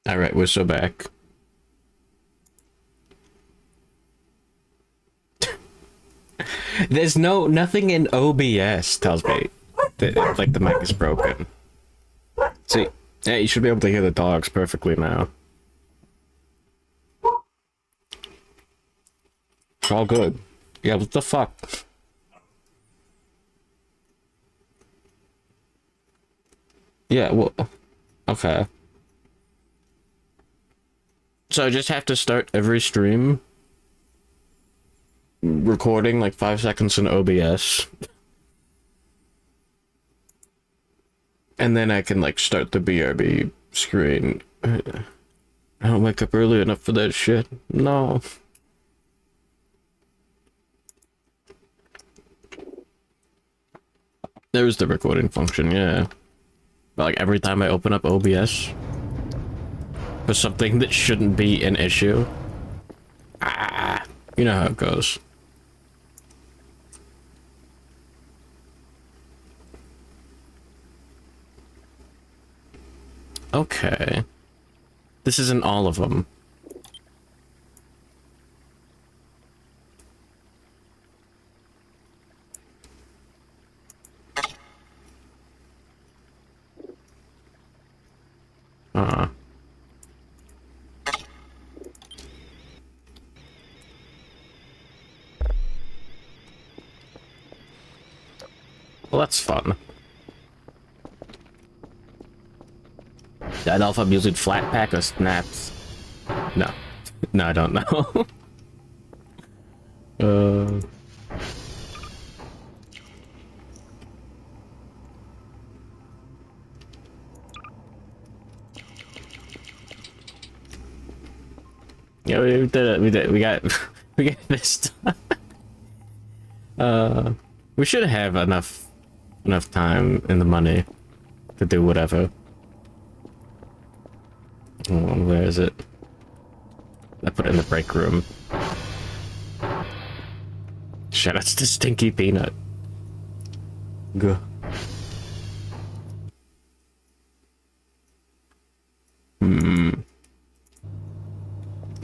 Alright, we're so back. There's nothing in OBS tells me that like the mic is broken. See, yeah, you should be able to hear the dogs perfectly now. It's all good. Yeah, what the fuck? Yeah, well, okay. So I just have to start every stream recording like 5 seconds in OBS. And then I can like start the BRB screen. I don't wake up early enough for that shit. No. There's the recording function, yeah. But like every time I open up OBS for something that shouldn't be an issue. You know how it goes. Okay. This isn't all of them. Well, that's fun. I don't know if I'm using flat pack or snaps. No. No, I don't know. Yeah, we did it. We did. We got this done. We should have enough time and the money to do whatever. Oh, where is it? I put it in the break room. Shout out to Stinky Peanut. Go.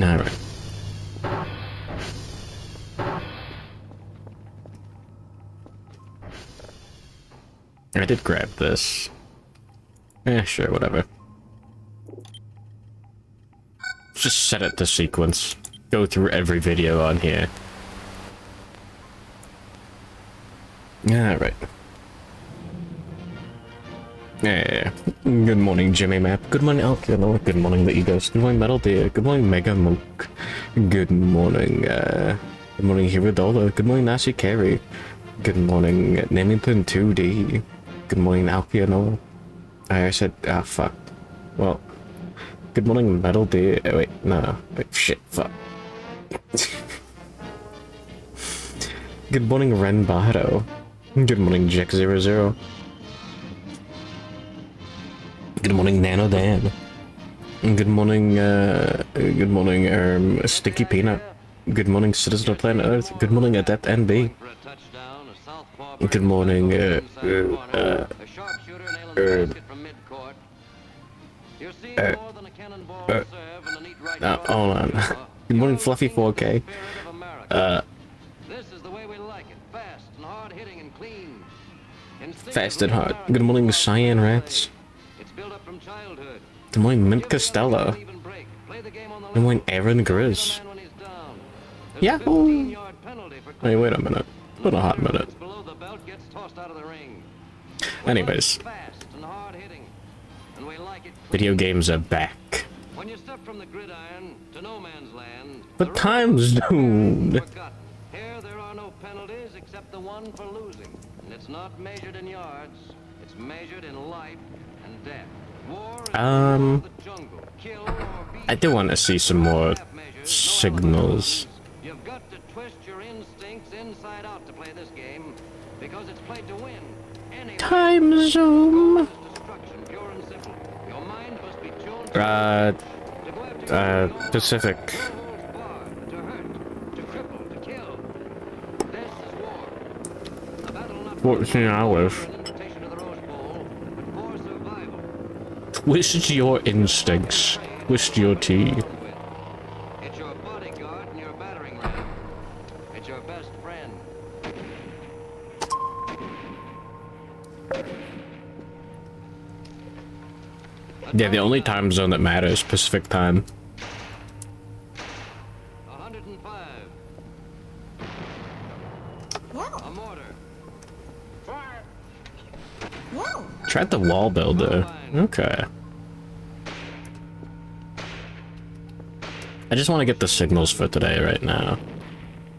Alright. I did grab this. Sure, whatever. Just set it to sequence. Go through every video on here. Alright. Yeah. Good morning, Jimmy Map. Good morning, Alkino. Good morning, the Egos. Good morning, Metal Deer. Good morning, Mega Monk. Good morning, Good morning, Hiradola. Good morning, Nasi Carey. Good morning, Namington 2D. Good morning, Alkino. I said, fuck. Well, good morning, Metal Deer. Oh, wait, no. Wait, shit, fuck. Good morning, Ren Bahado. Good morning, Jack00. Good morning, Nano Dan. Good morning, Sticky Peanut. Good morning, Citizen of Planet Earth. Good morning, Adept NB. Good morning, hold on. Good morning, Fluffy 4K. Fast and hard. Good morning, Cyan Rats. Good morning, Mint Costello. Good morning, Aaron Grizz. Yahoo! Hey, wait a minute. Wait a hot minute. Anyways. Video games are back. But time zone. Here there are no penalties except the one for losing. And it's not measured in yards, it's measured in life and death. I do want to see some more signals. You've got to twist your instincts inside out to play this game because it's played to win. Time zone. Your mind must be tuned Pacific. 14 hours. Twist your instincts. Twist your tea. It's your bodyguard and your battering ram. It's your best friend. Yeah, the only time zone that matters, Pacific time. 105. Whoa, A mortar. Fire. whoa. Tried the wall builder. Okay. I just want to get the signals for today right now.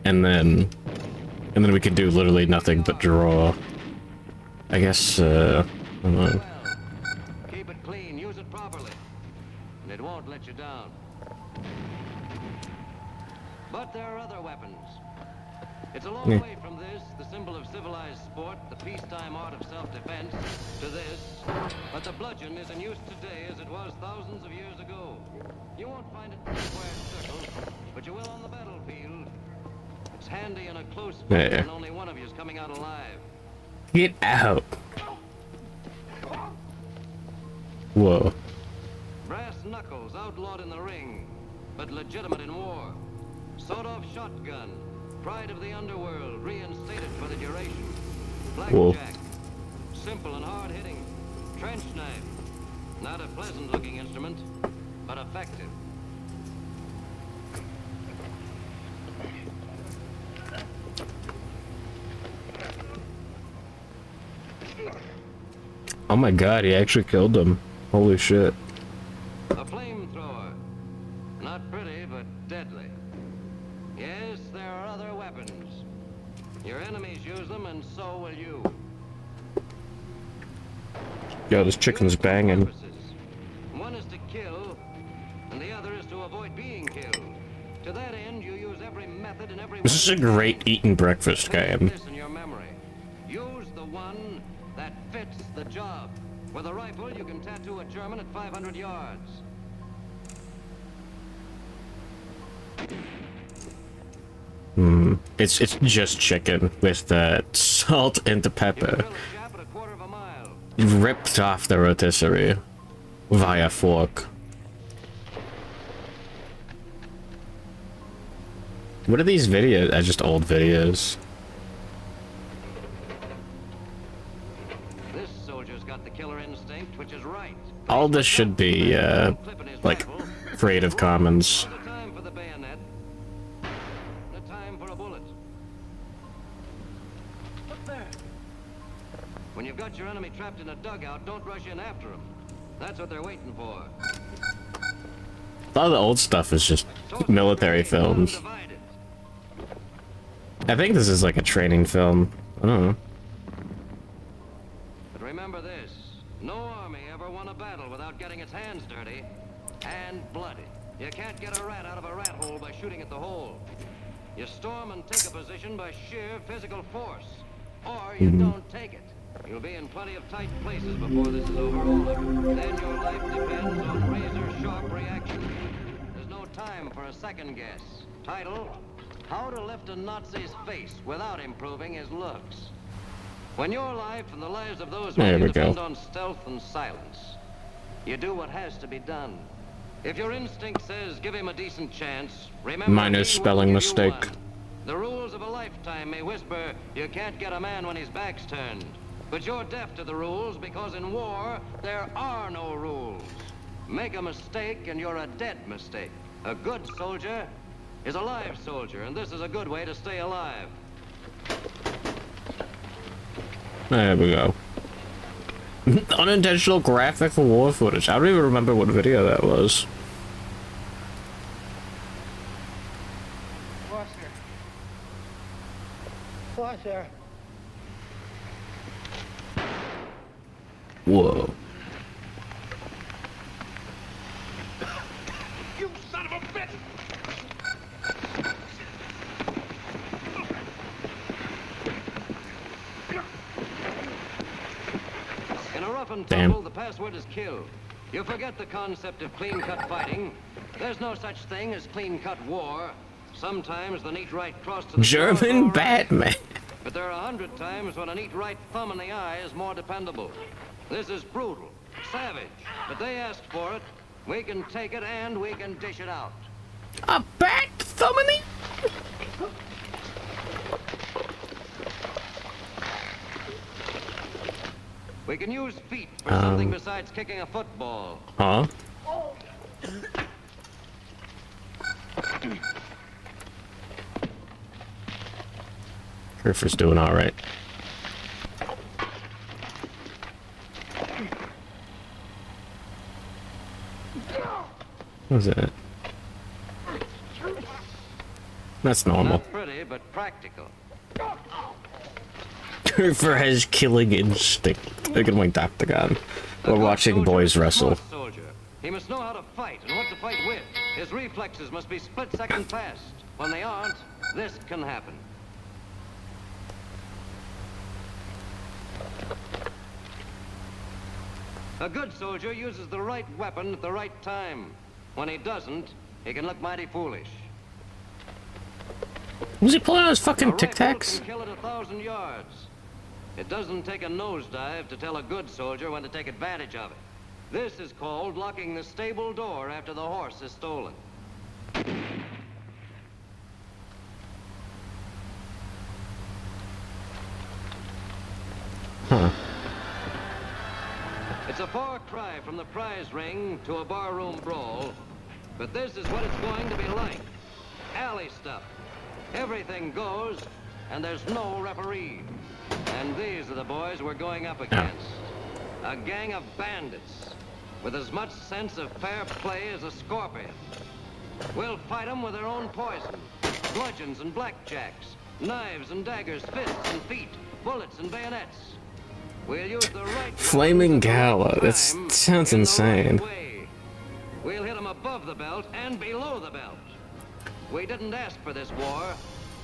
And then we can do literally nothing but draw. I guess, hold on. Well, keep it clean, use it properly, and it won't let you down. But there are other weapons. It's a long Yeah. way from this, the symbol of civilized sport, the peacetime art of self-defense, to this. But the bludgeon is in use today as it was thousands of years ago. You won't find it in a squared circle, but you will on the battlefield. It's handy in a close fight Yeah. when only one of you is coming out alive. Get out. Whoa. Brass knuckles outlawed in the ring, but legitimate in war. Sawed-off shotgun, pride of the underworld, reinstated for the duration. Whoa. Blackjack, simple and hard-hitting. Trench knife, not a pleasant-looking instrument, but effective. Oh my god, he actually killed him. Holy shit. A flamethrower, not pretty, but deadly. Yes, there are other weapons. Your enemies use them, and so will you. Yo, this chicken's banging. Purposes. One is to kill, and the other is to avoid being killed. To that end, you use every method and every. This is a great eating breakfast Take game. this in your memory. Use the one that fits the job. With a rifle, you can tattoo a German at 500 yards. It's just chicken with salt and the You can pepper. drill a Jap at a quarter of a mile. Ripped off the rotisserie via fork. What are these videos? Just old videos. This soldier's got the killer instinct, which is right. All this should be Clip in his like rifle. Creative Commons. The time for the bayonet. The time for a bullet. Look there. When you've got your enemy trapped in a dugout, don't rush in after him. That's what they're waiting for. A lot of the old stuff is just military films. Divided. I think this is like a training film. I don't know. But remember this, no army ever won a battle without getting its hands dirty and bloody. You can't get a rat out of a rat hole by shooting at the hole. You storm and take a position by sheer physical force, or you don't take it. You'll be in plenty of tight places before this is over, all of it. Then your life depends on razor-sharp reaction. There's no time for a second guess. Title, How to Lift a Nazi's Face Without Improving His Looks. When your life and the lives of those There around we you go. depend on stealth and silence, you do what has to be done. If your instinct says give him a decent chance, remember Minor he will spelling give you mistake. one. The rules of a lifetime may whisper you can't get a man when his back's turned. But you're deaf to the rules because in war, there are no rules. Make a mistake and you're a dead mistake. A good soldier is a live soldier, and this is a good way to stay alive. There we go. Unintentional graphic war footage. I don't even remember what video that was. Foster. Foster. Whoa. You son of a bitch! In a rough and Damn. tumble, the password is kill. You forget the concept of clean-cut fighting. There's no such thing as clean-cut war. Sometimes the neat right cross to the German floor is all right. Batman. But there are 100 times when a neat right thumb in the eye is more dependable. This is brutal, savage, but they asked for it, We can take it and we can dish it out. A back thumbing. We can use feet for something besides kicking a football. Huh? Griffith's doing all right. What was that? That's normal. Not pretty, but practical. Griffith has killing instinct. Look at my Doctagon. A We're good watching soldier boys is a wrestle. smart soldier. He must know how to fight and what to fight with. His reflexes must be split-second fast. When they aren't, this can happen. A good soldier uses the right weapon at the right time. When he doesn't, he can look mighty foolish. Was he pulling out his fucking A Tic rifle Tacs? can kill at 1,000 yards. It doesn't take a nosedive to tell a good soldier when to take advantage of it. This is called locking the stable door after the horse is stolen. Huh. It's a far cry from the prize ring to a barroom brawl, but this is what it's going to be like. Alley stuff. Everything goes, and there's no referee. And these are the boys we're going up against. A gang of bandits with as much sense of fair play as a scorpion. We'll fight them with their own poison. Bludgeons and blackjacks, knives and daggers, fists and feet, bullets and bayonets. We'll use the right Flaming weapons at the right Gala. That time sounds in the insane. right way. We'll hit them above the belt and below the belt. We didn't ask for this war,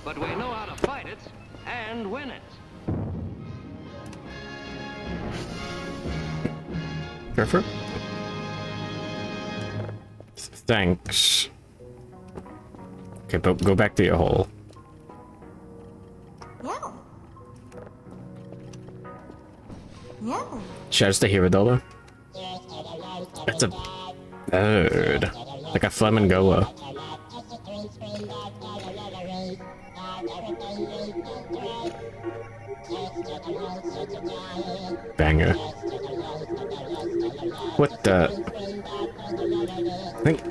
but we know how to fight it and win it. Griffith? Thanks. Okay, but go back to your hole. No. No. Shouts to Hiradolo. That's a bird. Like a flamingoa. Banger. What the? I think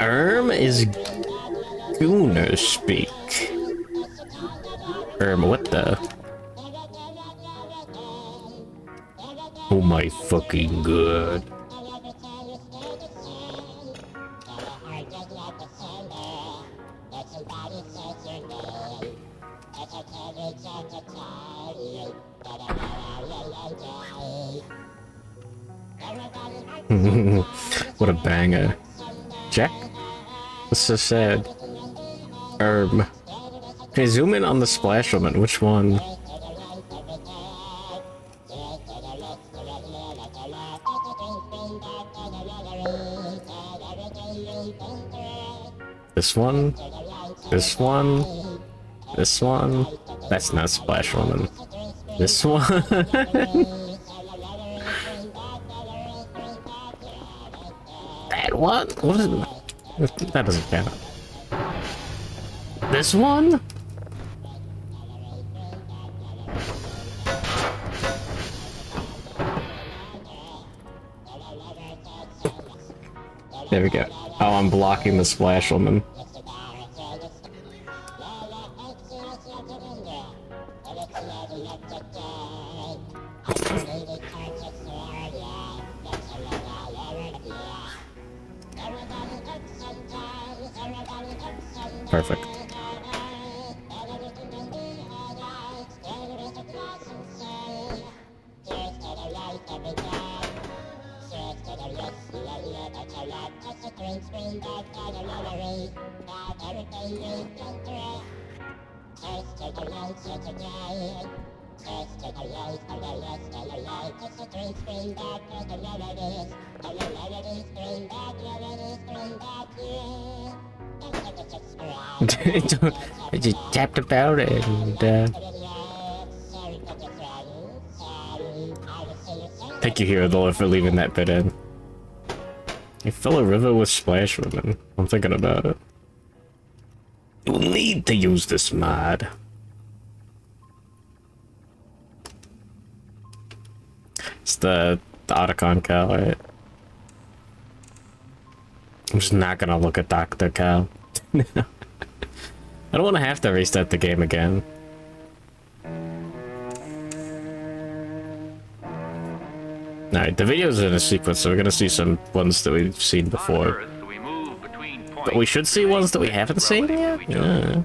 is Gooner speak. What the? Oh my fucking god. What a banger. Jack? That's so sad. Can you zoom in on the splash woman? Which one? This one? This one? This one? That's not Splash Woman. This one? That one? What is it? That doesn't count. This one? There we go. Oh, I'm blocking the Splash Woman. Perfect. I just tapped about it and thank you, Hero, for leaving that bit in. You fill a river with splash women. I'm thinking about it. You'll need to use this mod. It's the Otacon Cal, right? I'm just not gonna look at Dr. Cal. I don't want to have to restart the game again. Alright, the videos are in a sequence, so we're gonna see some ones that we've seen before. But we should see ones that we haven't seen yet? Yeah.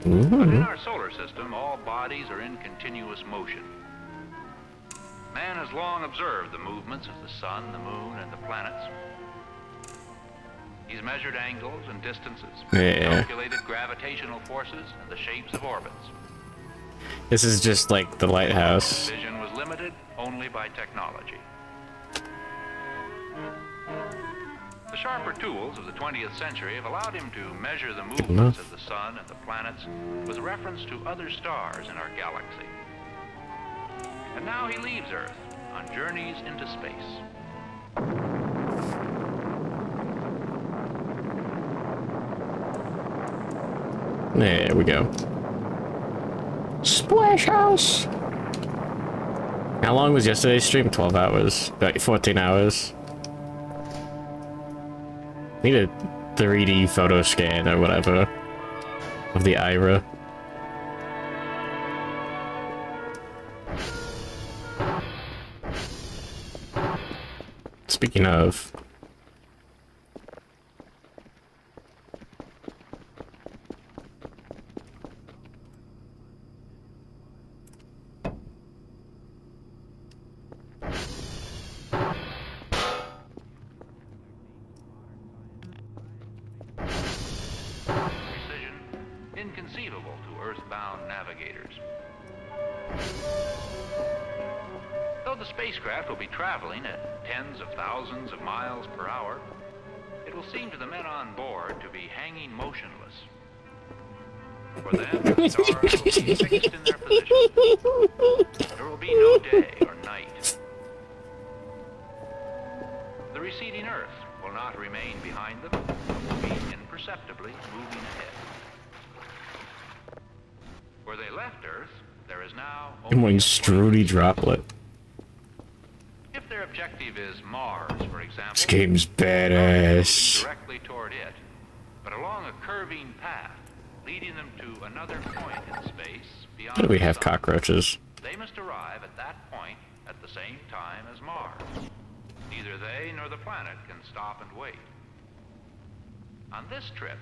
But in our solar system, all bodies are in continuous motion. Man has long observed the movements of the sun, the moon, and the planets. He's measured angles and distances, calculated gravitational forces and the shapes of orbits. This is just like the lighthouse. Vision was limited only by technology. The sharper tools of the 20th century have allowed him to measure the movements of the sun and the planets with reference to other stars in our galaxy. And now he leaves Earth on journeys into space. There we go. Splash House! How long was yesterday's stream? 12 hours. About 14 hours. Need a 3D photo scan or whatever of the Ira. Speaking of, Inconceivable to earthbound navigators. Though the spacecraft will be traveling at tens of thousands of miles per hour, it will seem to the men on board to be hanging motionless. For them, the stars will be fixed in their position. There will be no day or night. The receding Earth will not remain behind them, but will be imperceptibly moving ahead. Where they left Earth, there is now only Strudy Droplet. If their objective is Mars, for example, This game's badass. directly toward it, but along a curving path leading them to another point in space beyond How do we the have sun. cockroaches? They must arrive at that point at the same time as Mars. Neither they nor the planet can stop and wait. On this trip,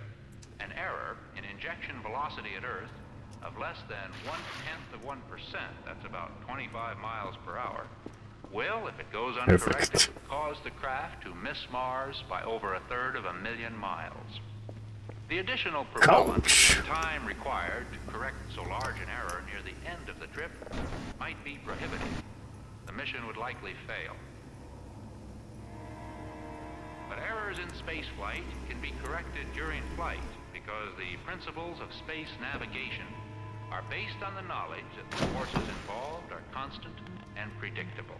an error in injection velocity at Earth of less than 1/10%, that's about 25 miles per hour, will, if it goes uncorrected, Perfect. cause the craft to miss Mars by over 1/3 of a million miles. The additional propellant Ouch. and time required to correct so large an error near the end of the trip might be prohibitive. The mission would likely fail. But errors in spaceflight can be corrected during flight because the principles of space navigation are based on the knowledge that the forces involved are constant and predictable.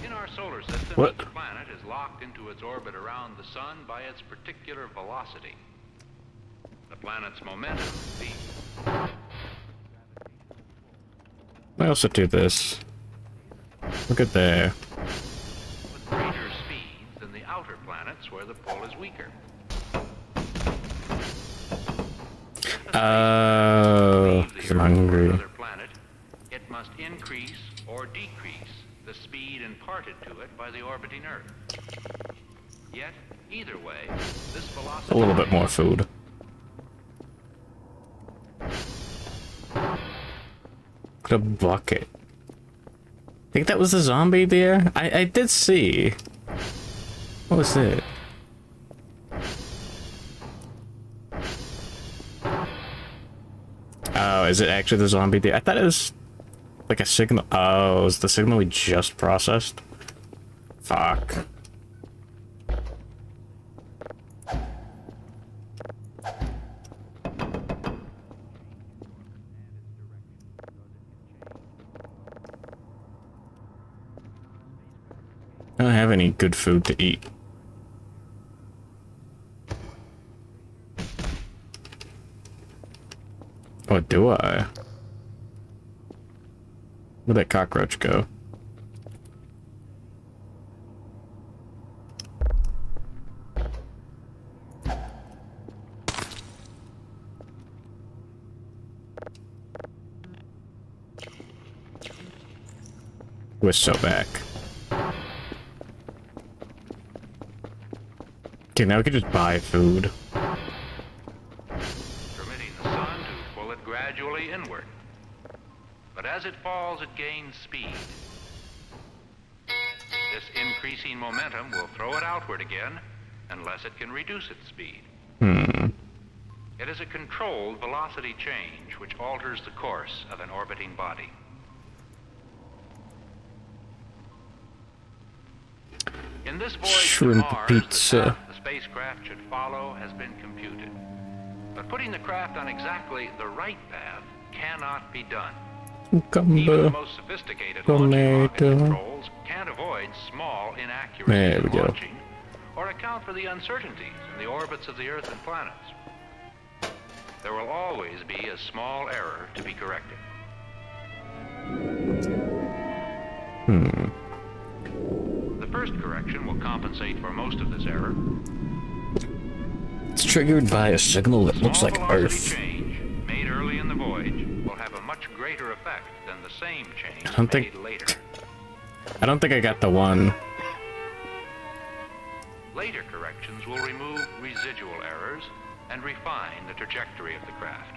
In our solar system, What? each planet is locked into its orbit around the sun by its particular velocity. The planet's momentum, v. I also do this. Look at there. with greater speeds than the outer planets where the pull is weaker. Oh, Leave 'cause the I'm Earth for hungry. another planet, it must increase or decrease the speed imparted to it by the orbiting Earth. Yet, either way, this velocity A little bit more food. Look at a bucket. Think that was the zombie there? I did see. What was it? Oh, is it actually the zombie there? I thought it was like a signal. Oh, it was the signal we just processed? Fuck. have any good food to eat. Or do I? Where'd that cockroach go? We're so back. Okay, now we can just buy food. Permitting the sun to pull it gradually inward. But as it falls, it gains speed. This increasing momentum will throw it outward again, unless it can reduce its speed. It is a controlled velocity change which alters the course of an orbiting body. In this voyage to Shrimp Mars, pizza. the path the spacecraft should follow has been computed. But putting the craft on exactly the right path cannot be done. Even the Cucumber. most sophisticated launching rocket Tomato. controls can't avoid small There inaccuracies we in go. launching or account for the uncertainties in the orbits of the Earth and planets. There will always be a small error to be corrected. The first correction will compensate for most of this error. It's triggered by a signal that looks Small like velocity Earth. change made early in the voyage will have a much greater effect than the same change I don't made think- later. I don't think I got the one. Later corrections will remove residual errors and refine the trajectory of the craft.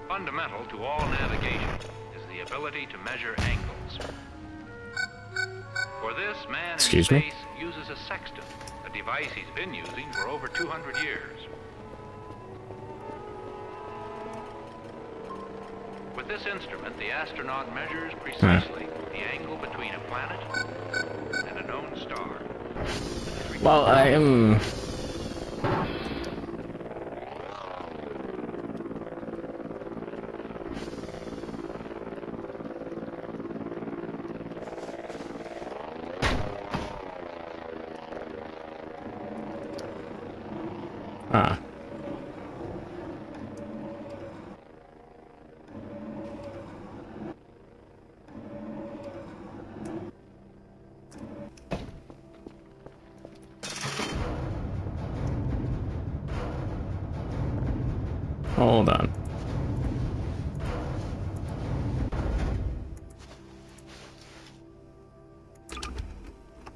Fundamental to all navigation is the ability to measure angles. For this, man in Excuse me? space uses a sextant, a device he's been using for over 200 years. With this instrument, the astronaut measures precisely the angle between a planet and a known star. Well, I am... Ah. Hold on.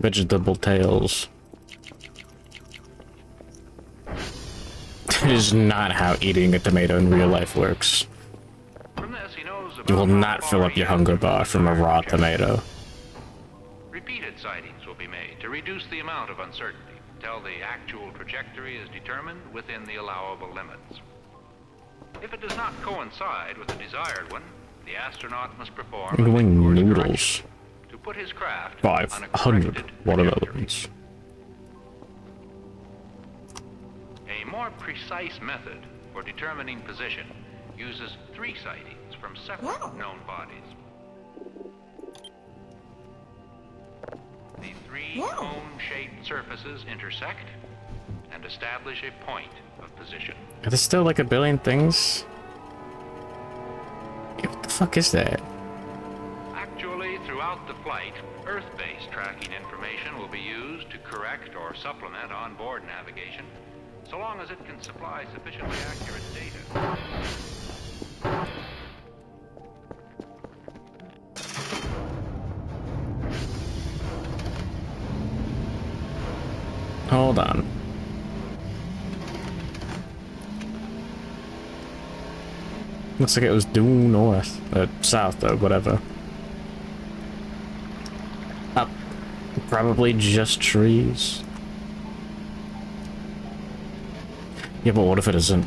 Vegetable tails. That is not how eating a tomato in real life works. From this, he knows about You will how not far fill up he your is hunger from the bar from a desired raw trajectory. tomato. Repeated sightings will be made to reduce the amount of uncertainty until the actual trajectory is determined within the allowable limits. If it does not coincide with the desired one, the astronaut must perform I'm a going mid-course noodles. correction to put his craft on a 500 corrected trajectory. watermelons. A more precise method for determining position uses 3 sightings from separate Wow. known bodies. The 3 Wow. cone-shaped surfaces intersect and establish a point of position. Are there still like a billion things? Yeah, what the fuck is that? Actually, throughout the flight, Earth-based tracking information will be used to correct or supplement onboard navigation, so long as it can supply sufficiently accurate data. Hold on. Looks like it was due north. South, though, whatever. Up. Probably just trees. Yeah, but what if it isn't?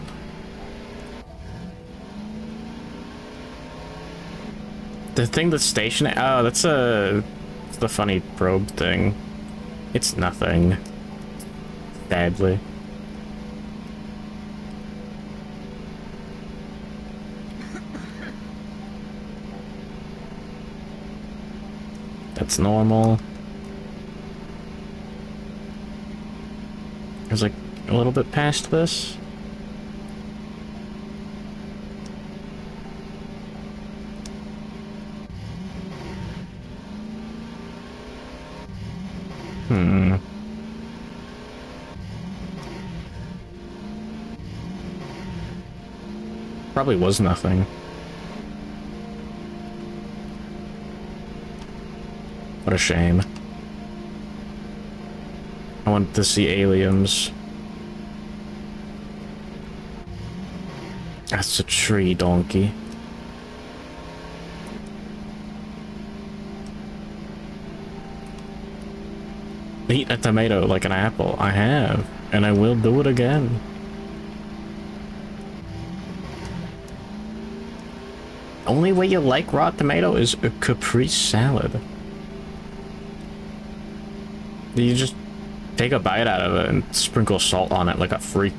The thing that's stationary. Oh, that's a. It's the funny probe thing. It's nothing. Sadly. That's normal. There's like a little bit past this. Probably was nothing. What a shame. I wanted to see aliens. That's a tree, donkey. Eat a tomato like an apple. I have, and I will do it again. Only way you like raw tomato is a caprese salad. You just take a bite out of it and sprinkle salt on it like a freak.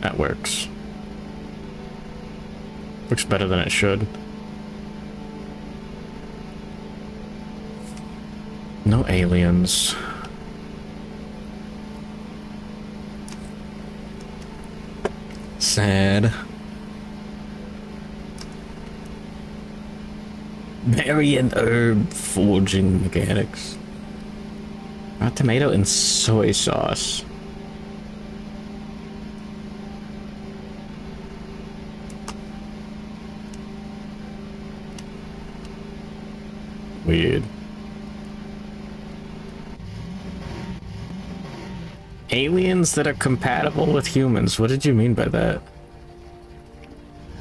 That works. Looks better than it should. No aliens. Sad. Berry and herb forging mechanics. Raw tomato and soy sauce. Weird. Aliens that are compatible with humans. What did you mean by that?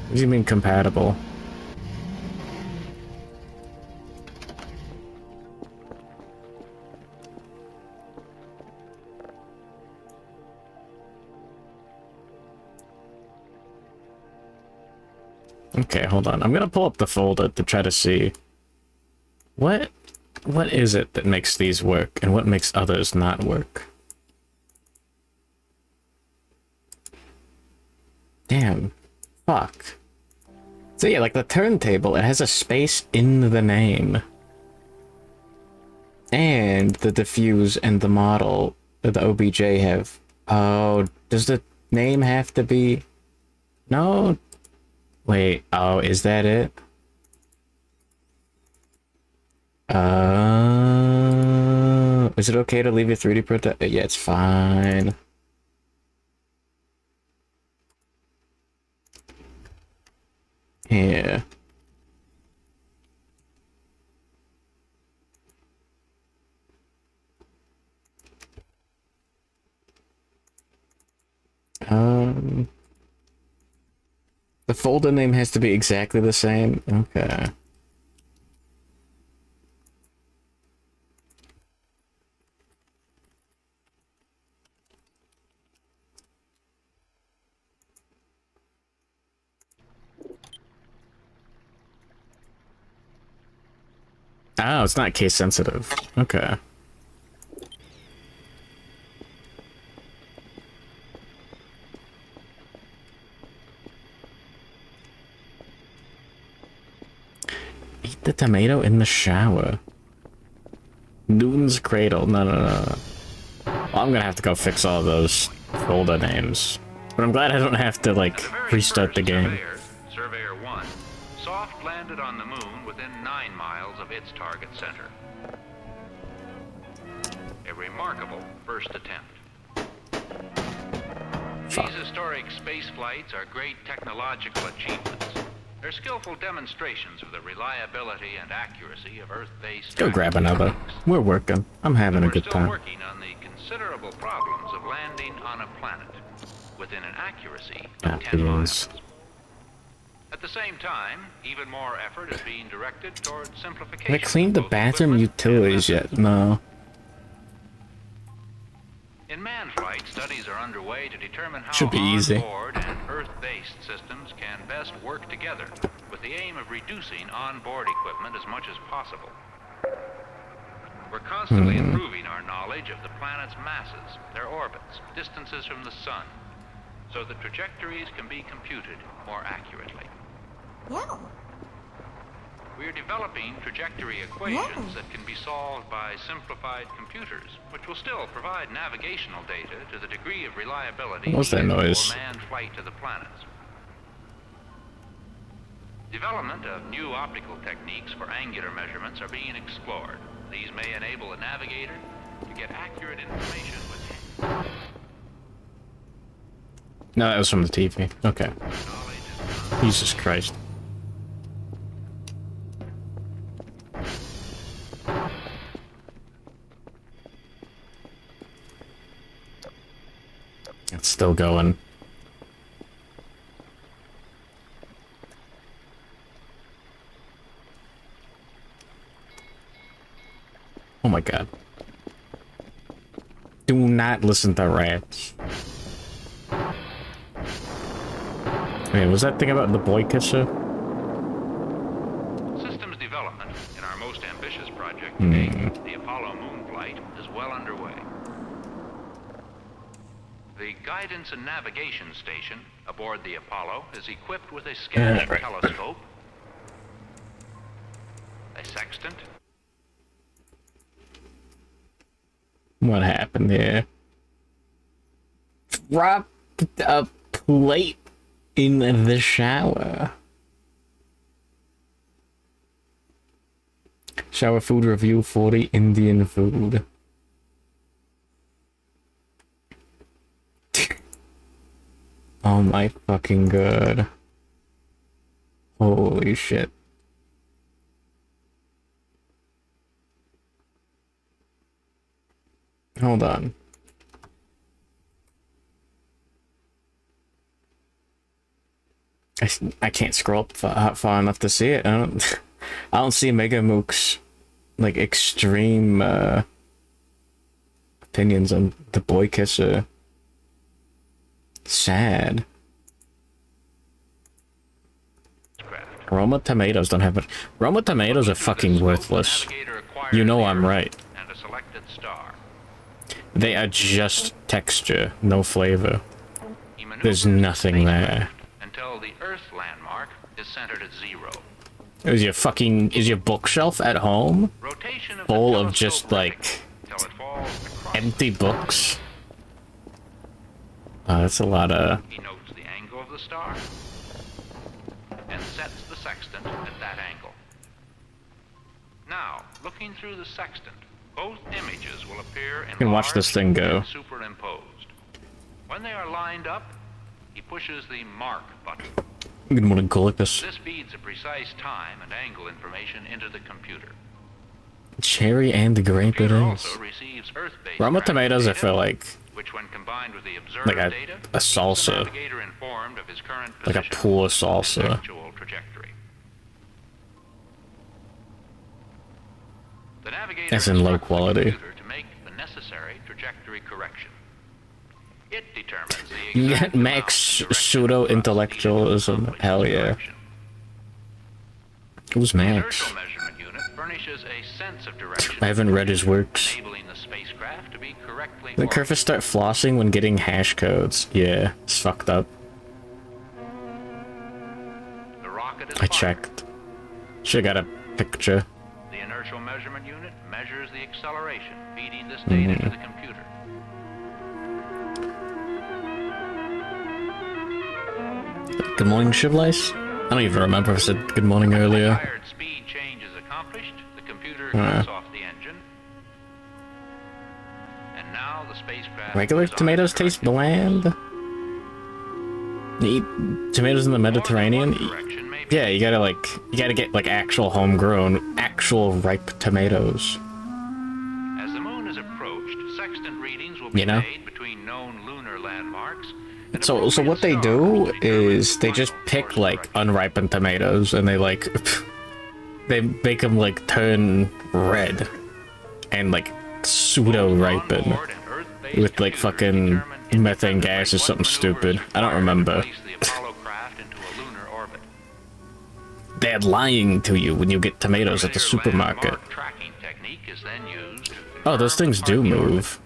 What do you mean compatible? Okay, hold on. I'm gonna pull up the folder to try to see what is it that makes these work and what makes others not work. Damn. Fuck. So yeah, like the turntable, it has a space in the name. And the diffuse and the model that the OBJ have. Oh, does the name have to be... No. Wait, oh, is that it? Is it okay to leave your 3D printer? Yeah, it's fine. Yeah. The folder name has to be exactly the same? Okay. Oh, it's not case sensitive. Okay. Eat the tomato in the shower. Newton's Cradle. No, no, no. Well, I'm gonna have to go fix all those folder names. But I'm glad I don't have to, like, restart the game. Surveyor 1, soft landed on the moon within 9 miles of its target center. A remarkable first attempt. Fuck. These historic space flights are great technological achievements. They're skillful demonstrations of the reliability and accuracy of Earth-based... Go grab another. We're working. I'm having a good time. We're still working on the considerable problems of landing on a planet within an accuracy of 10 miles. At the same time, even more effort is being directed toward simplification. Have I cleaned the bathroom utilities yet? No. In manned flight, studies are underway to determine how Should be easy. onboard and Earth-based systems can best work together, with the aim of reducing onboard equipment as much as possible. We're constantly improving our knowledge of the planet's masses, their orbits, distances from the sun, so the trajectories can be computed more accurately. Yeah. We are developing trajectory equations that can be solved by simplified computers, which will still provide navigational data to the degree of reliability What's that needed noise? for manned flight to the planets. Development of new optical techniques for angular measurements are being explored. These may enable a navigator to get accurate information with No, that was from the TV. Okay. knowledge. Jesus Christ. It's still going. Oh my god. Do not listen to rats. Wait, was that thing about the boy kisser? Systems development in our most ambitious project to date, the Apollo moon flight, is well underway. The guidance and navigation station aboard the Apollo is equipped with a scanning telescope, a sextant, What happened here? Dropped a plate in the shower. Shower food review 40 Indian food. Oh my fucking god. Holy shit. Hold on. I can't scroll up far enough to see it. I don't I don't see Mega Mook's like extreme opinions on the boy kisser. Sad. Roma tomatoes don't have it. Roma tomatoes are fucking worthless. You know I'm right. and a selected star. They are just texture, no flavor. He There's maneuvers nothing the there. spacecraft until the Earth landmark is centered at 0. Is your bookshelf at home Rotation of full the of just telescope like till it falls across. empty books? Oh, that's a lot of. He notes the angle of the star and sets the sextant at that angle. Now, looking through the sextant, both images will appear in can watch this thing go. superimposed. When they are lined up, he pushes the mark button. Good morning, Colicus. This feeds a precise time and angle information into the computer. Cherry and the grape it Computer is. also receives Earth-based Roma traffic tomatoes, I data, feel like which when combined with the observed Like a data, a keeps the salsa. navigator informed of his current like a position poor and salsa. actual trajectory. The navigator As in low instructs the quality. computer to make the necessary trajectory correction. It determines the You exact get max amount of direction pseudo-intellectualism. needed to Hell accomplish the yeah. correction. Who's The Max? inertial measurement unit furnishes a sense of direction, I haven't read his works. enabling the spacecraft to be correctly Did Kerfus start flossing when getting hash codes? Yeah, it's fucked up. The rocket is I fired. checked. Should've got a picture. The inertial measurement unit measures the acceleration, feeding this data to the computer. Good morning, Shivlice. I don't even remember if I said good morning The earlier. desired speed change is accomplished, the computer cuts off the engine. And now the spacecraft Regular is on tomatoes its taste corrected bland. You eat tomatoes in the Mediterranean? More than one correction may be Yeah, you gotta get like actual homegrown, actual ripe tomatoes. As the moon is approached, sextant readings will be You know? made between known lunar landmarks. and So appropriate what they stars do will determine is they just final pick course like correction. unripened tomatoes and they like they make them like turn red and like pseudo ripen On-board and Earth-based with like computers fucking determine methane gas or what something maneuvers stupid. I don't required to remember. place the Apollo craft into a lunar orbit. They're lying to you when you get tomatoes at the Clear supermarket. landmark tracking technique is then used to Oh, those confirm things do the orbit, move.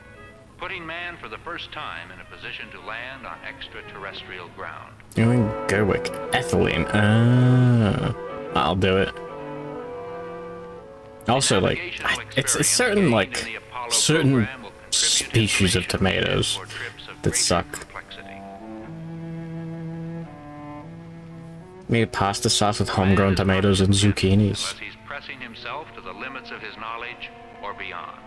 putting man for the first time in a position to land on extraterrestrial ground. Gerwick. Ethylene. Ah, I'll do it. Also, like, Navigational it's certain, experience like, gained in the Apollo certain program will contribute species of information needed tomatoes for trips of that greater suck. complexity. Made pasta sauce with homegrown tomatoes and zucchinis. Unless he's pressing himself to the limits of his knowledge or beyond.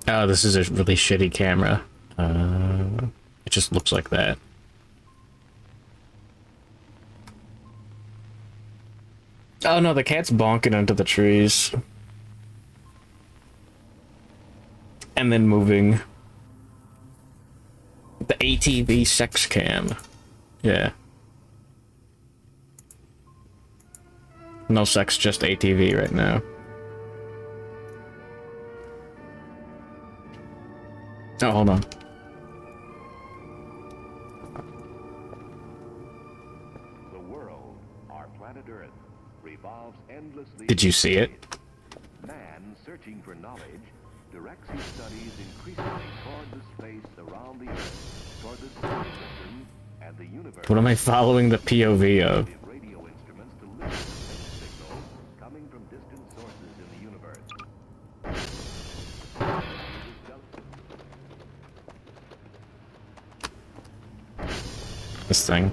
Oh, this is a really shitty camera. It just looks like that. Oh no, the cat's bonking into the trees. And then moving. The ATV sex cam. Yeah. No sex, just ATV right now. Oh, hold on. The world, our planet Earth, revolves endlessly. Did you see it? Man, searching for knowledge, directs his studies increasingly toward the space around the Earth, toward the solar system and the universe. What am I following the POV of? With radio instruments to listen to faint signals coming from distant sources in the universe. This thing.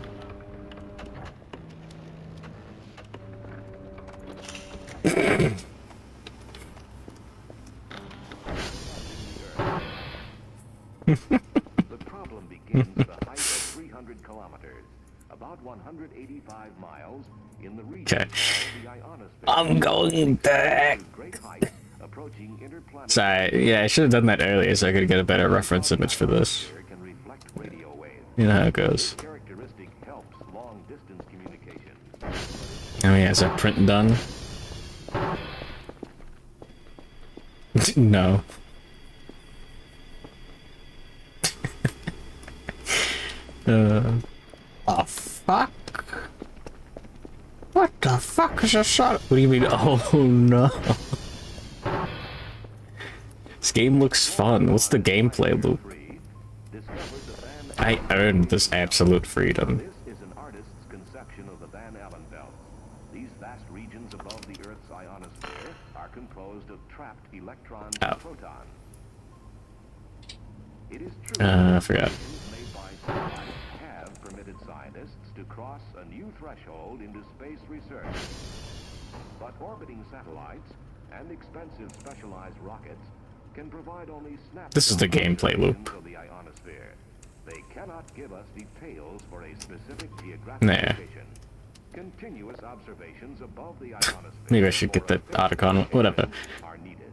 The problem begins at a height of 300 kilometers, about 185 miles in the region Okay. of the ionosphere. I'm going back. Great heights approaching interplanetary. Sorry, yeah, I should have done that earlier so I could get a better reference image for this. Can reflect radio waves. You know how it goes. Characteristic helps long distance communication. Oh yeah, is that print done? No. Oh fuck? What the fuck is a shot? What do you mean? Oh no. This game looks fun. What's the gameplay loop? Discovered the Van I earned this absolute freedom. This is an artist's conception of the Van Allen belts. These vast regions above the Earth's ionosphere are composed of trapped electrons Oh. and protons. It is true I forgot. that made by satellites have permitted scientists to cross a new threshold into space research. But orbiting satellites and expensive specialized rockets can provide only snapshots This is the gameplay loop. of the ionosphere. They cannot give us details for a specific geographic Nah. location. Continuous observations above the ionosphere. Maybe I should get the Otacon. Whatever. Are needed.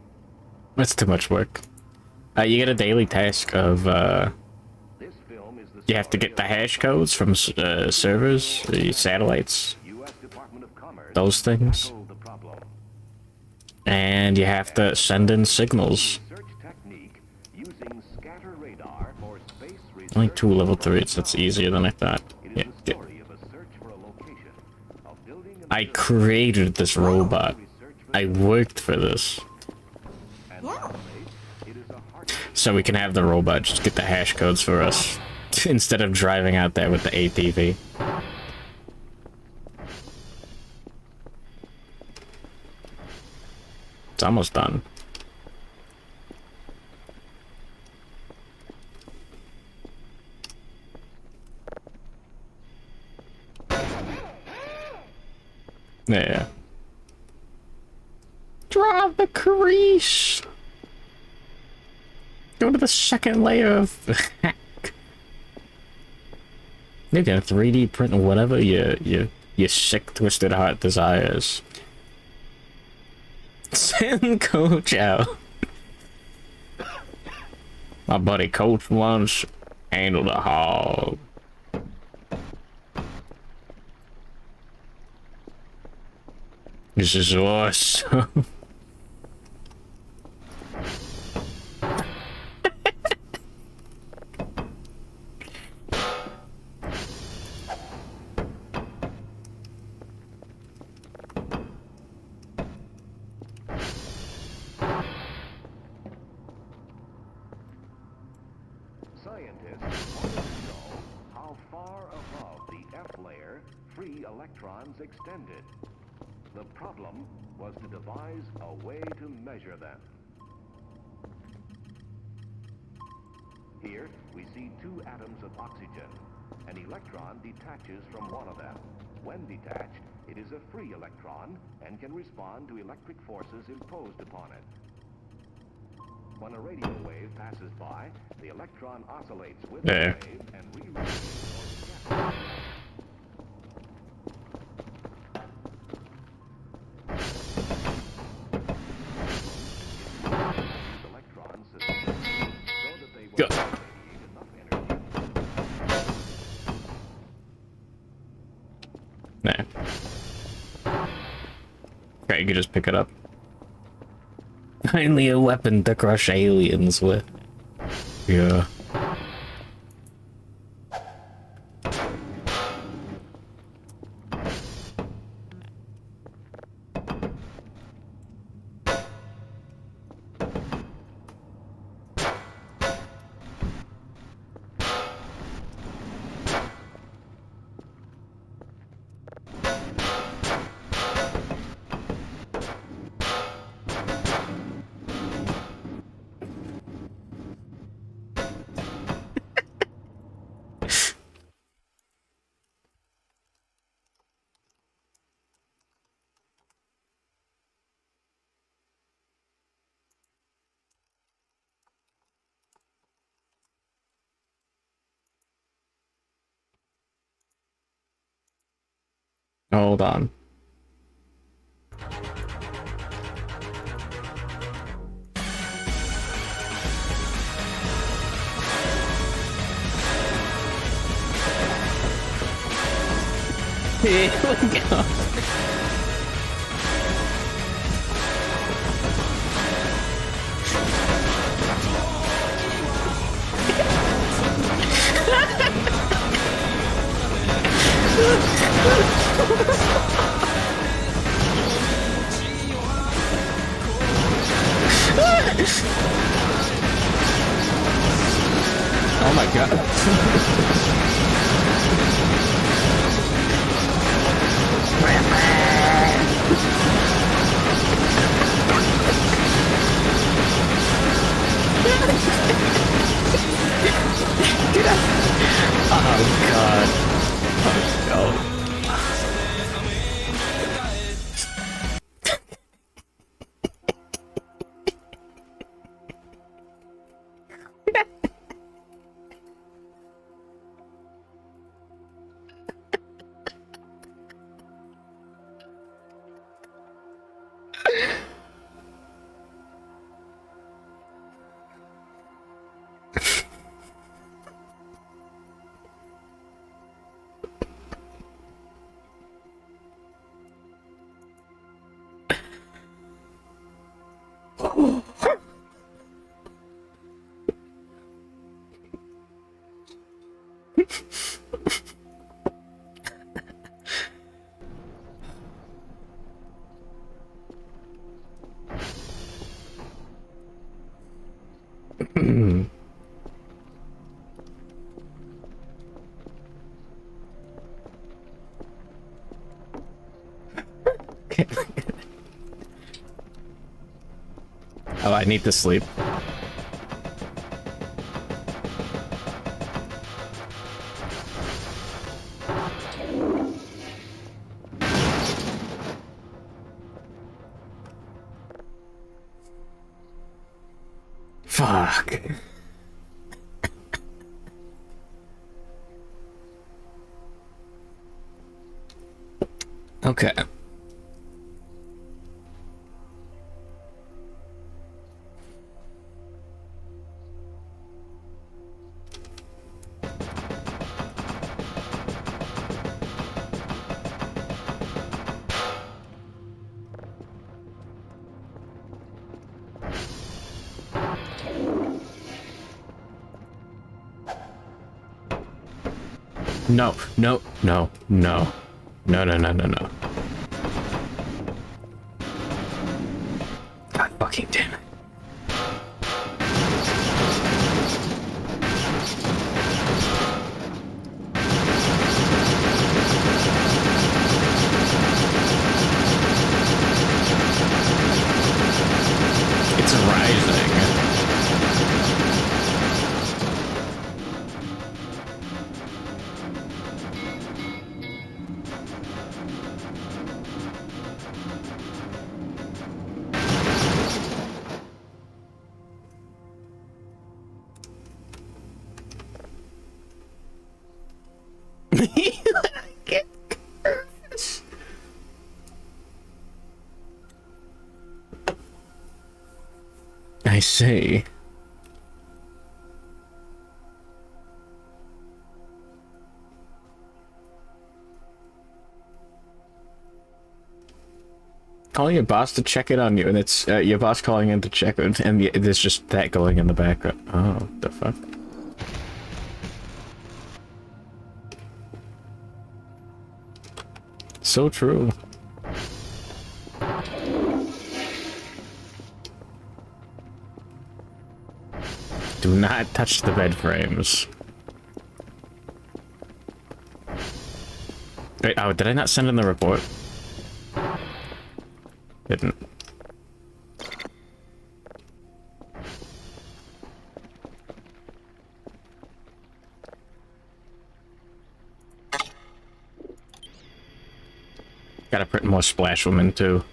That's too much work. You get a daily task of, This film is the you have to get the hash codes from servers, the satellites, U.S. Department of Commerce those things. tackled the problem. And you have to send in signals. Search technique using scatter radar for space research. Only 2 level 3s, that's easier than I thought. It Yeah, is the yeah. story of a search for a location, of building an I created this robot. I worked for this. and Yeah. finally, it is a heart So we can have the robot just get the hash codes for us. Instead of driving out there with the ATV. It's almost done. Yeah. Draw the crease. Go to the second layer of hack. You can 3D print whatever your sick, twisted heart desires. Send Coach out. My buddy Coach once handled a hog. This is awesome. F layer, free electrons extended. The problem was to devise a way to measure them. Here, we see two atoms of oxygen. An electron detaches from one of them. When detached, it is a free electron and can respond to electric forces imposed upon it. When a radio wave passes by, the electron oscillates with the Yeah. wave and re-radiates or scatters. These electrons suspended so that they will Go. radiate enough energy. Nah. Okay, you can just pick it up. Finally a weapon to crush aliens with. Yeah. Hold on. Here we go. Oh my god. Oh god. Oh no. Oh, I need to sleep. Fuck. Okay. No, no, no, no. No, no, no, no, no. God fucking damn it. see. Calling your boss to check in on you, and it's your boss calling in to check in, and there's just that going in the background. Oh, the fuck? So true. Do not touch the bed frames. Wait, oh, did I not send in the report? Didn't. Gotta print more Splash Women too.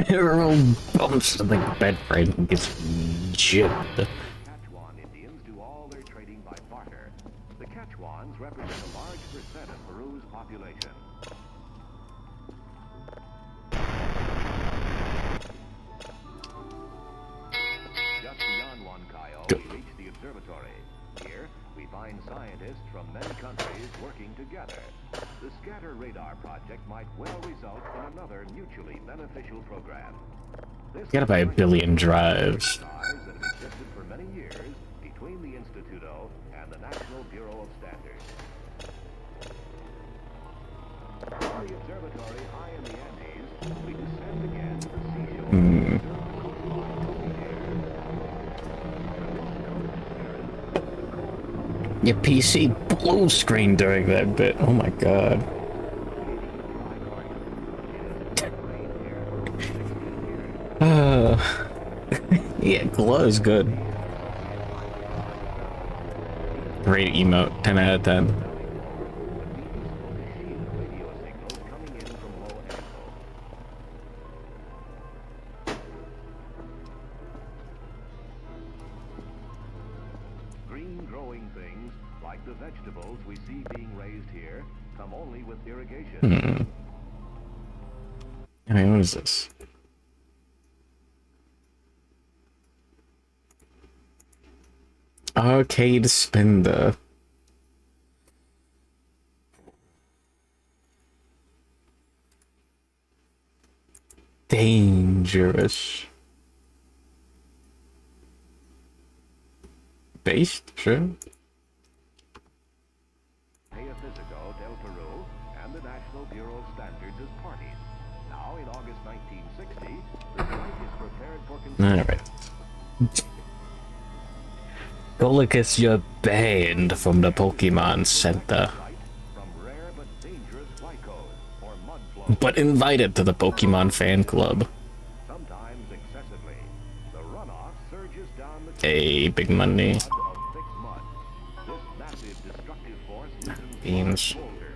Everyone bumps the bed frame and gets jipped. Quechua Indians do all their trading by barter. The Quechuans represent a large percent of Peru's population. Just beyond Huancayo, we reach the observatory. Here, we find scientists from many countries working together. The Scatter Radar project might well result in another mutually beneficial program. This Gotta buy a billion drives. that have existed for many years between the Instituto and the National Bureau of Standards. From the observatory high in the Andes, we descend again to the seashore. Your PC blue screen during that bit. Oh my god. Yeah, glow is good. Great emote, 10 out of 10. Radio signals coming in from low angle. Green growing things, like the vegetables we see being raised here, come only with irrigation. I mean, what is this? Arcade Spender. Dangerous. Based? Sure. Geofísico del Peru and the National Bureau of Standards as parties. Now, in August 1960, the site is prepared for Alright. Golicus, you're banned from the Pokemon Center, from rare but dangerous Huaycos, or mudflows, but invited to the Pokemon fan club. sometimes excessively. The runoff surges down the Hey, big money. of thick mud. This massive destructive force loosens Beans. boulders,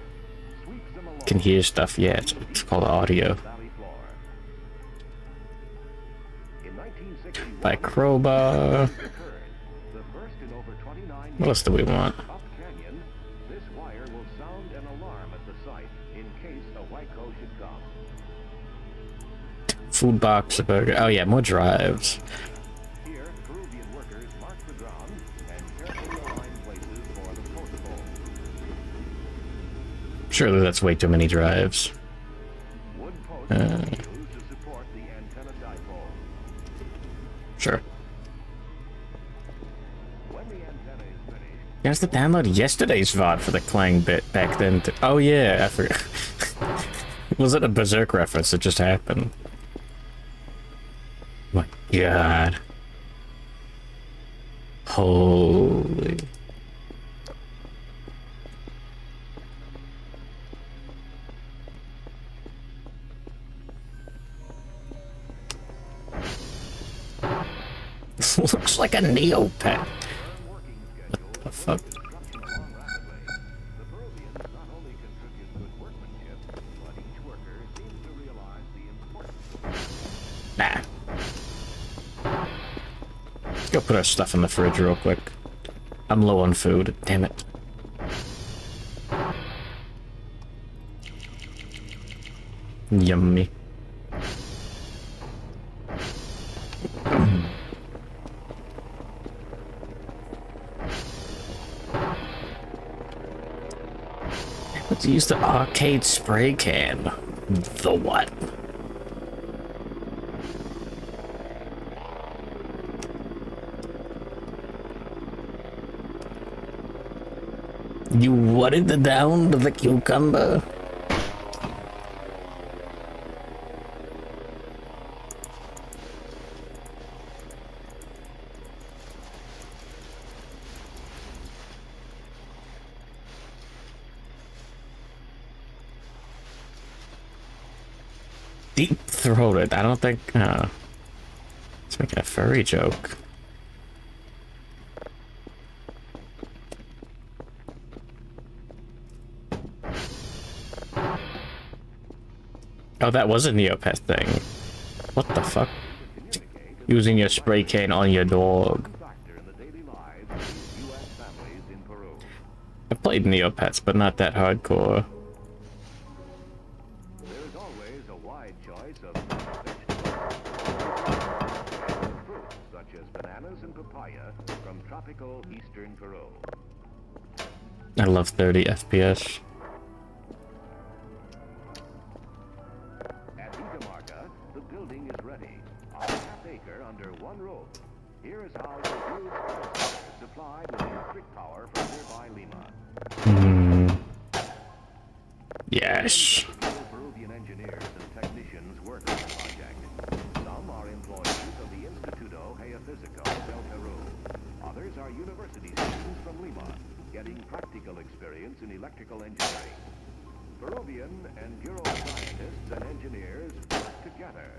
sweeps them along Can hear stuff, yeah, it's called audio. the valley floor. In 1961, By Crowbar. occurred, the first in over 29 What else do we want? Up canyon, this wire will sound an alarm at the site in case a Huayco should come. Food box, a burger. Oh yeah, more drives. Here, Peruvian workers mark the ground and carefully align places for the portable. Surely that's way too many drives. Wood posts will be used to support the antenna dipole. Sure. When the antenna is finished, You have to download yesterday's VOD for the Clang bit back then. Oh yeah, I forgot. Was it a Berserk reference that just happened? My god. Holy. Looks like a Neopet. What the fuck? construction along rapidly. The Peruvians not only contribute good workmanship, but each worker seems to realize the importance. Nah. Go put our stuff in the fridge real quick. I'm low on food. Damn it. Yummy. Let's use the arcade spray can. The what? You watered the down to the cucumber? Deep-throated. I don't think, let's make a furry joke. Oh, that was a Neopet thing. What the fuck? Using your spray can on your dog. I played Neopets, but not that hardcore. There's always a wide choice of fruits, such as bananas and papaya from tropical eastern Peru. I love 30 FPS. At Itamarca, the building is ready. On a half-acre under one roof. Here is how the huge processor supplied with electric power from nearby Lima. Yes. Peruvian engineers and technicians work on the project. Some are employees of the Instituto Geofísico del Peru. Others are university students from Lima, getting practical experience in electrical engineering. Peruvian and Bureau scientists and engineers work together,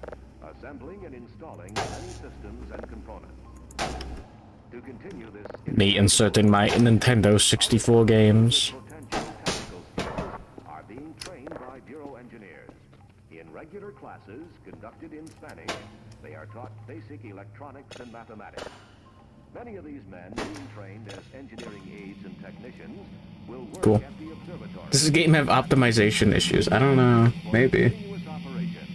assembling and installing many systems and components. To continue this, Me inserting my Nintendo 64 games. potential technical skills are being trained by Bureau engineers. In regular classes conducted in Spanish, they are taught basic electronics and mathematics. Many of these men being trained as engineering aides and technicians will work Cool. at the observatory. Does this game have optimization issues? I don't know. Maybe. Continuous operation.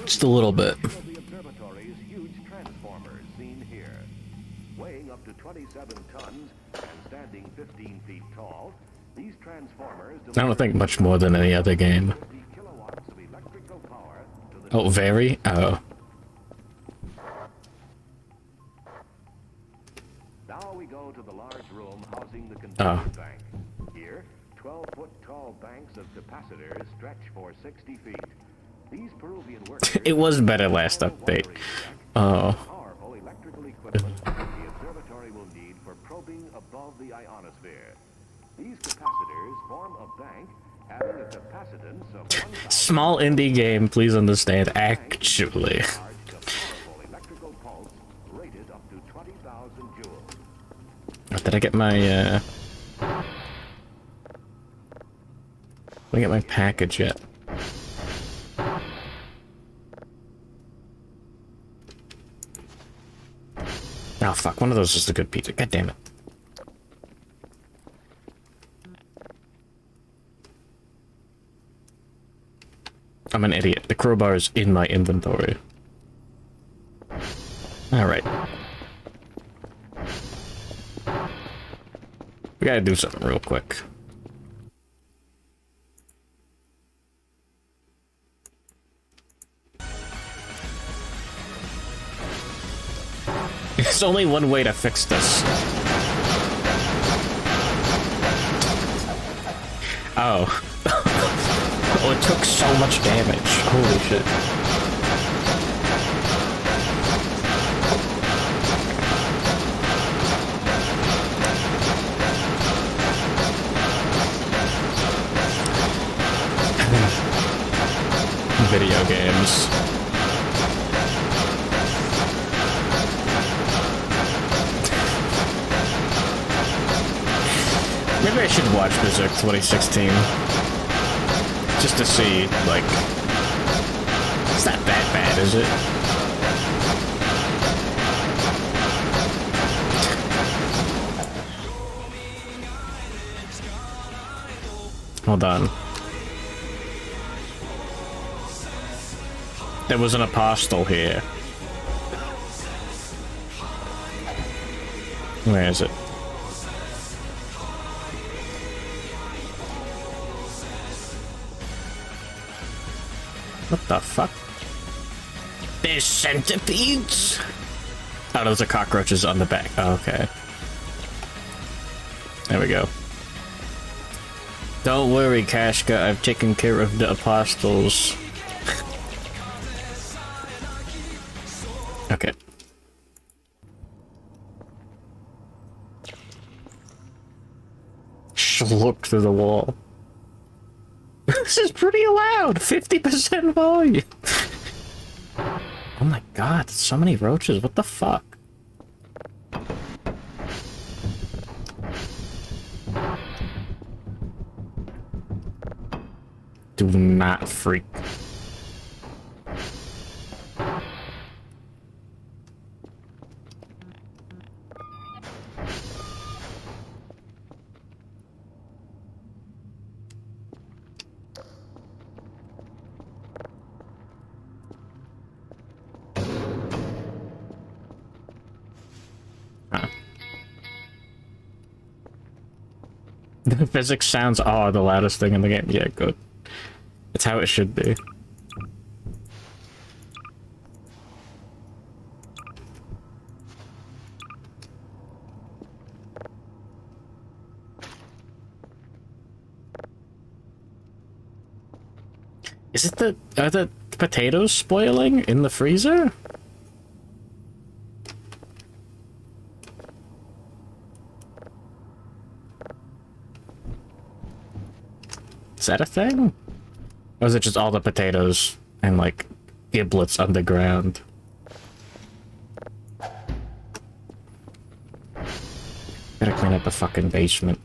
Just a little bit. Of the observatory's huge transformers seen here. Weighing up to 27 tons and standing 15 feet tall, these transformers I don't think much more than any other game. 50 kilowatts of electrical power to the Oh, very? Oh. Now we go to the large room housing the Oh. conductor bank. Here, 12-foot tall banks of capacitors stretch for 60 feet. These Peruvian workers It was better last update. Oh. powerful electrical equipment the observatory will need for probing above the ionosphere. These capacitors form a bank having a capacitance of 1,000 Small indie game, please understand. Actually. charged a powerful electrical pulse rated up to 20,000 joules. Did I get my, Did I get my package yet? Oh fuck, one of those is the good pizza. God damn it. I'm an idiot. The crowbar is in my inventory. Alright. We gotta do something real quick. There's only one way to fix this. Oh. Oh, it took so much damage. Holy shit. Video games. Maybe I should watch Berserk 2016. Just to see, like... It's not that bad, is it? Hold on. There was an apostle here. Where is it? What the fuck? There's centipedes! Oh, those are cockroaches on the back. Oh, okay. There we go. Don't worry, Kashka. I've taken care of the apostles. Okay. Look through the wall. This is pretty loud. 50% volume. Oh my god, so many roaches. What the fuck? Do not freak. The physics sounds are the loudest thing in the game. Yeah, good. It's how it should be. Is it are the potatoes spoiling in the freezer? Is that a thing? Or is it just all the potatoes and, like, giblets underground? Gotta clean up the fucking basement.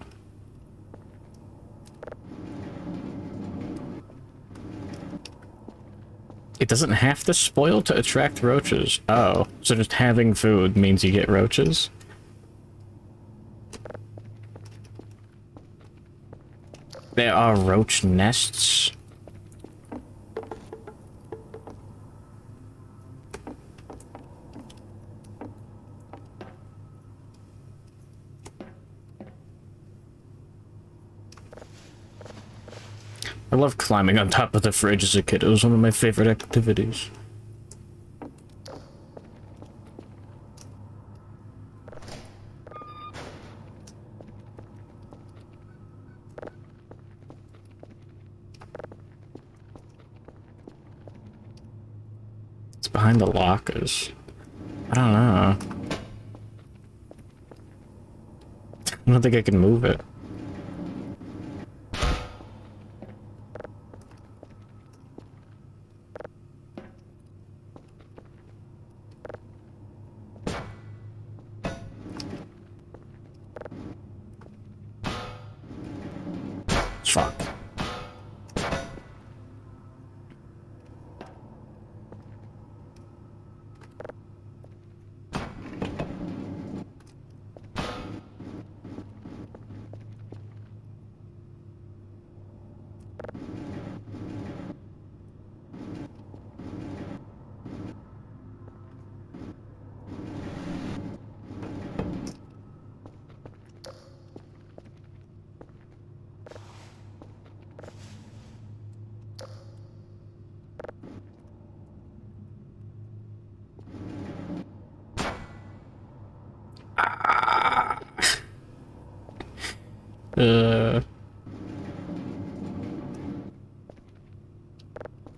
It doesn't have to spoil to attract roaches. Oh, so just having food means you get roaches? There are roach nests. I loved climbing on top of the fridge as a kid. It was one of my favorite activities. It's behind the lockers. I don't know. I don't think I can move it. Fuck.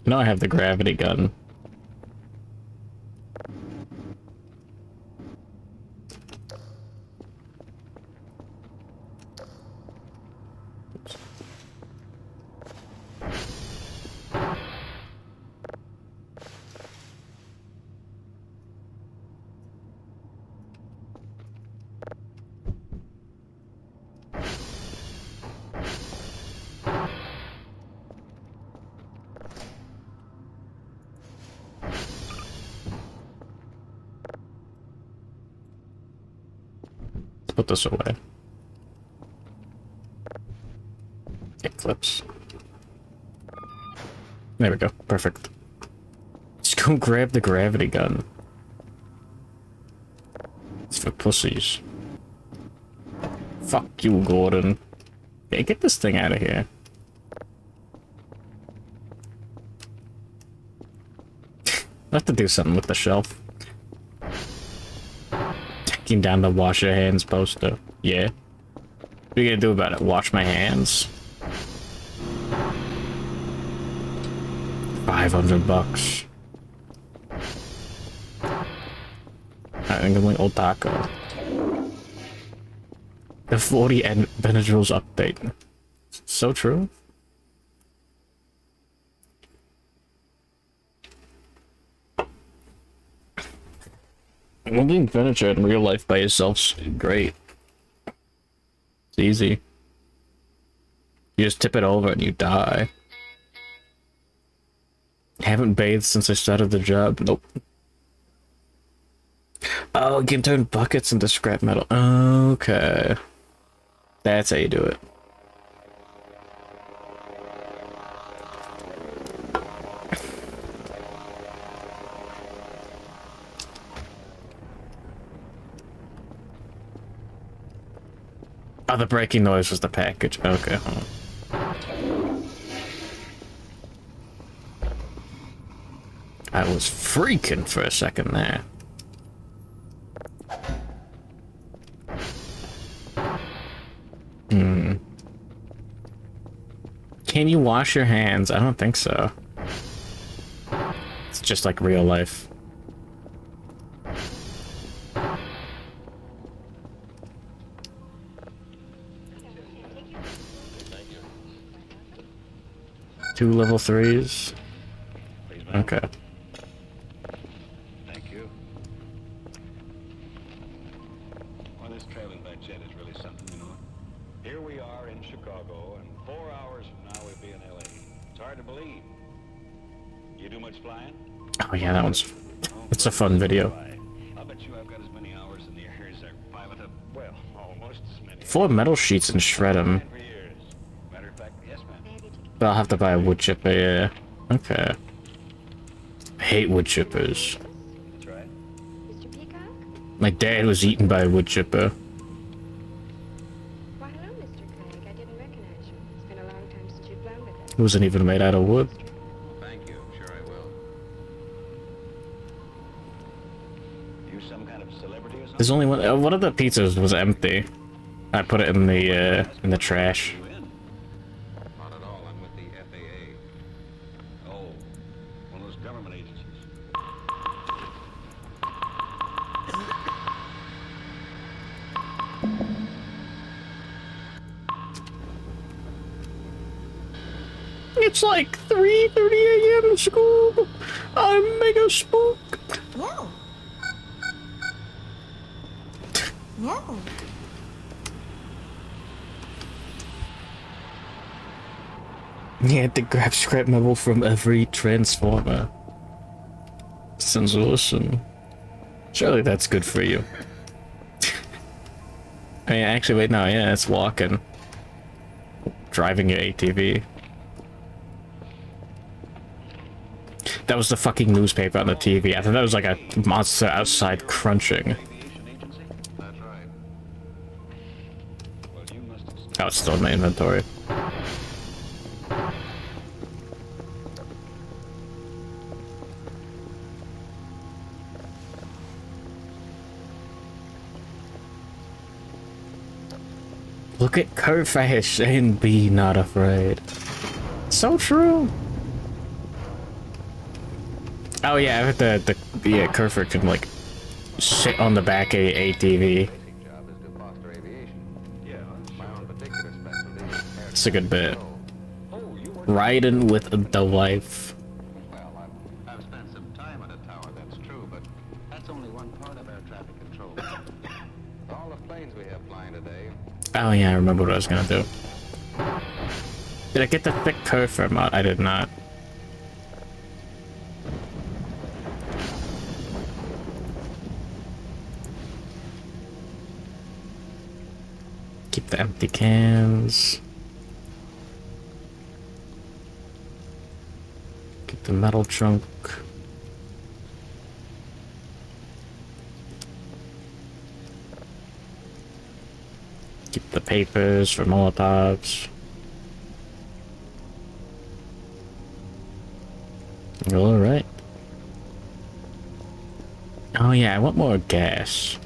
No, I have the gravity gun. Put this away. Eclipse. There we go. Perfect. Just Don't grab the gravity gun. It's for pussies. Fuck you, Gordon. Hey, get this thing out of here. I have to do something with the shelf. Taking down the wash your hands poster. Yeah. What are you gonna do about it? Wash my hands? $500. I'm going Old Taco. The 40 and Benadryl's update. So true. Holding Benadryl in real life by yourself's great. It's easy. You just tip it over and you die. Haven't bathed since I started the job. Nope. Oh, you can turn buckets into scrap metal. Okay. That's how you do it. Oh, the breaking noise was the package. Okay, hold on. I was freaking for a second there. Can you wash your hands? I don't think so. It's just like real life. Two level 3s. Okay. Thank you. Well, this traveling by jet is really something, you know. Here we are in Chicago, and 4 hours from now we'll be in LA. It's hard to believe. You do much flying? Oh yeah, that one's... It's a fun video. I bet you I've got as many hours in the air as our pilot have, well, almost as many. 4 metal sheets and shred them. For years. Matter of fact, yes, ma'am. But I'll have to buy a wood chipper, yeah. Okay. I hate wood chippers. That's right. Mr. Peacock? My dad was eaten by a wood chipper. Why, hello, Mr. Craig. I didn't recognize you. It's been a long time since you've flown with us. It wasn't even made out of wood. Thank you. Sure I will. You some kind of celebrity or something? There's only one of the pizzas was empty. I put it in the trash. You in? Not at all. I'm with the FAA. Oh, one of those government agencies. It's like 3:30 a.m. School. I'm mega spook. No. No. You had to grab scrap metal from every transformer. Sounds awesome. Surely that's good for you. I mean, actually, wait, no, yeah, it's walking. Driving your ATV. That was the fucking newspaper on the TV. I thought that was like a monster outside crunching. Aviation agency? That's right. Well, you must have... Oh, it's still in my inventory. Look at Curfish and be not afraid. So true. Oh yeah, I heard the Curfish can like sit on the back of a ATV. Job is to foster aviation. Yeah. My own particular specialty is air It's a good bit. control. Oh, you work... Riding with the wife. Well, I've spent some time on a tower, that's true, but that's only one part of air traffic control. All the planes we have flying today. Oh yeah, I remember what I was gonna do. Did I get the thick Curfer mod? I did not. Keep the empty cans. Get the metal trunk. Keep the papers for Molotovs. Alright. Oh yeah, I want more gas.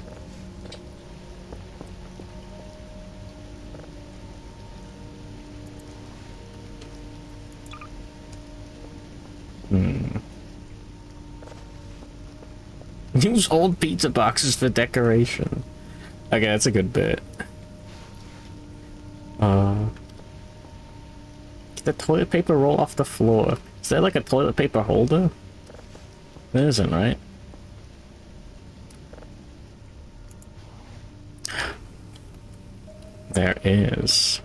Use old pizza boxes for decoration. Okay, that's a good bit. Get the toilet paper roll off the floor. Is there like a toilet paper holder? There isn't, right? There is.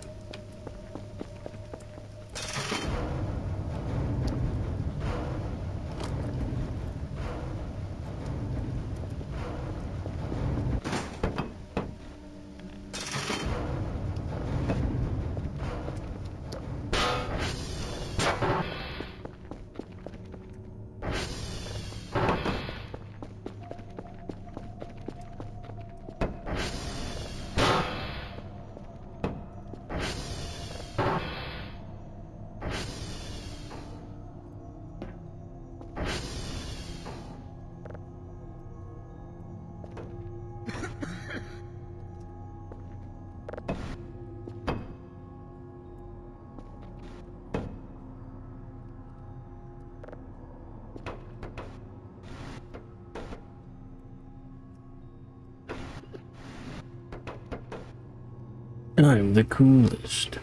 I'm the coolest.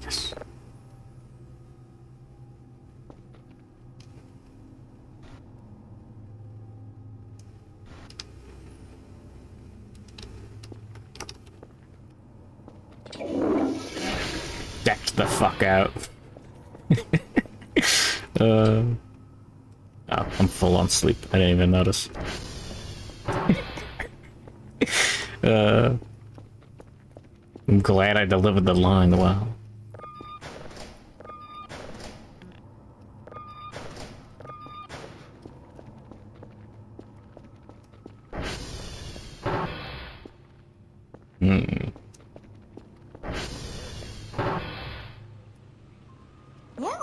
Yes. Deck the fuck out. Oh, I'm full on sleep. I didn't even notice. I'm glad I delivered the line. Wow.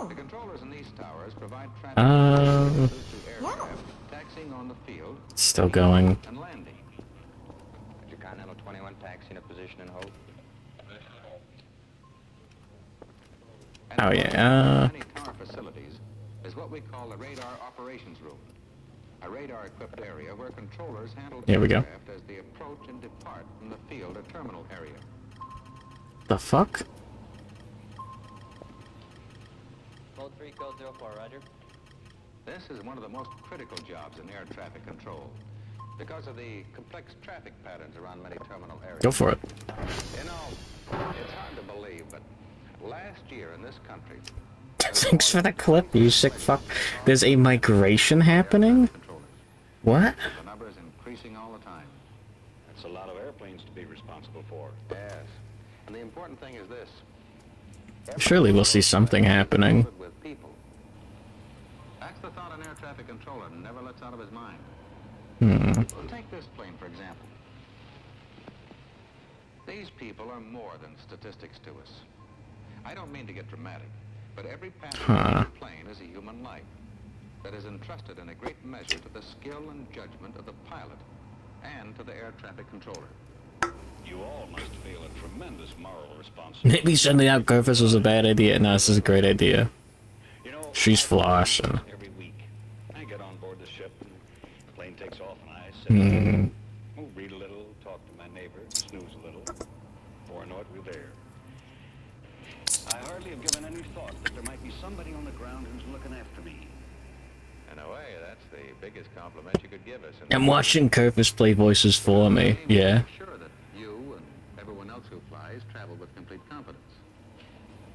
The controllers in these towers provide traffic to aircraft taxiing on the field Still going. and landing. Your Continental 21 taxi in a position and hold. And Oh, one yeah, of many tower facilities is what we call the radar operations room. A radar-equipped area where controllers handle Here we go. aircraft as they approach and depart from the field or terminal area. The fuck? Code 3, code 04, roger. This is one of the most critical jobs in air traffic control because of the complex traffic patterns around many terminal areas. Go for it. You know, it's hard to believe, but last year in this country... Thanks for the clip, you sick fuck. There's a migration happening? What? The number is increasing all the time. That's a lot of airplanes to be responsible for. Yes. And the important thing is this. Surely we'll see something happening. With people. That's the thought an air traffic controller never lets out of his mind. Well, take this plane, for example. These people are more than statistics to us. I don't mean to get dramatic, but every passenger on the plane is a human life that is entrusted in a great measure to the skill and judgment of the pilot and to the air traffic controller. You all must feel a tremendous moral responsibility. Maybe sending out Gurfus was a bad idea. No, this is a great idea. You know, She's flossing. every week, I get on board the ship, and the plane takes off, and I sit there, read a little, talk to my neighbor, snooze a little. Before I know it, we're there. I hardly have given any thought that there might be somebody on the ground who's looking after me. In a way, that's the biggest compliment you could give us. I'm watching Gurfus play voices for me. Yeah. Sure that you and everyone else who flies travel with complete confidence.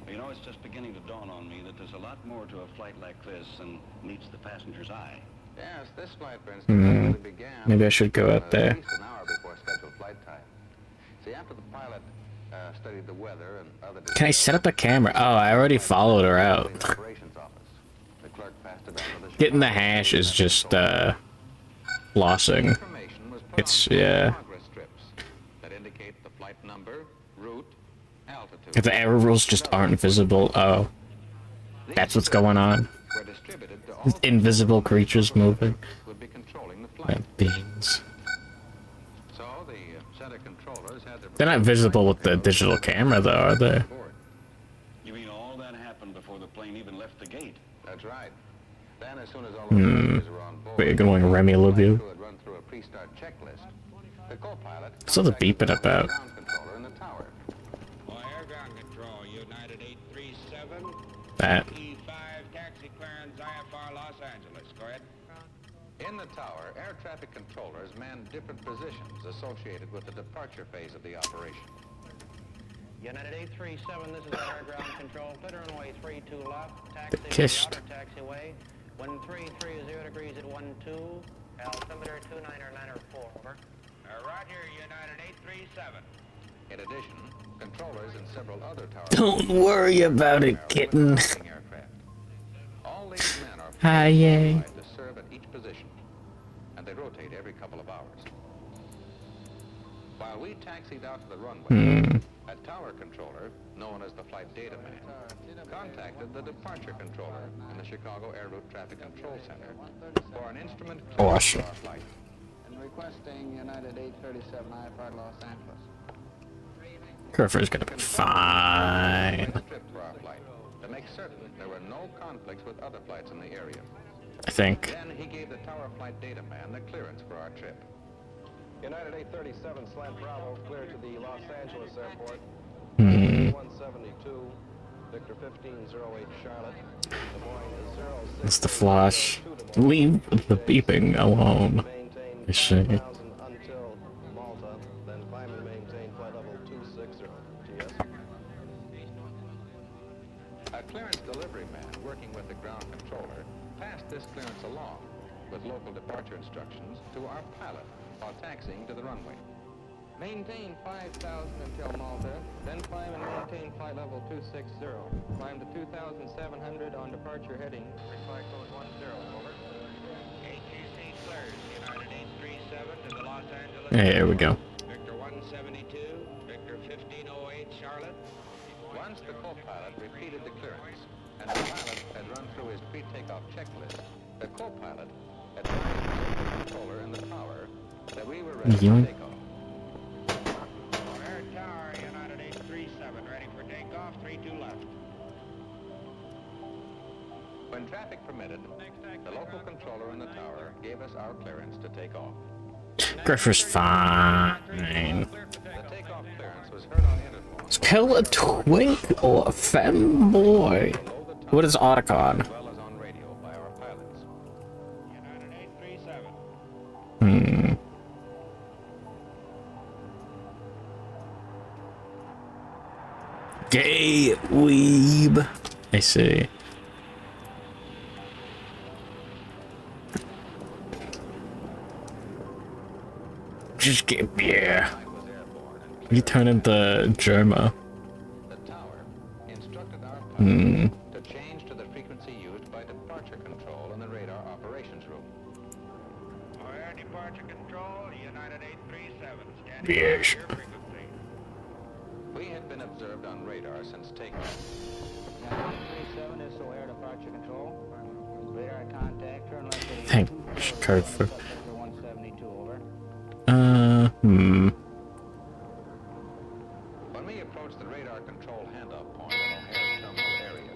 You know, it's just beginning to dawn on me that there's a lot more to a flight like this than meets the passenger's eye. Yes, this flight, for instance, actually began Maybe I should go out there. at least an hour before scheduled flight time. See, after the pilot studied the weather and other. Can I set up the camera? Oh, I already followed her out. Operations office. The clerk passed it on to the Getting the hash is just, flossing. Information was put It's, on yeah. progress strips that indicate the flight number, route, altitude. If the error rules just aren't visible, oh. That's what's going on. Were distributed to all Invisible creatures moving. would be controlling the flight. Beans. So the center controllers had their They're not visible with the digital camera, though, are they? You mean all that happened before the plane even left the gate? That's right. Then, as soon as all of the passengers were on board, Wait, you're going Remy Leview? crew had run through a pre-start checklist. The co-pilot What's all the beeping about? ground controller in the tower. Air ground control, United 837. That. E5 taxi clearance IFR Los Angeles. Go ahead. In the tower, air traffic controllers manned different positions associated with the departure phase of the operation. United 837, this is air ground control. Clear runway 32 left. Taxi to the Kissed. outer taxiway. Wind 330 degrees at 12. Altimeter 29994. Over. Roger, United 837. In addition, controllers in several other towers Don't worry about it, kitten. aircraft. All these men are Hi, yay. qualified to serve at each position, and they rotate every couple of hours. While we taxied out to the runway, a tower controller, known as the flight data man, contacted the departure controller in the Chicago Air Route Traffic Control Center for an instrument clearance Awesome. for our flight. And requesting United 837 IFR Los Angeles. Curfer's gonna be fine. Trip for our flight to make certain there were no conflicts with other flights in the area. I think. Then he gave the tower flight data man the clearance for our trip. United 837 Slant Bravo cleared to the Los Angeles airport. 172, Victor 1508 Charlotte. The Boeing is 06. It's the flash. Leave the beeping alone. Maintain I see. 5,000 until Malta, then climb and maintain flight level 260. TS. A clearance delivery man working with the ground controller passed this clearance along with local departure instructions to our pilot while taxiing to the runway. Maintain 5,000 until Malta, then climb and maintain flight level 260. Climb to 2,700 on departure heading. Reply code 10, over. ATC clears, United 837 to the Los Angeles. There we go. Victor 172, Victor 1508 Charlotte. Once the co-pilot repeated the clearance and the pilot had run through his pre-takeoff checklist, the co-pilot advised the controller in the tower that we were ready You- to take off. Air Tower, United 837, ready for takeoff, 32 left. When traffic permitted, the local controller in the tower gave us our clearance to take off. Griffer's fine. The takeoff clearance was heard on interphone Kill a twink or a femboy. below the tower, What is Otacon? as well as on radio by our pilots. United 837. Hmm. Gay weeb. I see. Just get beer. I was airborne and You turn into Germa. the tower instructed our pilot Hmm. to change to the frequency used by departure control in the radar operations room. Air departure control, United 837, standing by Yes. your frequency. We had been observed on radar since takeoff. United 837, this is air departure control. Radar contact, turn left to the Thank Curfer. Victor 172, over. When we approached the radar control handoff point in O'Hare's terminal area,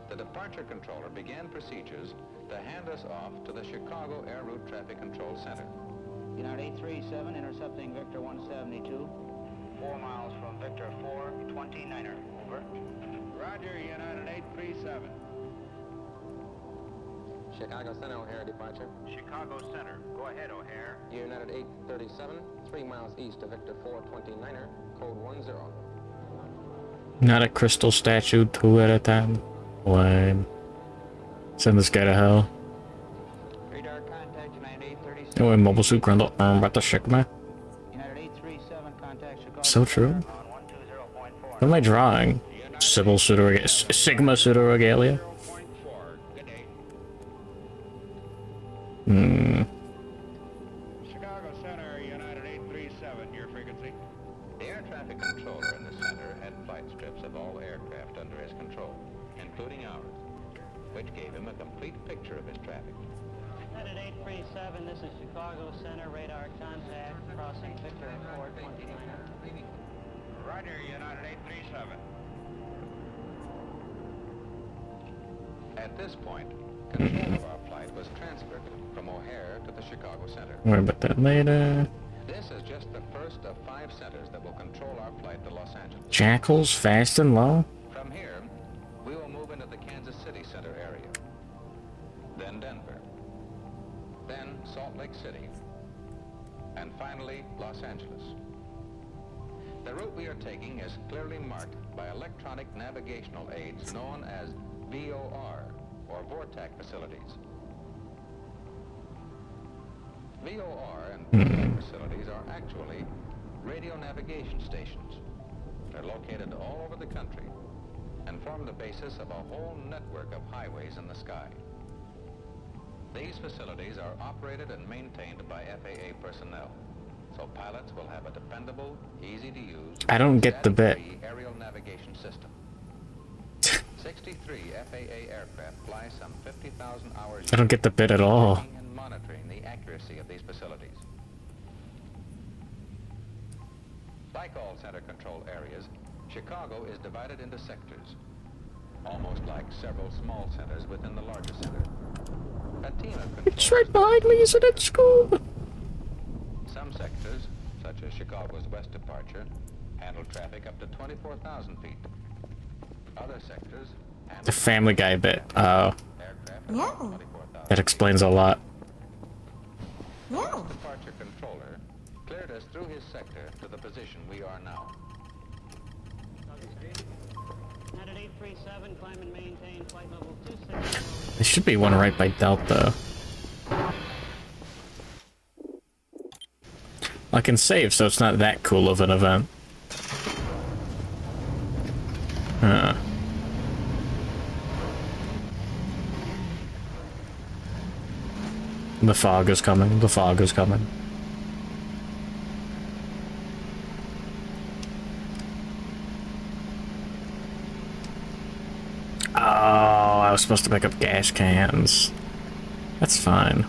the departure controller began procedures to hand us off to the Chicago Air Route Traffic Control Center. United 837, intercepting Victor 172. 4 miles from Victor 429er, over. Roger, United 837. Chicago Center, O'Hare departure. Chicago Center, go ahead, O'Hare. United 837, 3 miles east of Victor 429er, code 10. Not a crystal statue, 2 at a time. Lame. Send this guy to hell. Radar contact, United 837. No way, mobile suit grundle. About to shake me. United 837, contact Chicago So true. Center on 120 What am I drawing? Sigma pseudoregalia? Good day. Hmm. Chicago Center, United 837, your frequency. The air traffic controller in the center had flight strips of all aircraft under his control, including ours, which gave him a complete picture of his traffic. United 837, this is Chicago Center, radar contact, crossing Victor 429. Roger, United 837. At this point, control of our flight was transferred from O'Hare to the Chicago Center. Worry about that later. This is just the first of 5 centers that will control our flight to Los Angeles. Jackals, fast and low. From here, we will move into the Kansas City Center area, then Denver, then Salt Lake City, and finally Los Angeles. The route we are taking is clearly marked by electronic navigational aids known as VOR, or VORTAC facilities. VOR and VORTAC facilities are actually radio navigation stations. They're located all over the country and form the basis of a whole network of highways in the sky. These facilities are operated and maintained by FAA personnel, so pilots will have a dependable, easy-to-use, I don't get the bit. static-free aerial navigation system. 63 FAA aircraft fly some 50,000 hours. I don't get the bit at all. Checking and monitoring the accuracy of these facilities. Like all center control areas, Chicago is divided into sectors, almost like several small centers within the larger center. A team of controllers. It's right behind me, isn't it, Scoob? Some sectors, such as Chicago's west departure, handle traffic up to 24,000 feet. Other sectors handle The Family Guy bit. Oh, aircraft No. up to 24,000. that explains a lot. No. Departure controller cleared us through his sector to the position we are now. United 837, climb and maintain flight level 260. There should be one right by Delta. I can save, so it's not that cool of an event. Huh. The fog is coming. The fog is coming. Oh, I was supposed to pick up gas cans. That's fine.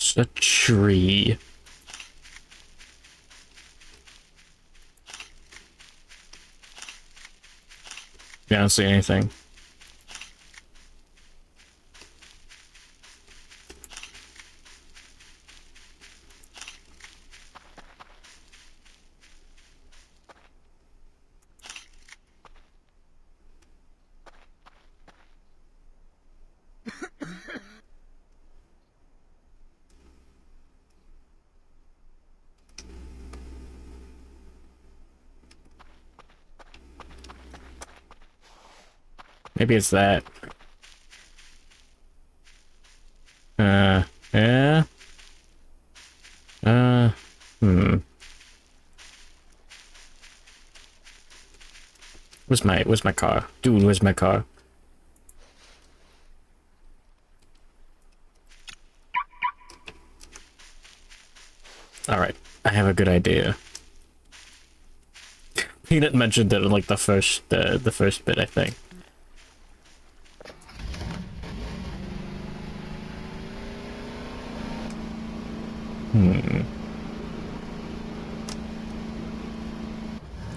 It's a tree. Yeah, I don't see anything. Maybe it's that. Yeah. Where's my car? Dude, where's my car? Alright, I have a good idea. Peanut mentioned it in like the first bit, I think.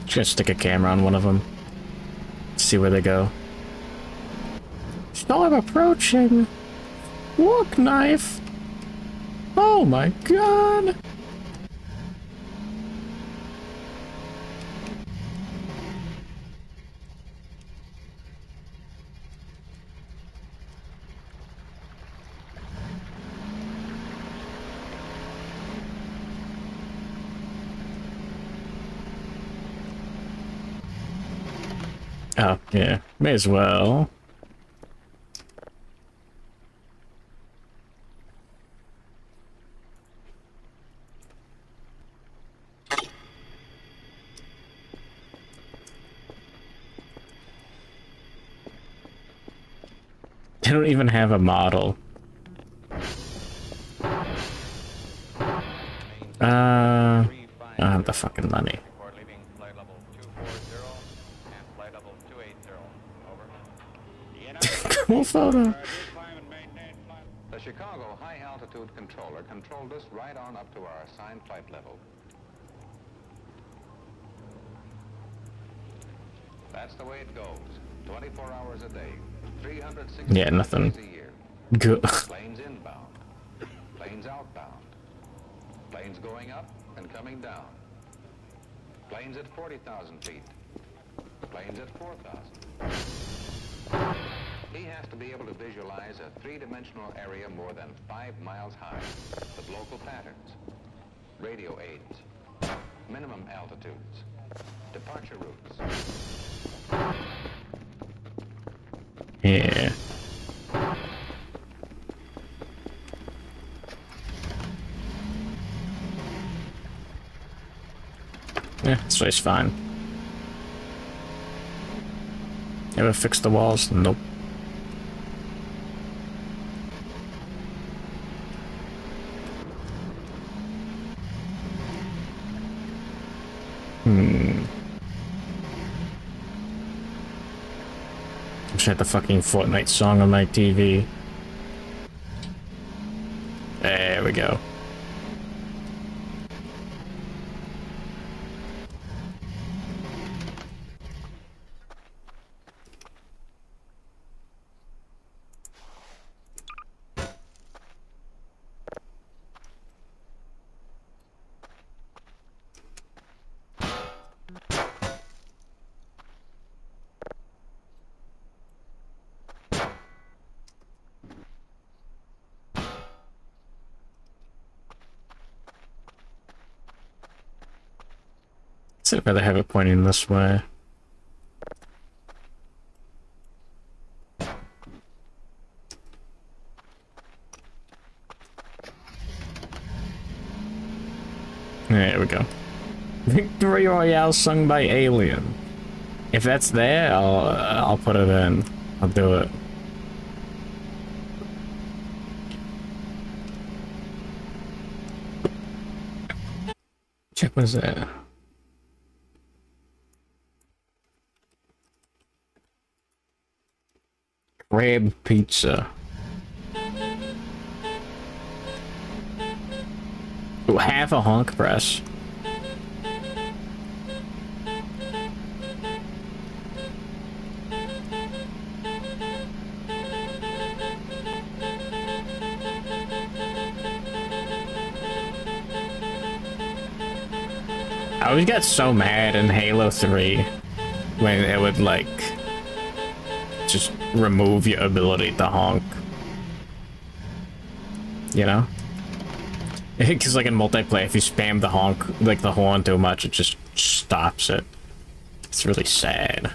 Just stick a camera on one of them. See where they go. Storm approaching! Look, knife! Oh my god! Oh, yeah. May as well. They don't even have a model. I don't have the fucking money. Report leaving flight level 240 and flight level 280. Over. Cool photo. The Chicago High Altitude Controller controlled us right on up to our assigned flight level. That's the way it goes. 24 hours a day, 360 Yeah, nothing. days a year. Good. Planes inbound, planes outbound, planes going up and coming down, planes at 40,000 feet, planes at 4,000. He has to be able to visualize a three-dimensional area more than 5 miles high, with local patterns, radio aids, minimum altitudes, departure routes. Yeah. Yeah, this place fine. Ever fix the walls? Nope. I just had the fucking Fortnite song on my TV. There we go. I'd rather have it pointing this way. There we go. Victory Royale sung by Alien. If that's there, I'll put it in. I'll do it. Check what's that. Crab pizza. Ooh, half a honk press. I always got so mad in Halo 3 when it would like just remove your ability to honk. You know? Because like in multiplayer, if you spam the honk, like the horn too much, it just stops it. It's really sad.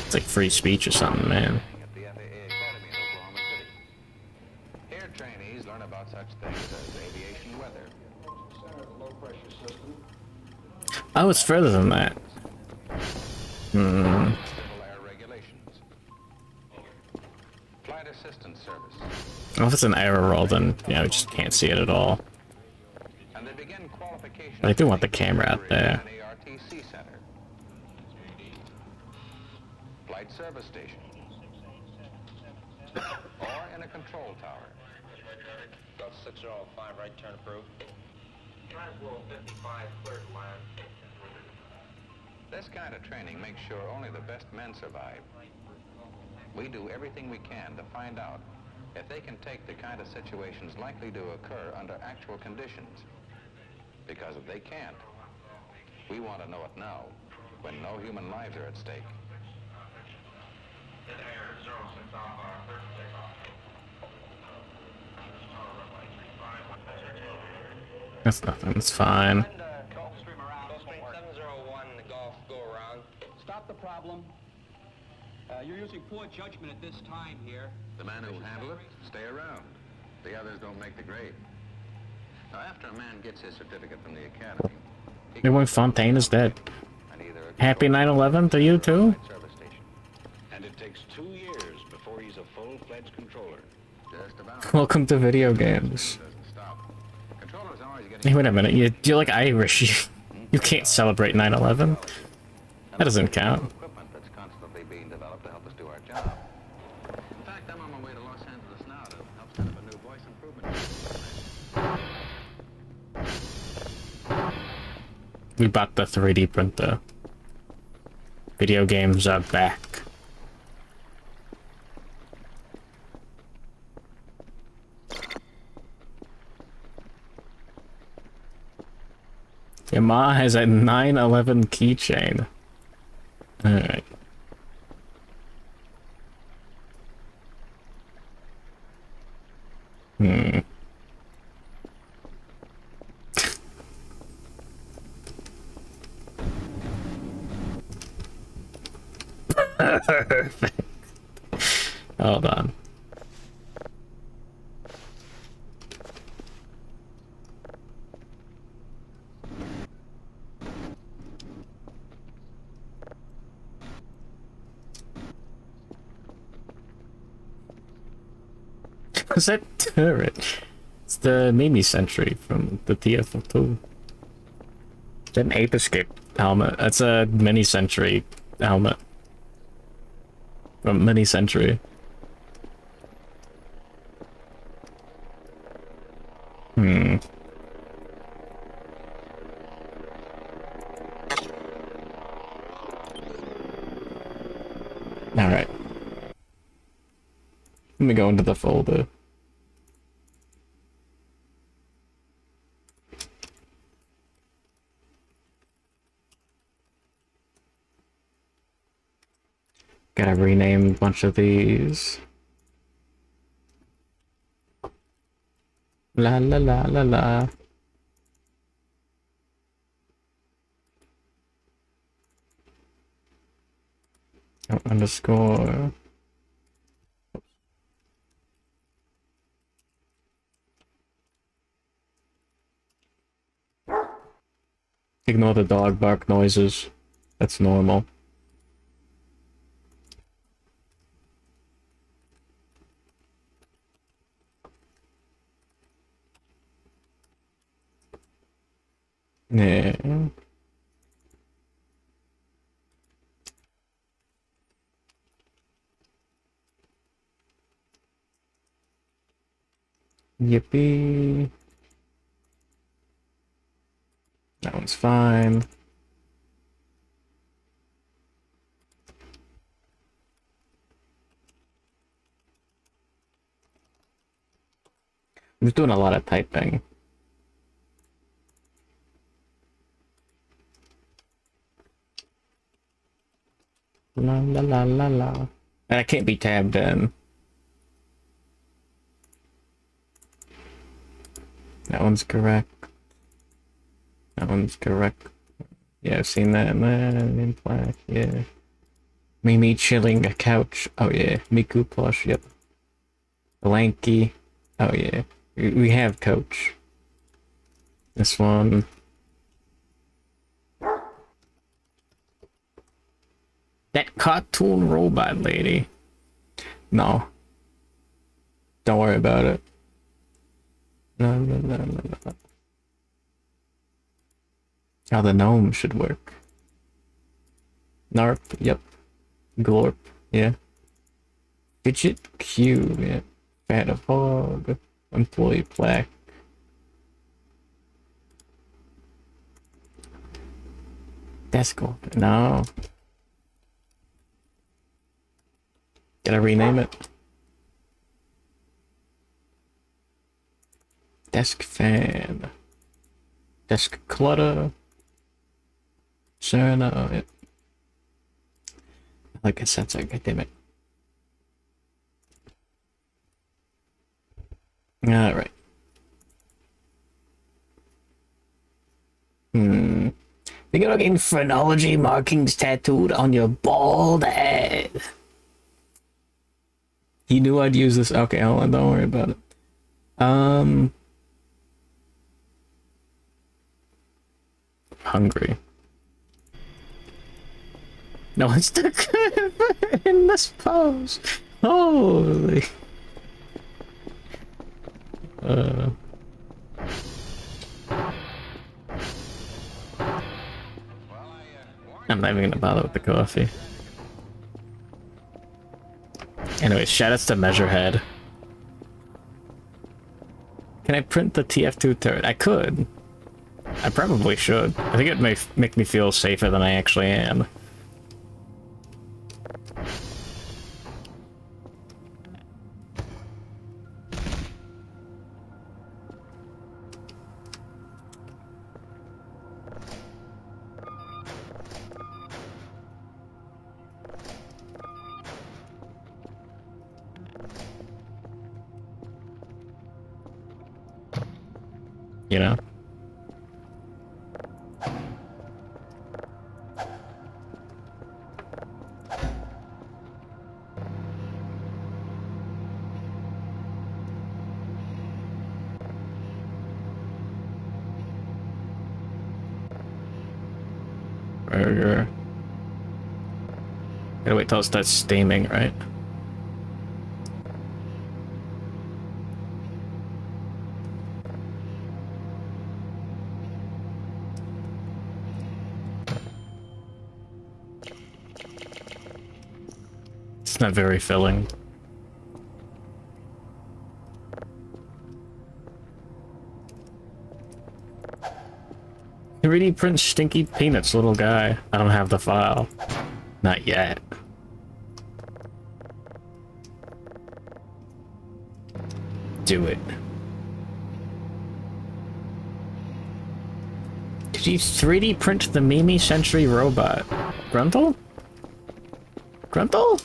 It's like free speech or something, man. At the FAA Academy in Oklahoma City. Here trainees learn about such things as aviation weather. Oh, it's further than that. Civil air regulations. Flight assistance service. Well, if it's an error roll, then, you know, you just can't see it at all. And they begin qualification. But I do want the camera out there. An ARTC center. Flight service station. Or in a control tower. Gulf 605, right turn approved. Transworld 55, cleared land. This kind of training makes sure only the best men survive. We do everything we can to find out if they can take the kind of situations likely to occur under actual conditions. Because if they can't, we want to know it now, when no human lives are at stake. That's nothing. It's fine. Gulfstream 701, the Gulf, go around. Stop the problem. You're using poor judgment at this time here. The man who handle it, stay around. The others don't make the grade. Now, after a man gets his certificate from the academy, Everyone Fontaine is dead. Happy 9/11 to you too? And it takes 2 years before he's a full-fledged controller. Just about. Welcome to video games. Controllers always getting... Hey, wait a minute. You're like Irish. You can't celebrate 9/11. That doesn't count. Equipment that's constantly being developed to help us do our job. In fact, I'm on my way to Los Angeles now to help set up a new voice improvement. We bought the 3D printer. Video games are back. Your ma has a 9/11 keychain. Alright. Perfect. Hold on. What's that turret? It's the Mimi Sentry from the TF2. Is that an Ape Escape helmet? That's a Mini Sentry helmet. From Mini Sentry. Alright. Let me go into the folder. Gotta rename a bunch of these. La la la la la. Oh, underscore. Ignore the dog bark noises. That's normal. Yeah. Yippee. That one's fine. I'm just doing a lot of typing. La la la la la. And I can't be tabbed in. That one's correct. That one's correct. Yeah, I've seen that in there in black, yeah. Mimi chilling a couch. Oh yeah. Miku plush, yep. Blanky. Oh yeah. We have Coach. This one. That cartoon robot lady. No. Don't worry about it. No, no, no, no, no. Oh, the gnome should work. Narp, yep. Glorp, yeah. Fidget Q, yeah. Fat of Hog. Employee Plaque. That's cool. No. Gotta rename it. Desk fan. Desk clutter. Serna. Yep. Like a sensor, goddammit. Alright. Think about getting phrenology markings tattooed on your bald head. He knew I'd use this. Okay, hold on, don't worry about it. Hungry. No, it's the in this pose. Holy. I'm not even gonna bother with the coffee. Anyways, shoutouts to Measurehead. Can I print the TF2 turret? I could. I probably should. I think it may make me feel safer than I actually am. You know? Burger. Gotta wait till it starts steaming, right? It's not very filling. You 3D print stinky peanuts, little guy. I don't have the file. Not yet. Do it. Did you 3D print the Mimi Sentry robot? Gruntle? Gruntle?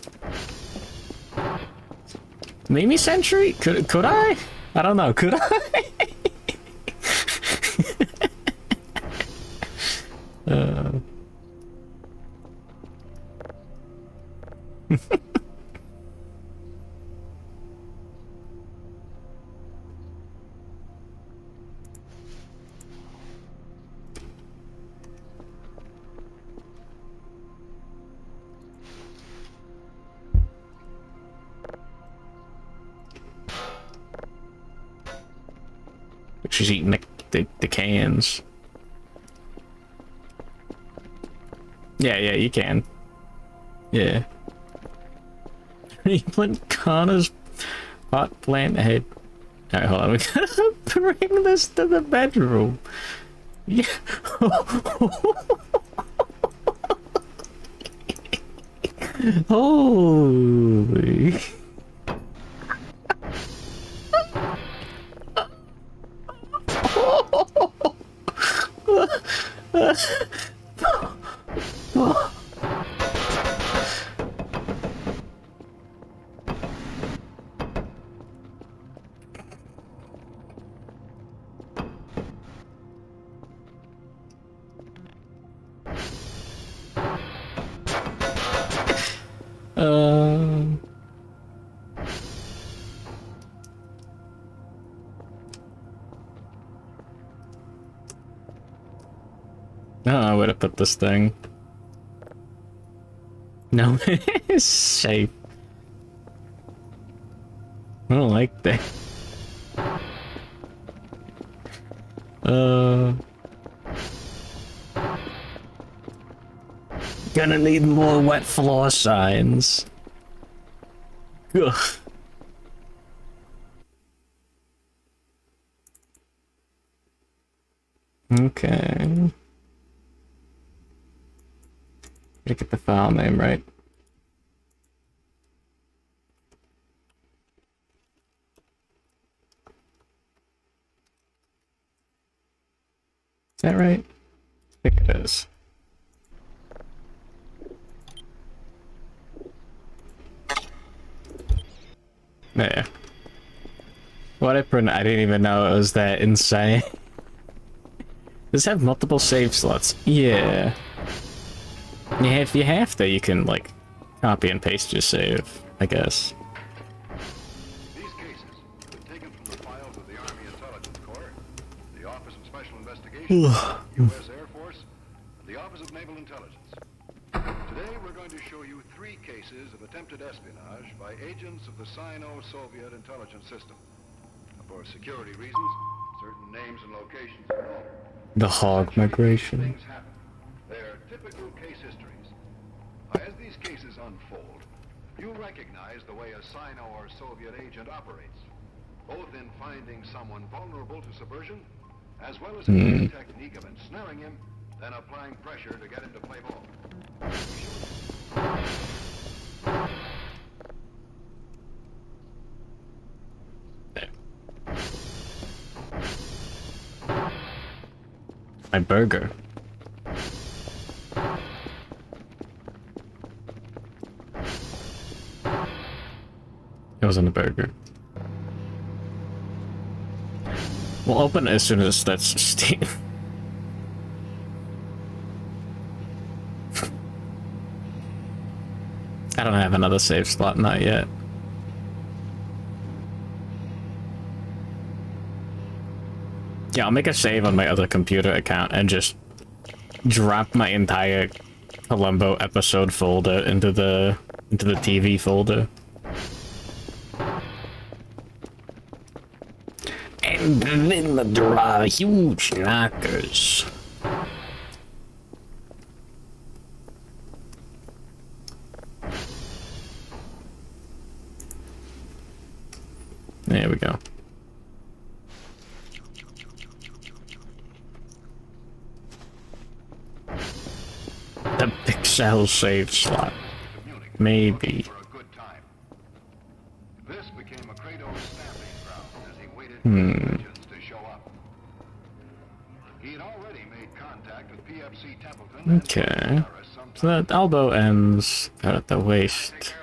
Mimi Sentry? Could I? I don't know. Could I? She's eating the cans. Yeah, you can. Yeah. You put Connor's pot plant ahead. Alright, hold on. We gotta bring this to the bedroom. Yeah. Holy. I don't know where to put this thing. No, it's safe. I don't like that. Gonna need more wet floor signs. Ugh. Okay. Gotta get the file name right. Is that right? I think it is. Yeah. What I printed, I didn't even know it was that insane. Does it have multiple save slots? Yeah. Yeah, if you have to, you can, like, copy and paste your save, I guess. These cases have been taken from the files of the Army Intelligence Corps, the Office of Special Investigations, U.S. Air Force, and the Office of Naval Intelligence. Today we're going to show you 3 cases of attempted espionage by agents of the Sino-Soviet intelligence system. For security reasons, certain names and locations are known. The hog migration. Things happen. They're typical case histories. As these cases unfold, you'll recognize the way a Sino or Soviet agent operates, both in finding someone vulnerable to subversion, as well as in the technique of ensnaring him, then applying pressure to get him to play ball. My burger. It wasn't a burger. We'll open it as soon as that's Steam. I don't have another save slot, not yet. Yeah, I'll make a save on my other computer account and just drop my entire Columbo episode folder into the TV folder. And then draw huge knockers. There we go. The Pixel save slot. Maybe. This became a Kratos stamping ground as he waited for the agents to show up. He had already made contact with PFC Templeton. Okay. So that elbow ends at the waist.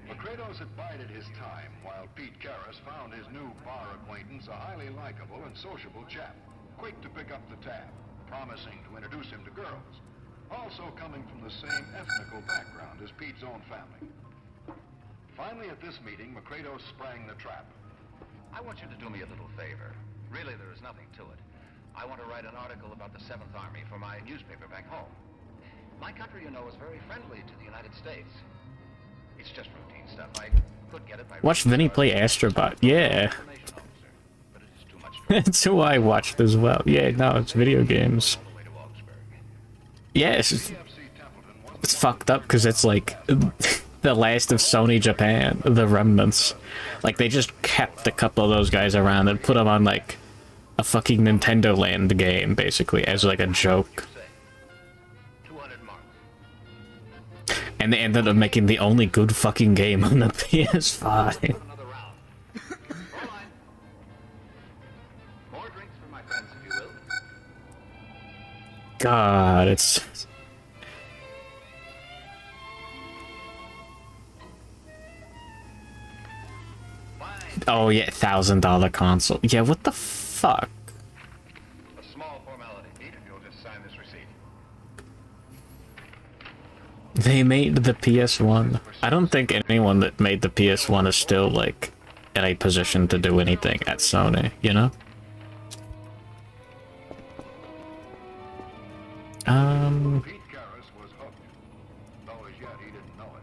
Kratos had bided his time while Pete Karras found his new bar acquaintance a highly likable and sociable chap, quick to pick up the tab, promising to introduce him to girls, also coming from the same ethnical background as Pete's own family. Finally, at this meeting, Kratos sprang the trap. I want you to do me a little favor. Really, there is nothing to it. I want to write an article about the 7th Army for my newspaper back home. My country, you know, is very friendly to the United States. It's just routine stuff. I could get it by... Watch Vinny play Astrobot. Yeah. That's who I watched as well. Yeah, no, it's video games. Yeah, it's fucked up because it's like the last of Sony Japan, the remnants. Like, they just kept a couple of those guys around and put them on, like, a fucking Nintendo Land game, basically, as, like, a joke. And they ended up making the only good fucking game on the PS5. God, it's... Oh yeah, $1,000 console. Yeah, what the fuck? A small formality, Pete, if you'll just sign this receipt. They made the PS1. I don't think anyone that made the PS1 is still, like, in a position to do anything at Sony, you know? Pete Karras was hooked, though as yet he didn't know it.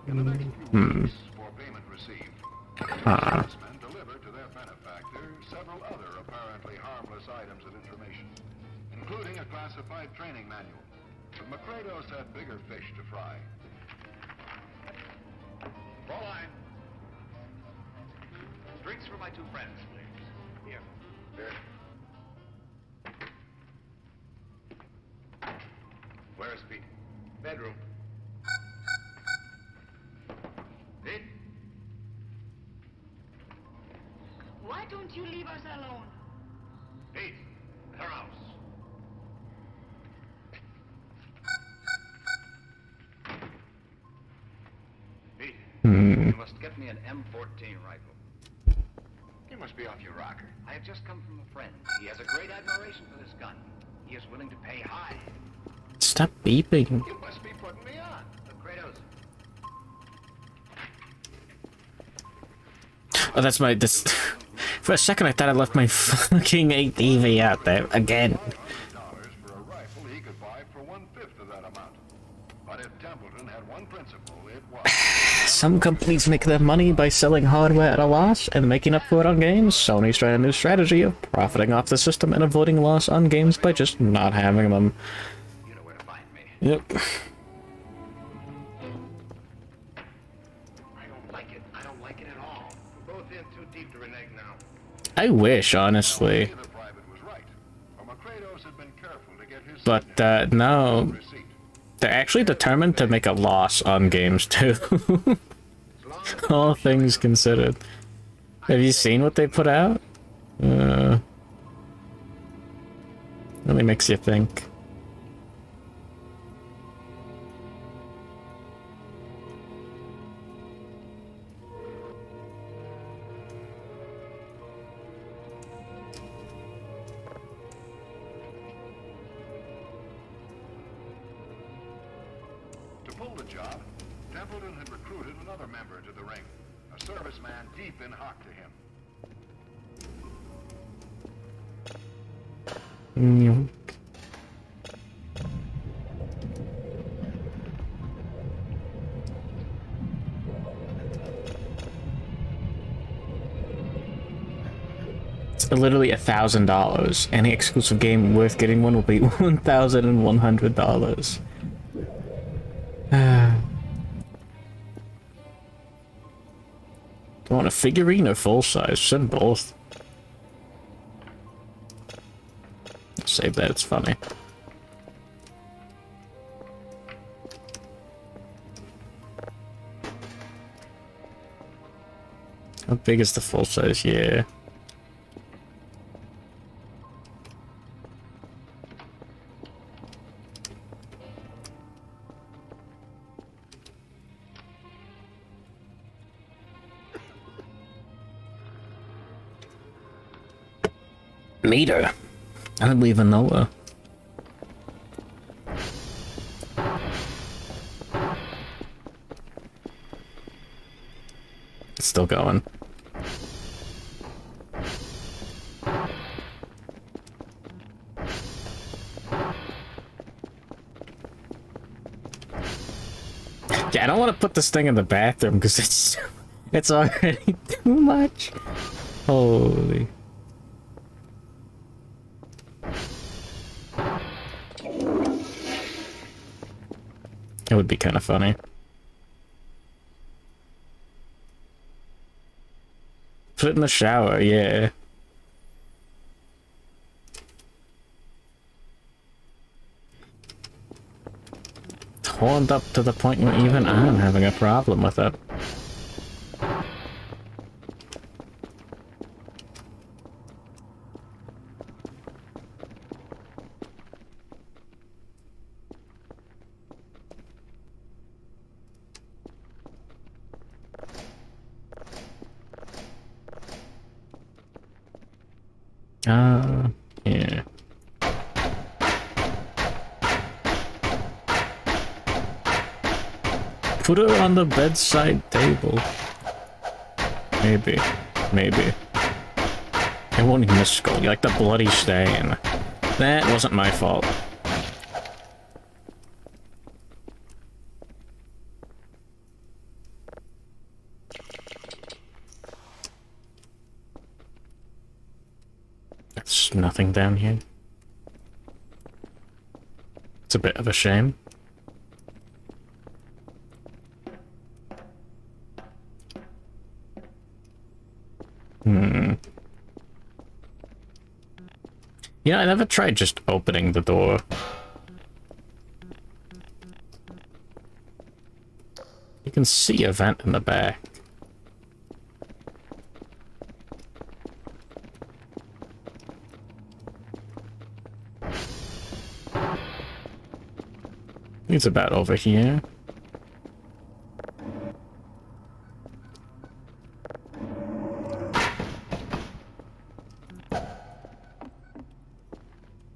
In the next few weeks, for payment received, businessmen delivered to their benefactor several other apparently harmless items of information, including a classified training manual. But Kratos had bigger fish to fry. Fräulein! Drinks for my 2 friends, please. Here. Where's Pete? Bedroom. Pete? Why don't you leave us alone? Pete, her house. Pete, you must get me an M14 rifle. You must be off your rocker. I have just come from a friend. He has a great admiration for this gun. He is willing to pay high. Stop beeping. You must be putting me on. Look, Kratos. Oh, that's my... This... For a second, I thought I left my fucking ATV out there again. For a rifle he could buy for 1/5 of that amount. But if Templeton had one principle, it was... Some companies make their money by selling hardware at a loss and making up for it on games. Sony's trying a new strategy of profiting off the system and avoiding loss on games by just not having them. You know where to find me. Yep. I don't like it. I don't like it at all. We're both in too deep to renege now. I wish, honestly. The private was right. Kratos had been careful to get his But, no. They're actually determined to make a loss on games, too. All things considered. Have you seen what they put out? Really makes you think. To pull the job, Templeton had recruited another member to the ring, a serviceman deep in hock to him. It's literally $1,000. Any exclusive game worth getting one will be $1,100. Do you want a figurine or full size? Send both. Save that, it's funny. How big is the full size? Yeah. Meter. I don't even know her. It's still going. Yeah, I don't want to put this thing in the bathroom because it's already too much. Holy. It would be kind of funny. Put it in the shower, yeah. Horned up to the point where even I'm having a problem with it. Yeah. Put her on the bedside table. Maybe. Maybe. It won't even scold you like the bloody stain. That wasn't my fault. There's nothing down here. It's a bit of a shame. Yeah, I never tried just opening the door. You can see a vent in the back. It's about over here.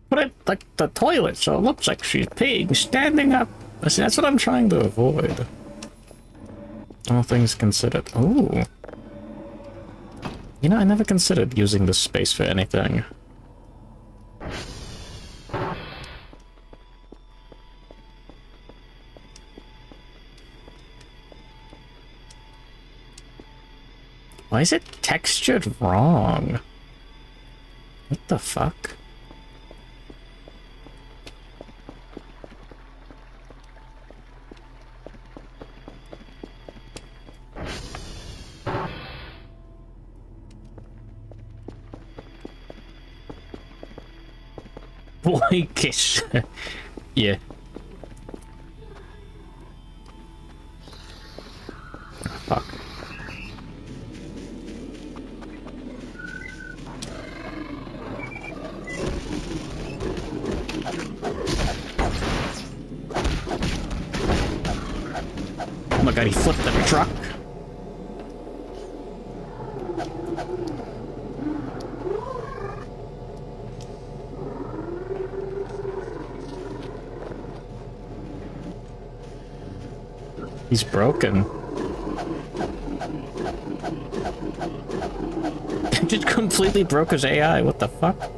Put it like the toilet so it looks like she's peeing standing up. See, that's what I'm trying to avoid. All things considered. Ooh. You know, I never considered using this space for anything. Why is it textured wrong? What the fuck? Boy kiss. Yeah. Fuck. Oh my god, he flipped the truck. He's broken. Just completely broke his AI, what the fuck?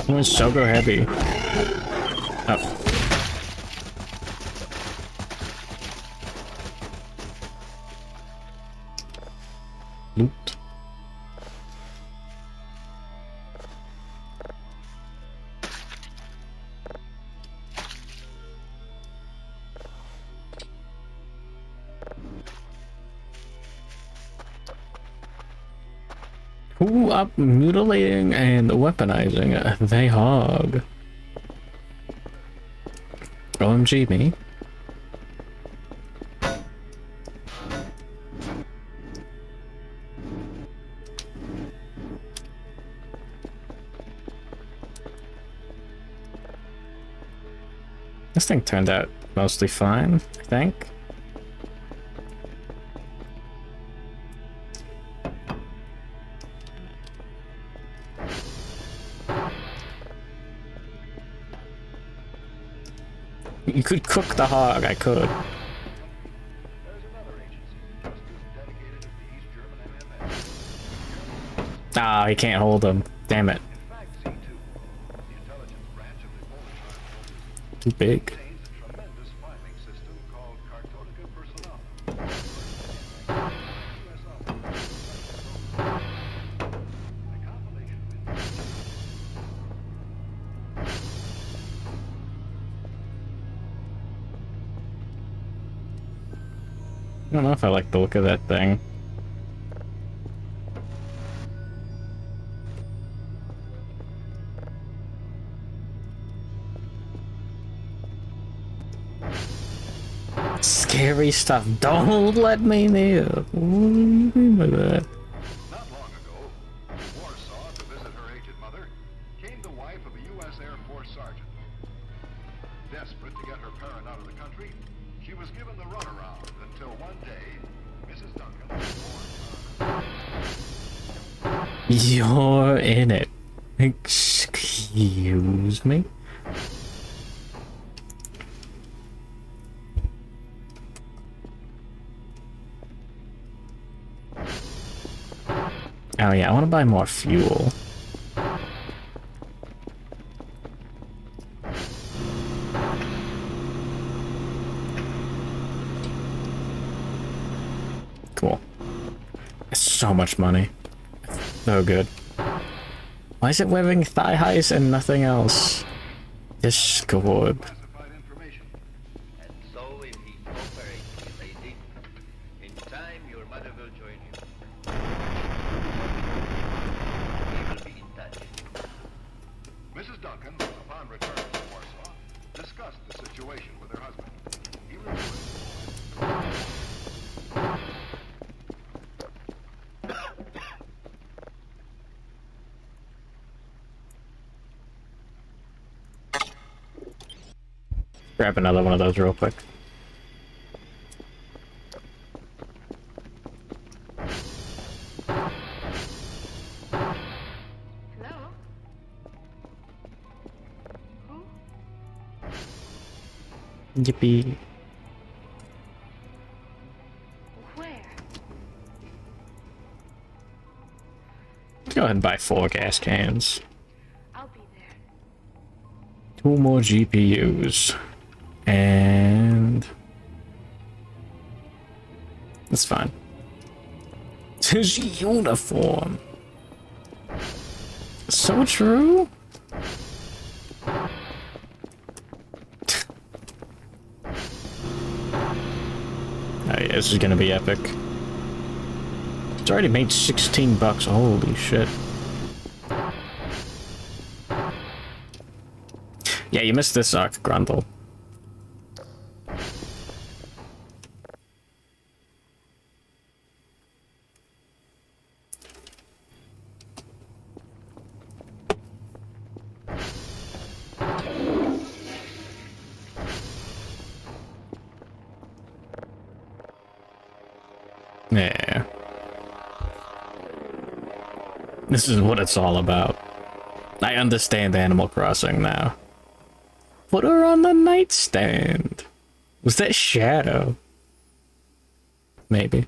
It was so go heavy. Oh. Loot. Who up mutilating and weaponizing? They hog. OMG me. This thing turned out mostly fine, I think. You could cook the hog, I could. Ah, he can't hold him. Damn it. Too big. I don't know if I like the look of that thing. Scary stuff. Don't let me near. What do you mean by that? Not long ago, Warsaw, to visit her aged mother, came the wife of a U.S. Air Force sergeant. Desperate to get her parent out of the country, she was given the runaround until one day, Mrs. Duncan was born. You're in it. Excuse me? Oh yeah, I want to buy more fuel. Cool. That's so much money. So good. Why is it wearing thigh highs and nothing else? Discord. And so, if he cooperates with Lady, in time your mother will join you. We will be in touch. Mrs. Duncan, upon return to Warsaw, discussed the situation with her husband. He reported. Grab another one of those real quick. Hello? Who? Yippee. Where? Go ahead and buy 4 gas cans. I'll be there. 2 more GPUs. And... That's fine. It's his uniform. So true. Oh yeah, this is gonna be epic. It's already made 16 bucks. Holy shit. Yeah, you missed this arc, Grundle. Yeah. This is what it's all about. I understand Animal Crossing now. Put her on the nightstand. Was that Shadow? Maybe.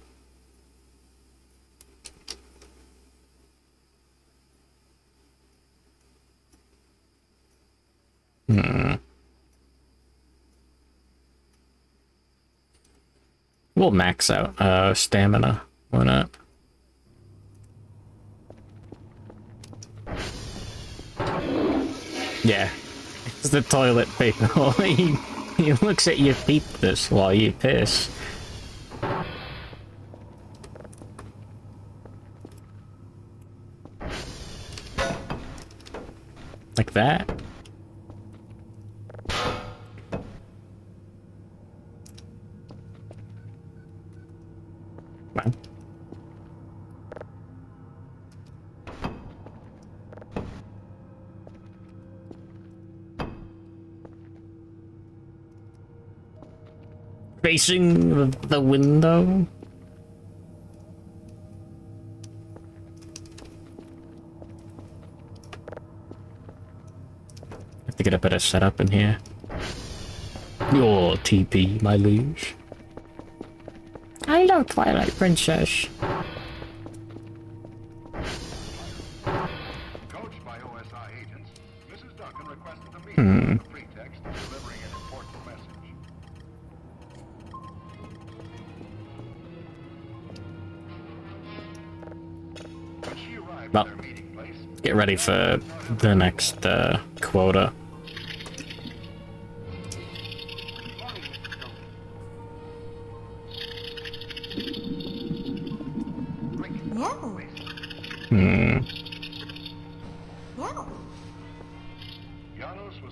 We'll max out stamina. Why not? Yeah. It's the toilet paper. he looks at your peepers while you piss. Like that? Wow. Facing the window? Have to get a better setup in here. Your TP, my liege. Hello, Twilight Princess. Coached by OSI agents, Mrs. Duncan requested a meeting on the pretext of delivering an important message. When she arrived at their meeting place, Get ready for the next quota.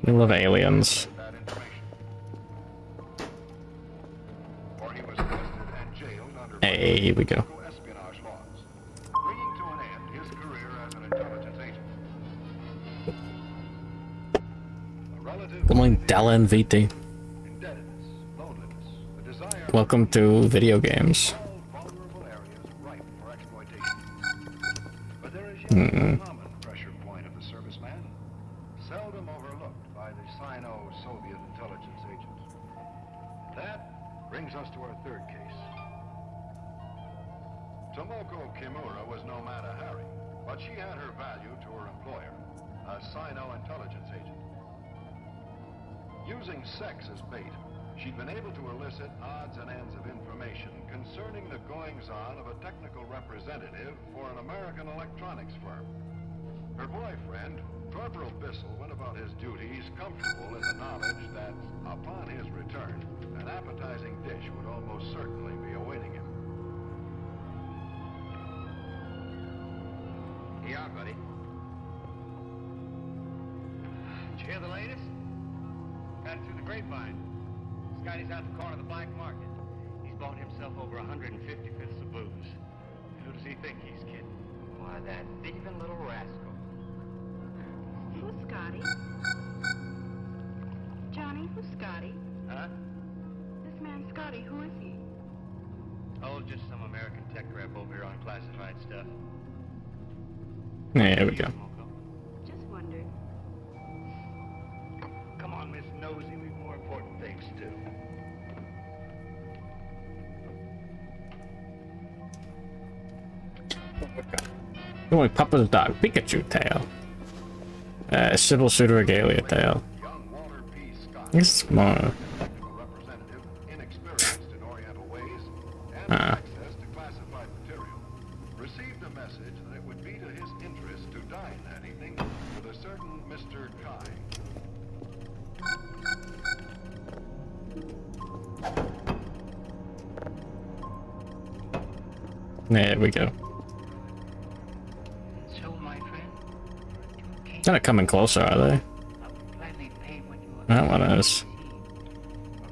We love aliens. Hey, here we go. bringing to an end his career as an intelligence agent. A relative Good morning, Della and VT. indebtedness, loneliness, the desire Welcome to video games. vulnerable areas ripe for exploitation. But there is yet a common pressure point of the serviceman, seldom overlooked by the Sino-Soviet intelligence agents. That brings us to our third case. Tomoko Kimura was no Mata Hari, but she had her value to her employer, a Sino intelligence agent. Using sex as bait, she'd been able to elicit odds and ends of information concerning the goings-on of a technical representative for an American electronics firm. Her boyfriend, Corporal Bissell, went about his duties comfortable in the knowledge that, upon his return, an appetizing dish would almost certainly be awaiting him. Here you are, buddy. Did you hear the latest? Got it through the grapevine. Scotty's out the corner of the black market. He's bought himself over 150 fifths of booze. Who does he think he's kidding? Why, that thieving little rascal. Who's Scotty? Johnny, who's Scotty? Huh? This man Scotty, who is he? Oh, just some American tech rep over here on classified stuff. There we go. Just wondered. Come on, Miss Nosy, we've more important things to do. Oh, my Papa's dog, Pikachu tail. Sybil Suitor Regalia tail. This is more. Access to classified material. Received a message that it would be to his interest to dine that evening with a certain Mr. Kai. There we go. So, my friend, They're not coming closer, are they? gladly pay what you have. That one is.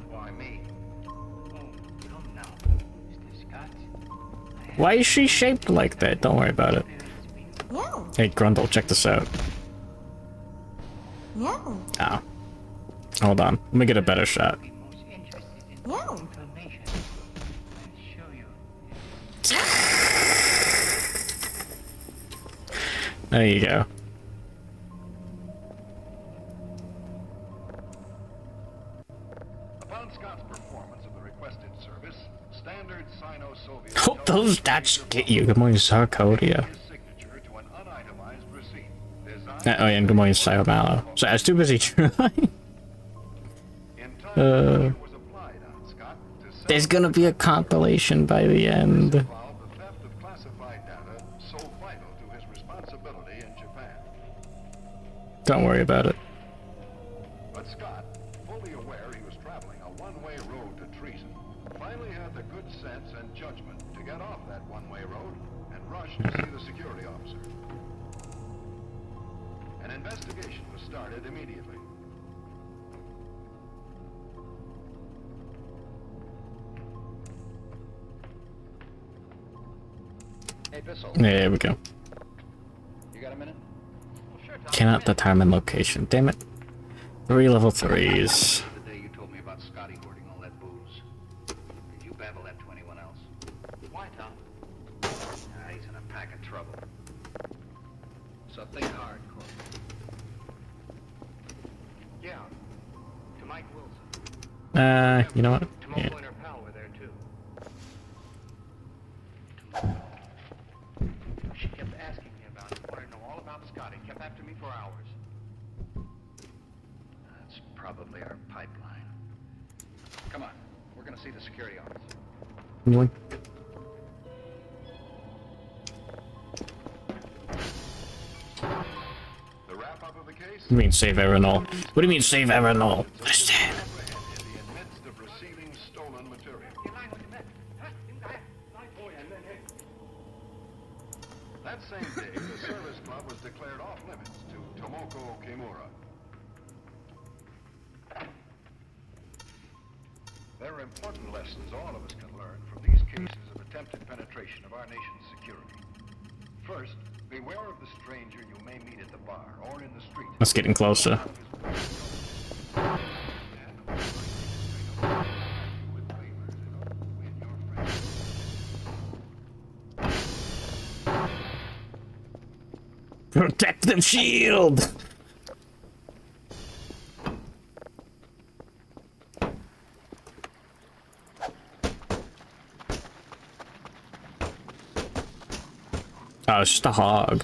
Why me? Oh, come now, Mr. Scott. Why is she shaped like that? Don't worry about it. Yeah. Hey, Grundle, check this out. Yeah. Oh. Hold on. Let me get a better shot. Yeah. There you go. Upon Scott's performance of the requested service, standard Sino-Soviet Hope those dots get you. Good morning, Sarkodia. Oh yeah, and good morning, Sayomalo. So I was too busy trying. There's gonna be a compilation by the end. Don't worry about it. But Scott, fully aware he was traveling a one-way road to treason, finally had the good sense and judgment to get off that one-way road and rush to see the security officer. An investigation was started immediately. Hey, Bissell. There we go. You got a minute? Cannot determine location. Damn it. 3 level 3s. The day you told me about Scotty hoarding all that booze. Did you babble that to anyone else? Why, Tom? He's in a pack of trouble. So think hard, Corporal. Yeah, to Mike Wilson. You know what? Tomoko Yeah. and her pal were there too. She kept asking me about it, wanted to know all about Scotty, kept after me for hours. That's probably our pipeline. Come on, we're gonna see the security officer. Really? The wrap-up of the case? What do you mean save Erenol? What do you mean save Erenol? Listen. In the midst of receiving stolen material. That same day, the service club was declared off-limits to Tomoko Kimura. There are important lessons all of us can learn from these cases of attempted penetration of our nation's security. First, beware of the stranger you may meet at the bar or in the street. That's getting closer. Protective shield! Oh, it's just a hog.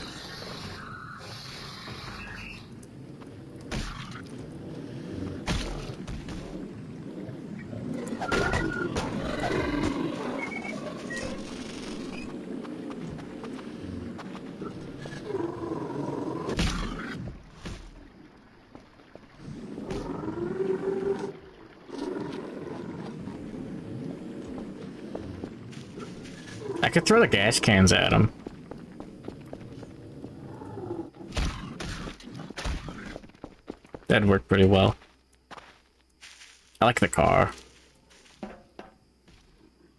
could throw the gas cans at him. That'd work pretty well. I like the car.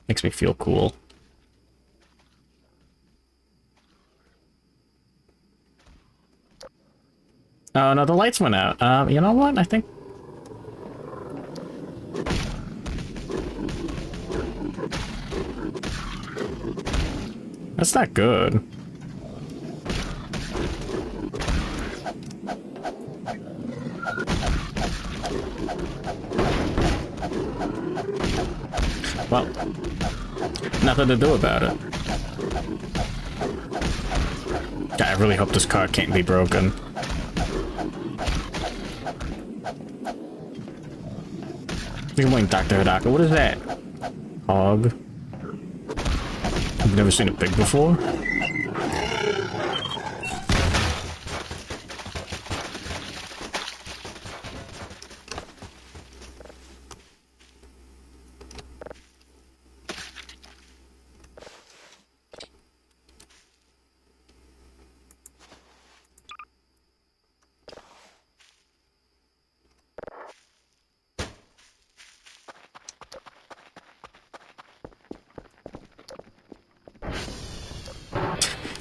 Makes me feel cool. Oh no, the lights went out. You know what? I think... That's not good. Well, nothing to do about it. God, I really hope this car can't be broken. Good morning, Dr. Hidaka. What is that? Hog. I've never seen a pig before.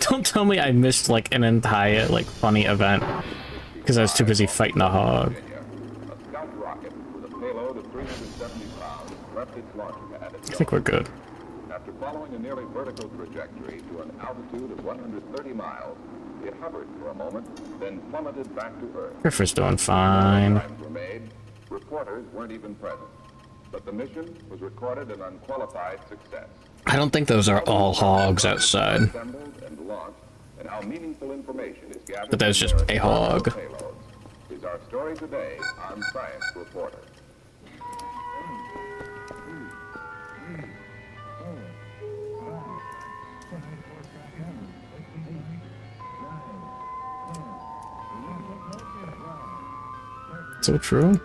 Don't tell me I missed like an entire like funny event because I was too busy fighting a hog. I think we're good. After following a nearly vertical trajectory to an altitude of 130 miles, it hovered for a moment, then plummeted back to Earth. Griffith's doing fine. Were made. Reporters weren't even present, but the mission was recorded an unqualified success. I don't think those are all hogs outside. And how meaningful information is gathered. But that's just a hog. Is our story today on Science Reporter. So true.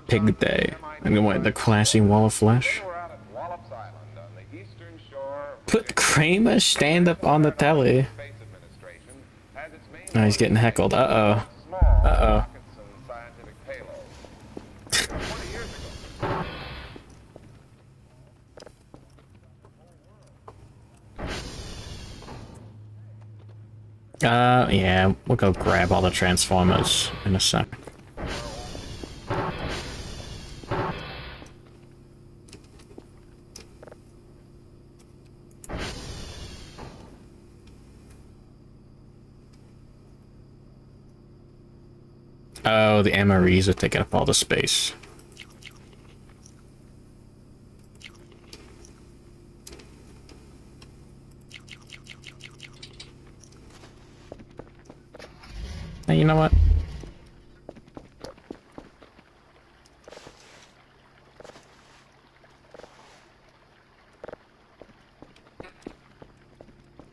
Pig Day. I'm gonna want the classy wall of flesh. Put Kramer stand up on the telly. Oh, he's getting heckled. Uh-oh. Uh-oh. Yeah, we'll go grab all the Transformers in a sec. Oh, the MREs are taking up all the space. Hey, you know what?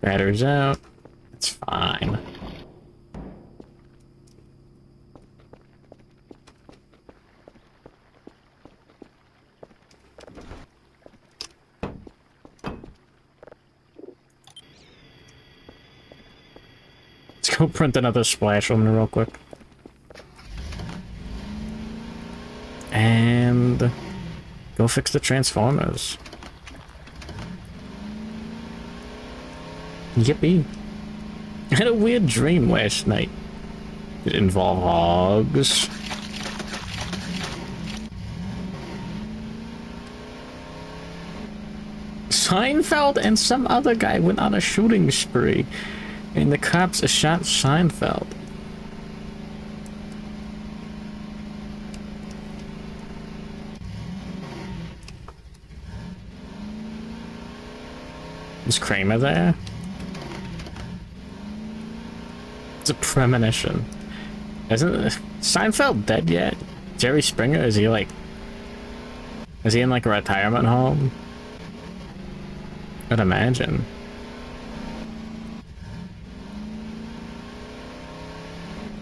Batteries out. It's fine. Let's go print another splash on me real quick. And go fix the Transformers. Yippee. I had a weird dream last night. It involved hogs. Seinfeld and some other guy went on a shooting spree, and the cops shot Seinfeld. Is Kramer there? It's a premonition. Isn't Seinfeld dead yet? Jerry Springer, is he like... Is he in like a retirement home? I'd imagine.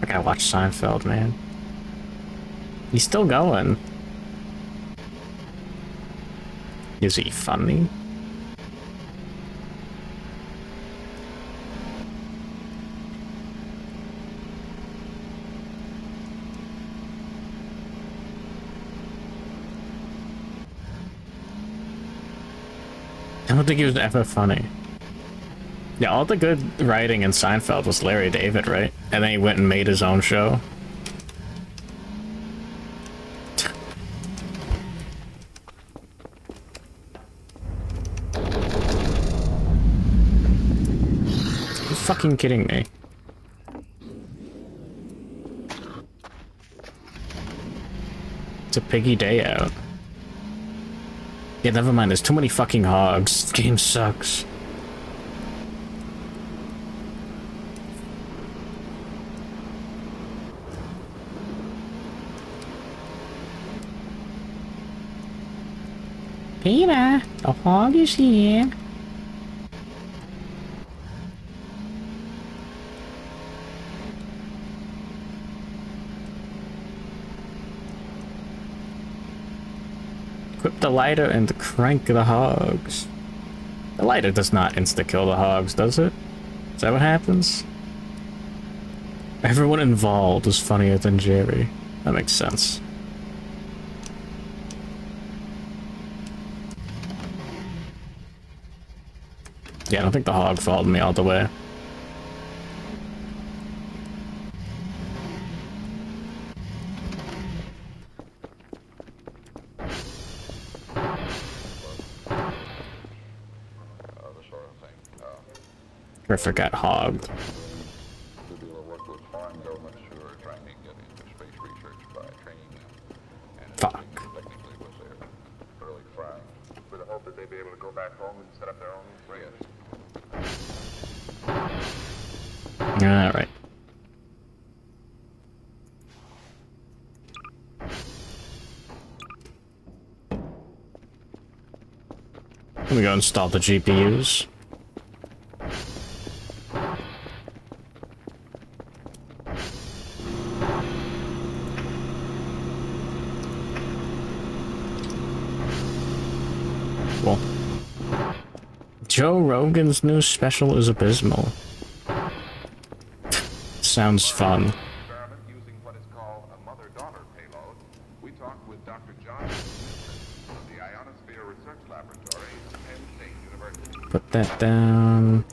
I gotta watch Seinfeld, man. He's still going. Is he funny? I don't think he was ever funny. Yeah, all the good writing in Seinfeld was Larry David, right? And then he went and made his own show. Are you fucking kidding me? It's a piggy day out. Yeah, never mind, there's too many fucking hogs. This game sucks. Peter, the hog is here. Equip the lighter and crank the hogs. The lighter does not insta-kill the hogs, does it? Is that what happens? Everyone involved is funnier than Jerry. That makes sense. Yeah, I don't think the hog followed me all the way. Griffith got hogged. Fuck. With the hope that they'd be able to go back home and set up their own careers. Alright. Let me go install the GPUs. Cool. Joe Rogan's new special is abysmal. Sounds fun. Using what is called a mother-daughter payload, we talked with Dr. John Smith of the Ionosphere Research Laboratory at Penn State University. Put that down.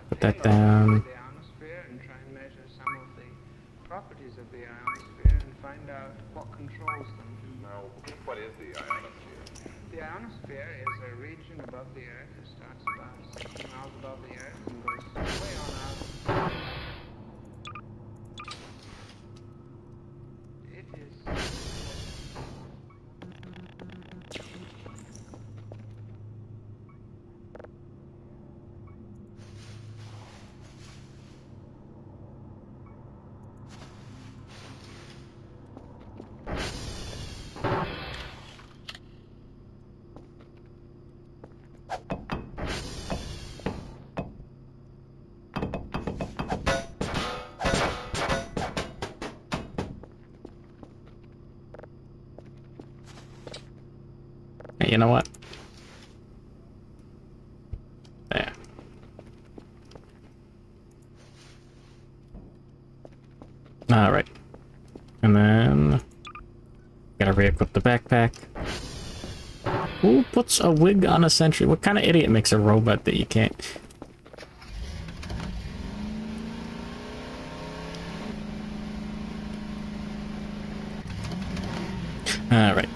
Put that down. The ionosphere and try and measure some of the properties of the ionosphere and find out what controls them. Now, what is the ionosphere? The ionosphere is a region above the Earth. It starts about 60 miles above the Earth and goes way on out. It is... Hey, you know what? There. Alright. And then... gotta re-equip the backpack. Who puts a wig on a sentry? What kind of idiot makes a robot that you can't... Alright.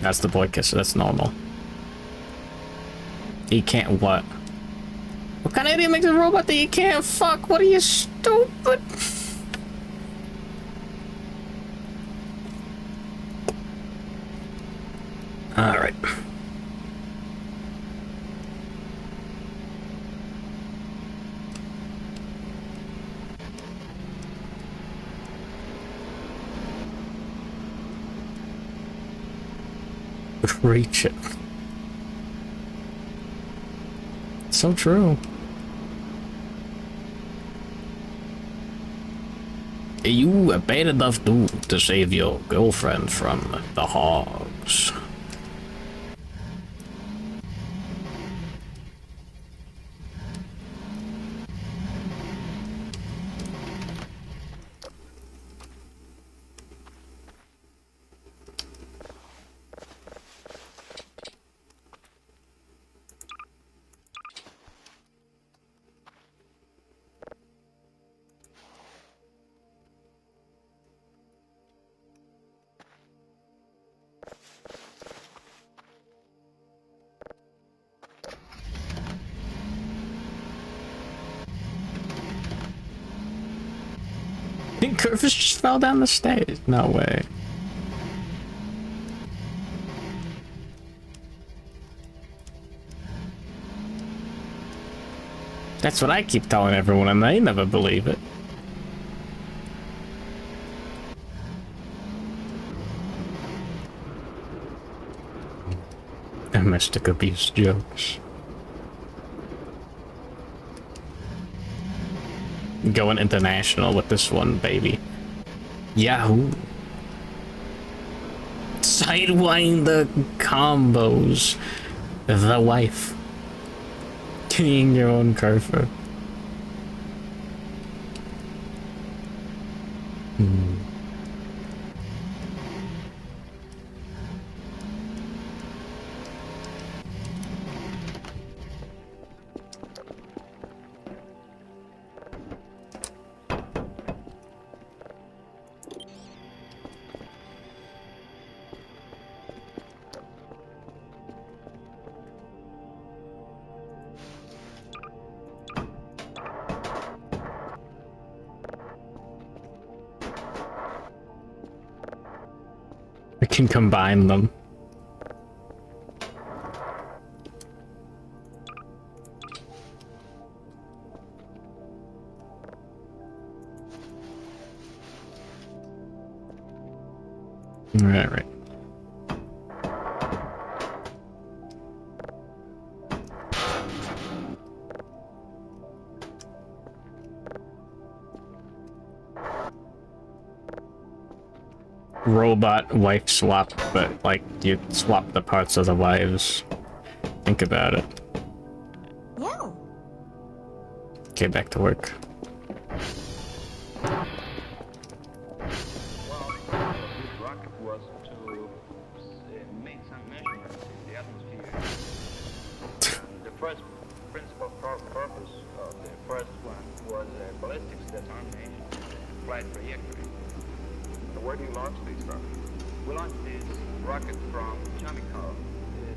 That's the boy kisser, that's normal. He can't what? What kind of idiot makes a robot that you can't fuck? What are you, stupid? Alright. Reach it. So true. You bad enough to save your girlfriend from the hogs. I think Curvis just fell down the stairs. No way. That's what I keep telling everyone and they never believe it. Domestic abuse jokes. Going international with this one, baby. Yahoo. Sidewinder combos. The wife. Keying your own curve. We can combine them. Right. Robot wife swap, but like you swap the parts of the wives. Think about it. Yeah. Okay, back to work. Was to make some measurements in the atmosphere. And the first principal purpose of the first one was ballistics determination and flight trajectory. So where do you launch these from? We launched this rocket from Chamical.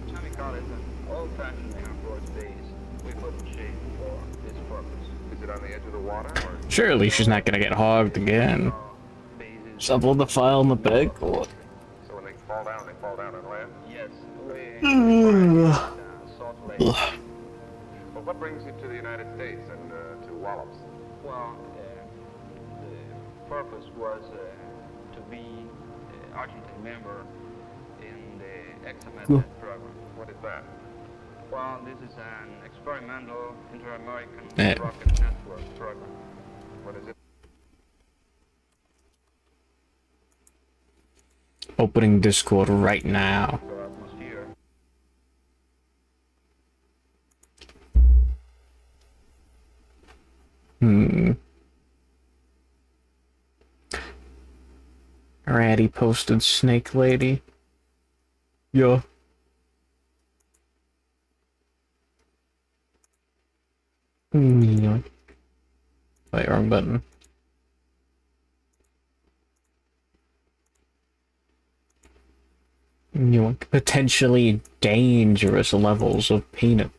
Chamical is an old-fashioned Air Force base we put in shape for this purpose. Is it on the edge of the water? Or? Surely she's not gonna get hogged again. Shovel the file in the bag. Or... So when they fall down and land? Yes. Salt Lake. Well, what brings you to the United States and to Wallops? Well, the purpose was to be an Argentine member in the XMS program. What is that? Well, this is an experimental inter-American rocket network program. What is it? Opening Discord right now. Alrighty, posted Snake Lady. Yo. Wait, wrong button. You want potentially dangerous levels of peanut.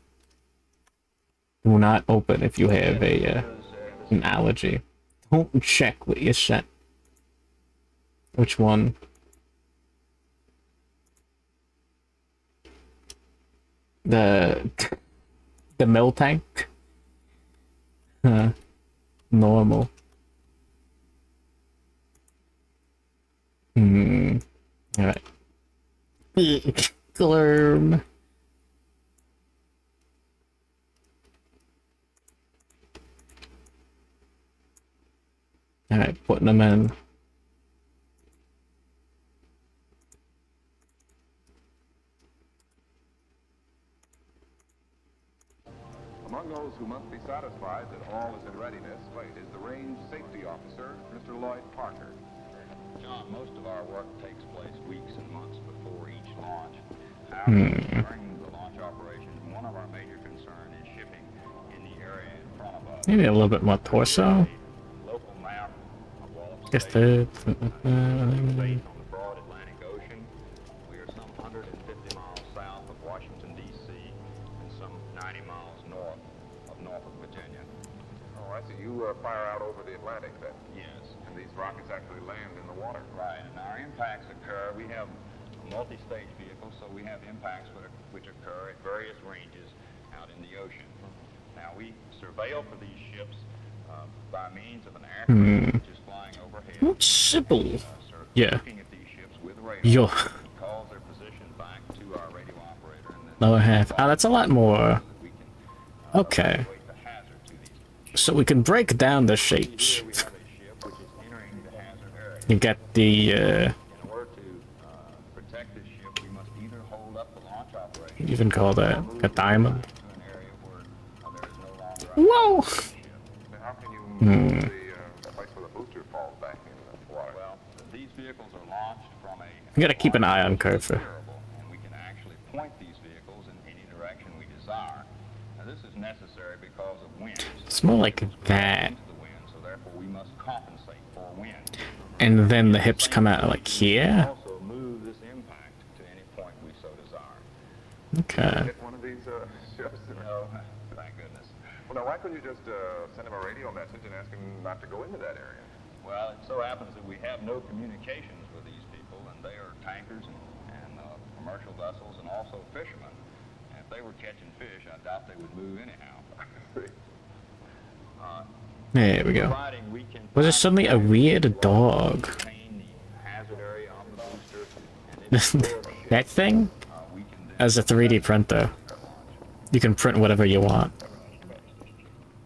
Do not open if you have a an allergy. Don't check what you sent. Which one? The mill tank? Normal. Alright. Glurm. Alright, putting them in. Among those who must be satisfied that all is in readiness is the range safety officer, Mr. Lloyd Parker. John, most of our work takes place weeks and months before each launch. However, during the launch operations, one of our major concerns is shipping in the area in front of us. Maybe a little bit more torso. Local map of Wallops Guess State. the On the broad Atlantic Ocean. We are some 150 miles south of Washington, D.C. and some 90 miles north of Norfolk, Virginia. Oh, I see. You fire out over the Atlantic then? Yes. And these rockets actually land in the water? Right, and our impacts occur, we have a multi-stage vehicle, so we have impacts which occur at various ranges out in the ocean. Now, we surveil for these ships by means of an aircraft which is flying overhead. What's Sybil? Yeah. Looking at these ships with radar, Yo. he calls their position back to our radio operator, and then Lower half. Ah, that's a lot more. Okay. So we can break down the shapes. You get the, in order to protect this ship, we must either hold up the launch operation, you even call that a diamond. to an area where there is no longer Whoa! Then how can you move the place where the booster falls back in the water? Well, these vehicles are launched from a You gotta keep an eye on Kurfer. and we can actually point these vehicles in any direction we desire. Now, this is necessary because of wind. It's more like that. The wind, so therefore we must compensate for wind. And then the hips come out like here. Also move this impact to any point we so desire. Okay. Hit one of these ships? No, thank goodness. Well, now, why couldn't you just send him a radio message and ask him not to go into that area? Well, it so happens that we have no communications with these people, and they are tankers and commercial vessels and also fishermen. And if they were catching fish, I doubt they would move anyhow. There we go. Providing we can Was it suddenly a weird dog? contain the hazard area of the booster, and if That thing? we can then As a 3D printer. You can print whatever you want.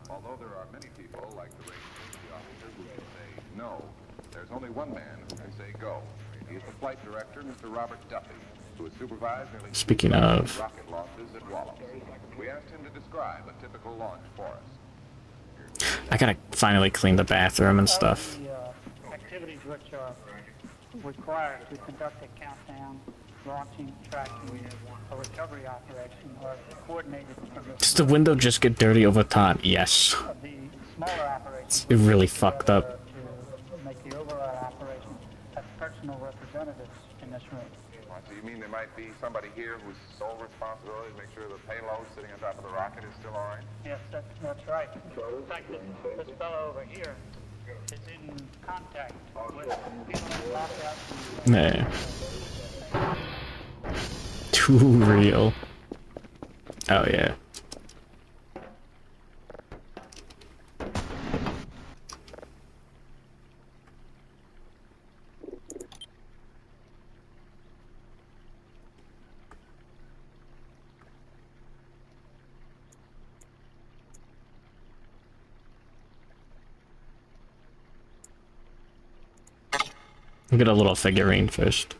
Although there are many people, like the range safety officer, who can say no, there's only one man who can say go. He is the flight director, Mr. Robert Duffy, who has supervised nearly Speaking 2,000 of- rocket launches at Wallops. We asked him to describe a typical launch for us. I gotta finally clean the bathroom and stuff. The activities which are required to conduct a countdown, launching, tracking, or recovery operation are coordinated from Does the window just get dirty over time? Yes. the smaller operations. It really fucked up. To make the overall operation have personal representatives in this room. So you mean there might be somebody here whose sole responsibility is to make sure the payload sitting on top of the rocket is still all right? Yes, that's right. In fact, this fellow over here is in contact with people locked out. Nah. Too real. Oh yeah. Get a little figurine first.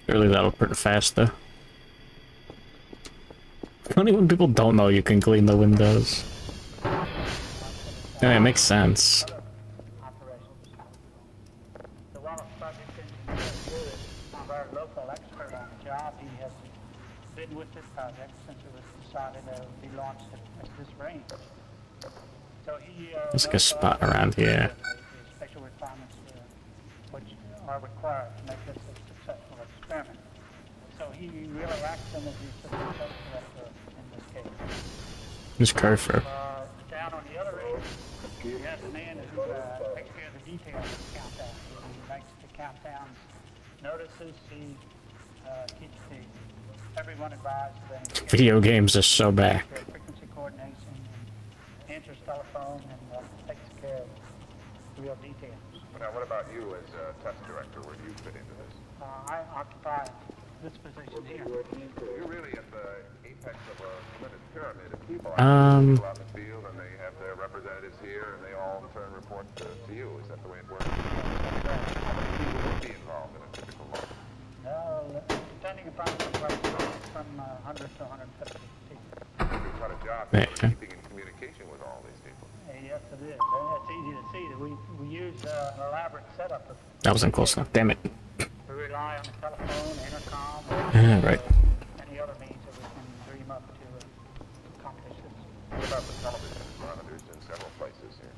Surely that'll print faster. Only when people don't know you can clean the windows. Yeah, it makes sense. The Wallace project engineer is one of our local expert on the job. He has been with this project since it was decided to be launched at this range. So he There's like a spot around here. the special requirements which are required to make this a successful experiment. So he really acts in as the assistant test director in this case. Who's Kurfer? Down on the other end, you have the man who takes care of the details of the countdown. He makes the countdown notices, he keeps everyone advised of any Video games are so back. frequency coordination, and answers telephone, and takes care of real details. Now, what about you as test director? Where do you fit into this? I occupy this position here. You're really at the apex of a limited pyramid of people. Um, People out in the field, and they have their representatives here, and they all in turn report to you. Is that the way it works? How many people would be involved in a typical load? Depending upon the place, from 100 to 150 people. You've got a job Yeah. keeping in communication with all these people. Yes, it is. It's easy to see that we use an elaborate setup. That wasn't close enough. Damn it. We rely on the telephone, intercom, Right. any other means that we can dream up to accomplish this. What about the television monitors in several places here?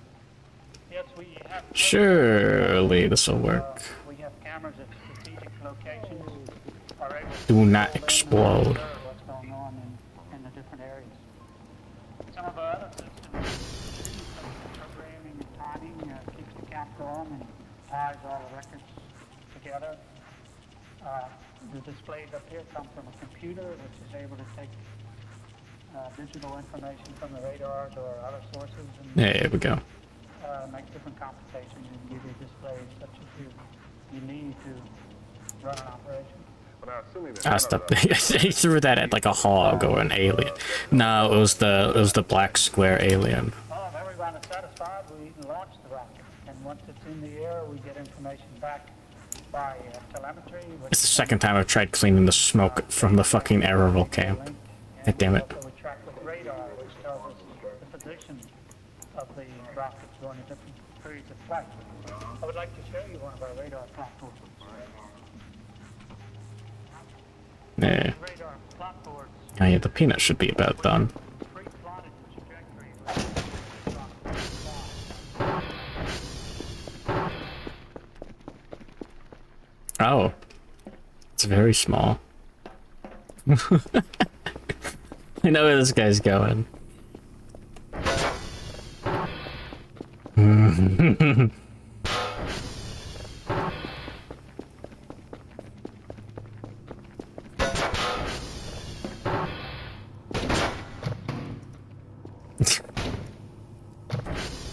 Yes, we have. Surely this will work. We have cameras at strategic locations. Are able to Do not pull in and explode. observe what's going on in the different areas. Some of our other systems, programming and timing, keeps the count going and ties all the records together. The displays up here come from a computer, which is able to take digital information from the radars or other sources and There we go. make different computations and give you displays such as you need to run an operation. Well, now, assuming that Ah, stop. He threw that at like a hog or an alien. No, it was the black square alien. Well, if everyone is satisfied, we launch the rocket, and once it's in the air, we get information back by telemetry. It's the second time I've tried cleaning the smoke from the fucking error volcano. God damn it. We track with radar, which tells us the position of the rockets during the different periods of flight. I would like to show you one of our radar platforms. Yeah. Radar platforms. Oh, yeah, the peanut should be about done. Pre-plotted the trajectory. Oh. It's very small. I know where this guy's going.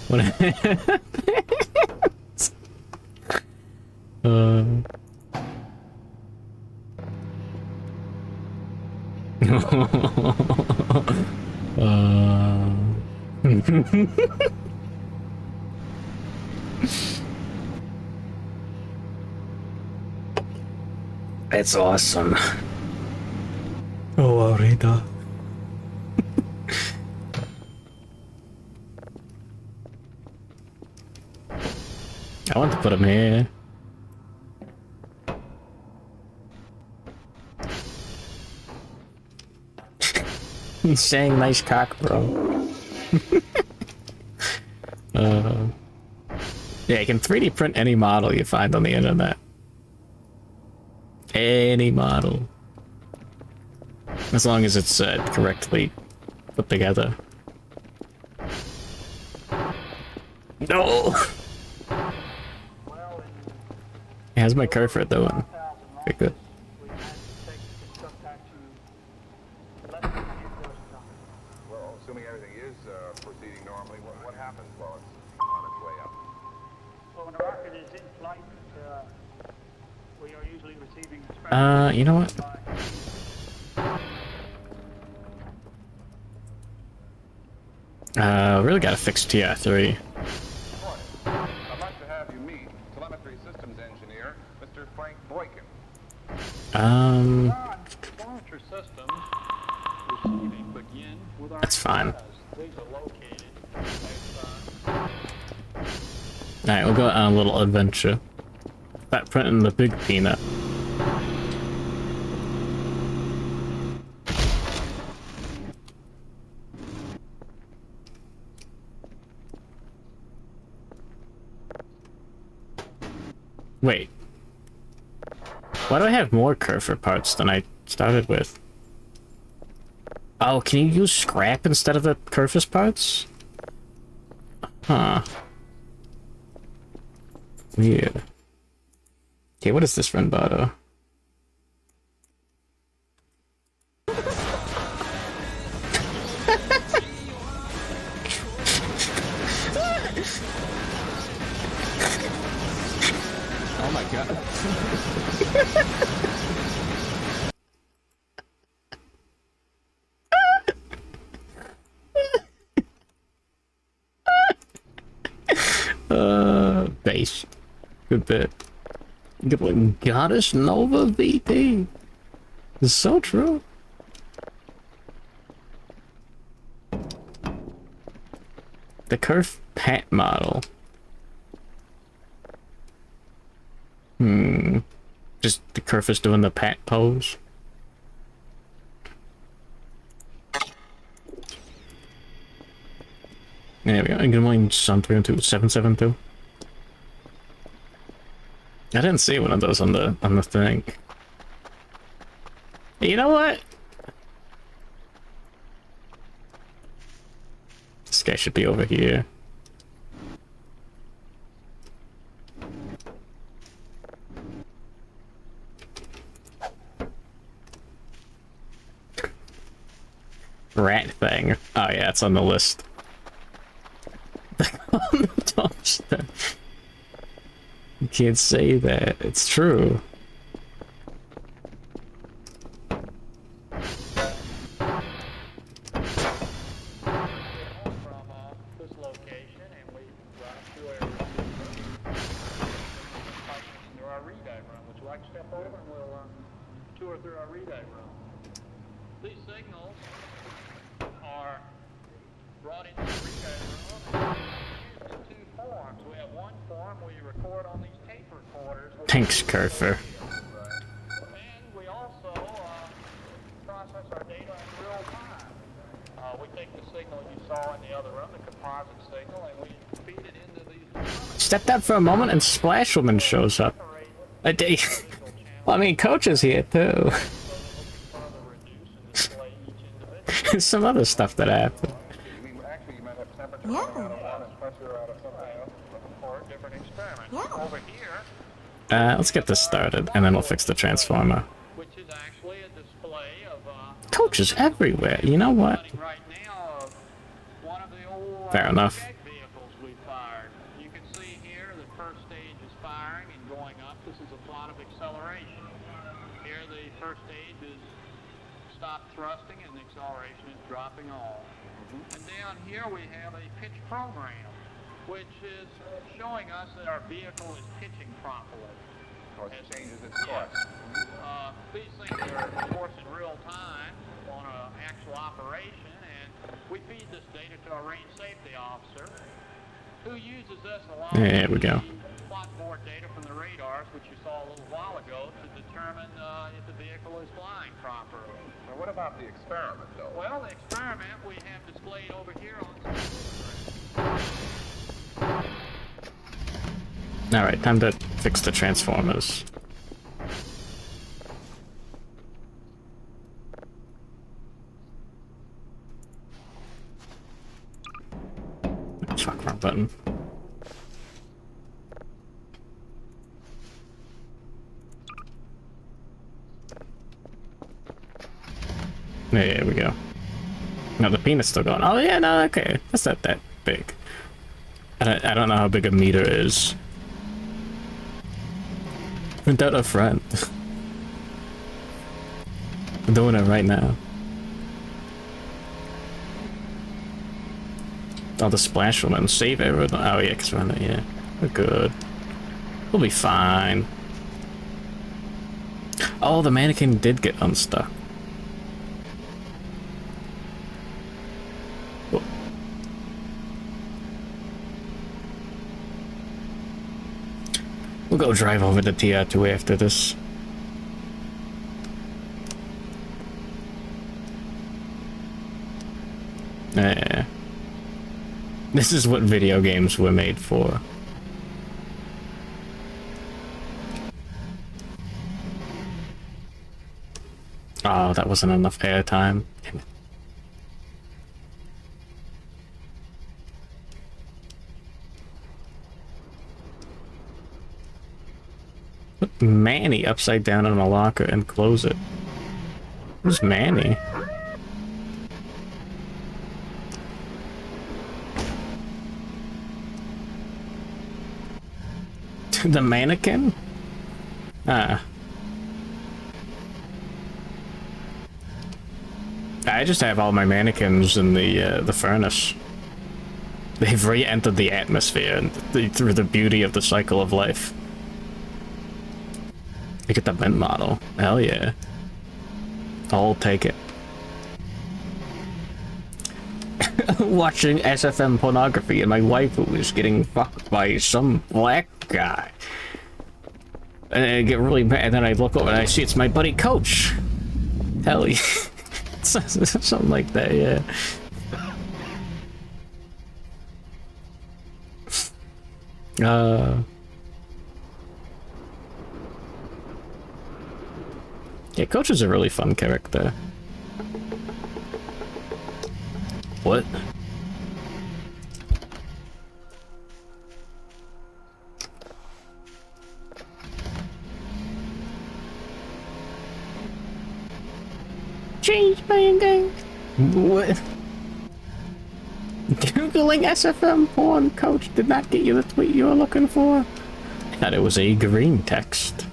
What It's awesome. Oh, Arita. I want to put him here. He's saying nice cock, bro. Yeah, you can 3D print any model you find on the internet. Any model. As long as it's correctly put together. No! How's my cursor doing? Okay, good. Well, assuming everything is proceeding normally, what happens while it's on its way up? Well, when the rocket is in flight, we are usually receiving You know what? Really gotta fix TR3. I'd like to have you meet telemetry systems engineer, Mr. Frank Boykin. Telemetry systems receiving begin with our That's fine. These are located Alright, we'll go on a little adventure. Start printing the big peanut. Wait. Why do I have more Kerfer parts than I started with? Oh, can you use scrap instead of the Kerfus parts? Huh. Weird. Okay, what is this Renbato? Oh my god. Base. Good bit. Good one. Goddess Nova VP. It's so true. The Curve Pat model. Just the Curve is doing the pat pose. There we go. Good morning, Sun 32772. I didn't see one of those on the thing. You know what? This guy should be over here. Rat thing. Oh yeah, it's on the list. You can't say that. It's true. Thanks, Curfer. We also process our data in real time. We take the signal you saw in the other room, the composite signal, and we feed it into these... Stepped out for a moment and Splash Woman shows up. Well, I mean, Coach is here too. Some other stuff that happened. Let's get this started, and then we'll fix the transformer. Coach is everywhere, you know what? Fair enough. You can see here the first stage is firing and going up. This is a plot of acceleration. Here the first stage is stop thrusting and the acceleration is dropping off. And down here we have a pitch program, which is showing us that our vehicle is pitching properly. Or it changes its course. These things are, of course, in real time on an actual operation, and we feed this data to our range safety officer, who uses this along There we go. with plot board data from the radars, which you saw a little while ago, to determine if the vehicle is flying properly. Now, what about the experiment, though? Well, the experiment we have displayed over here on Alright, time to fix the transformers. Fuck, wrong button. There we go. No, the peanut's still going. Oh yeah, no, okay. That's not that big. I don't know how big a meter is. Print out a friend. I'm doing it right now. Oh, the Splash Woman. Save everything. Oh yeah, because we're on it, yeah. We're good. We'll be fine. Oh, the mannequin did get unstuck. We'll go drive over to TR2 after this. Yeah. This is what video games were made for. Oh, that wasn't enough airtime. Damn it. Put Manny upside down in a locker and close it. Who's Manny? The mannequin? Ah. I just have all my mannequins in the furnace. They've re-entered the atmosphere and through the beauty of the cycle of life. Look at the mint model. Hell yeah. I'll take it. Watching SFM pornography and my waifu is getting fucked by some black guy. And I get really mad, and then I look over and I see it's my buddy Coach. Hell yeah. Something like that, yeah. Yeah, Coach is a really fun character. What? Change my game. What? Googling SFM porn, Coach, did not get you the tweet you were looking for. I thought it was a green text.